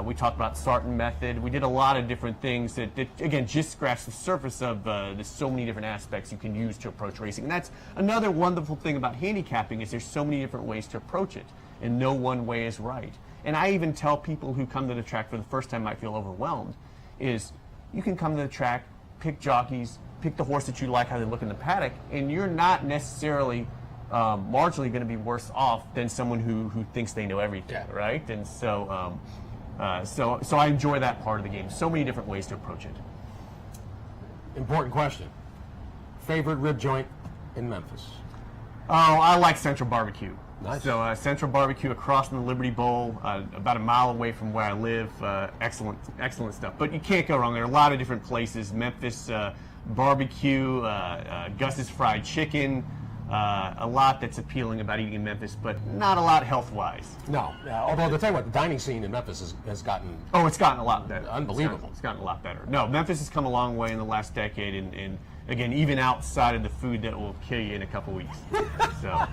We talked about Sarton method. We did a lot of different things that again, just scratched the surface of there's so many different aspects you can use to approach racing. And that's another wonderful thing about handicapping is there's so many different ways to approach it, and no one way is right. And I even tell people who come to the track for the first time might feel overwhelmed, is you can come to the track, pick jockeys, pick the horse that you like, how they look in the paddock, and you're not necessarily marginally going to be worse off than someone who thinks they know everything, right? And so I enjoy that part of the game. So many different ways to approach it. Important question. Favorite rib joint in Memphis? Oh, I like Central Barbecue. Nice. So Central Barbecue across from the Liberty Bowl, about a mile away from where I live. Excellent stuff. But you can't go wrong. There are a lot of different places. Memphis barbecue, Gus's fried chicken. A lot that's appealing about eating in Memphis, but not a lot health-wise. No. Although, to tell you what, the dining scene in Memphis has gotten... Oh, it's gotten a lot better. Unbelievable. It's gotten a lot better. No, Memphis has come a long way in the last decade, and again, even outside of the food that will kill you in a couple weeks. So,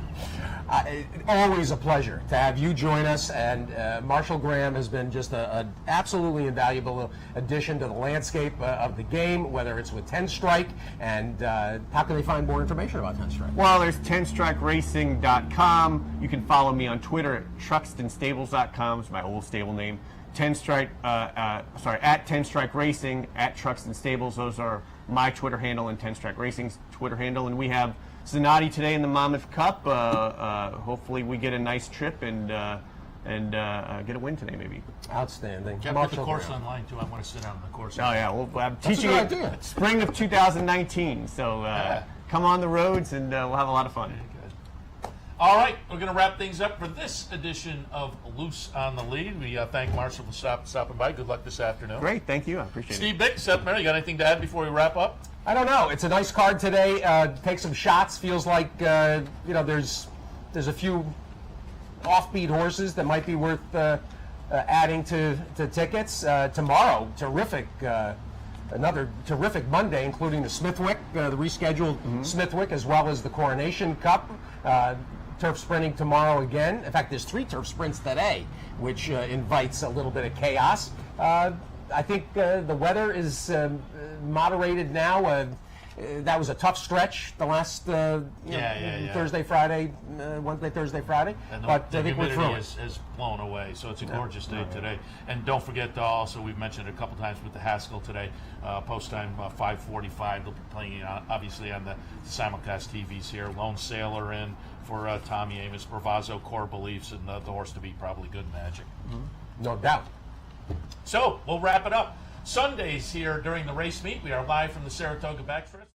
always a pleasure to have you join us, and Marshall Graham has been just an absolutely invaluable addition to the landscape of the game, whether it's with 10 Strike, and how can they find more information about 10 Strike? Well, there's 10strikeracing.com. You can follow me on Twitter at truxtonstables.com. It's my old stable name. 10 Strike, at 10 Strike Racing, at Truxton Stables. Those are my Twitter handle and 10 Strike Racing's Twitter handle. And we have Zanatti today in the Monmouth Cup. Hopefully we get a nice trip and get a win today, maybe. Outstanding. Jeff, put the course online too. I want to sit down on the course. Oh yeah, well, I'm teaching it spring of 2019. So come on the roads and we'll have a lot of fun. All right, we're going to wrap things up for this edition of Loose on the Lead. We thank Marshall for stopping by. Good luck this afternoon. Great, thank you. I appreciate it. Steve Bick, Seth Mary, you got anything to add before we wrap up? I don't know. It's a nice card today. Take some shots. Feels like there's a few offbeat horses that might be worth adding to tickets. Tomorrow, another terrific Monday, including the Smithwick, the rescheduled Smithwick, as well as the Coronation Cup. Turf sprinting tomorrow again. In fact, there's 3 turf sprints today, which invites a little bit of chaos. I think the weather is moderated now. That was a tough stretch the last Thursday, Friday, Wednesday, Thursday, Friday. And but the I think we're through it. has blown away, so it's a gorgeous day today. And don't forget to also, we've mentioned it a couple times with the Haskell today, post time 5:45. They'll be playing obviously on the simulcast TVs here. Lone Sailor in for Tommy Amos, Bravazzo, Core Beliefs, and the horse to beat, probably Good Magic. No doubt. So we'll wrap it up. Sundays here during the race meet, we are live from the Saratoga Backstretch.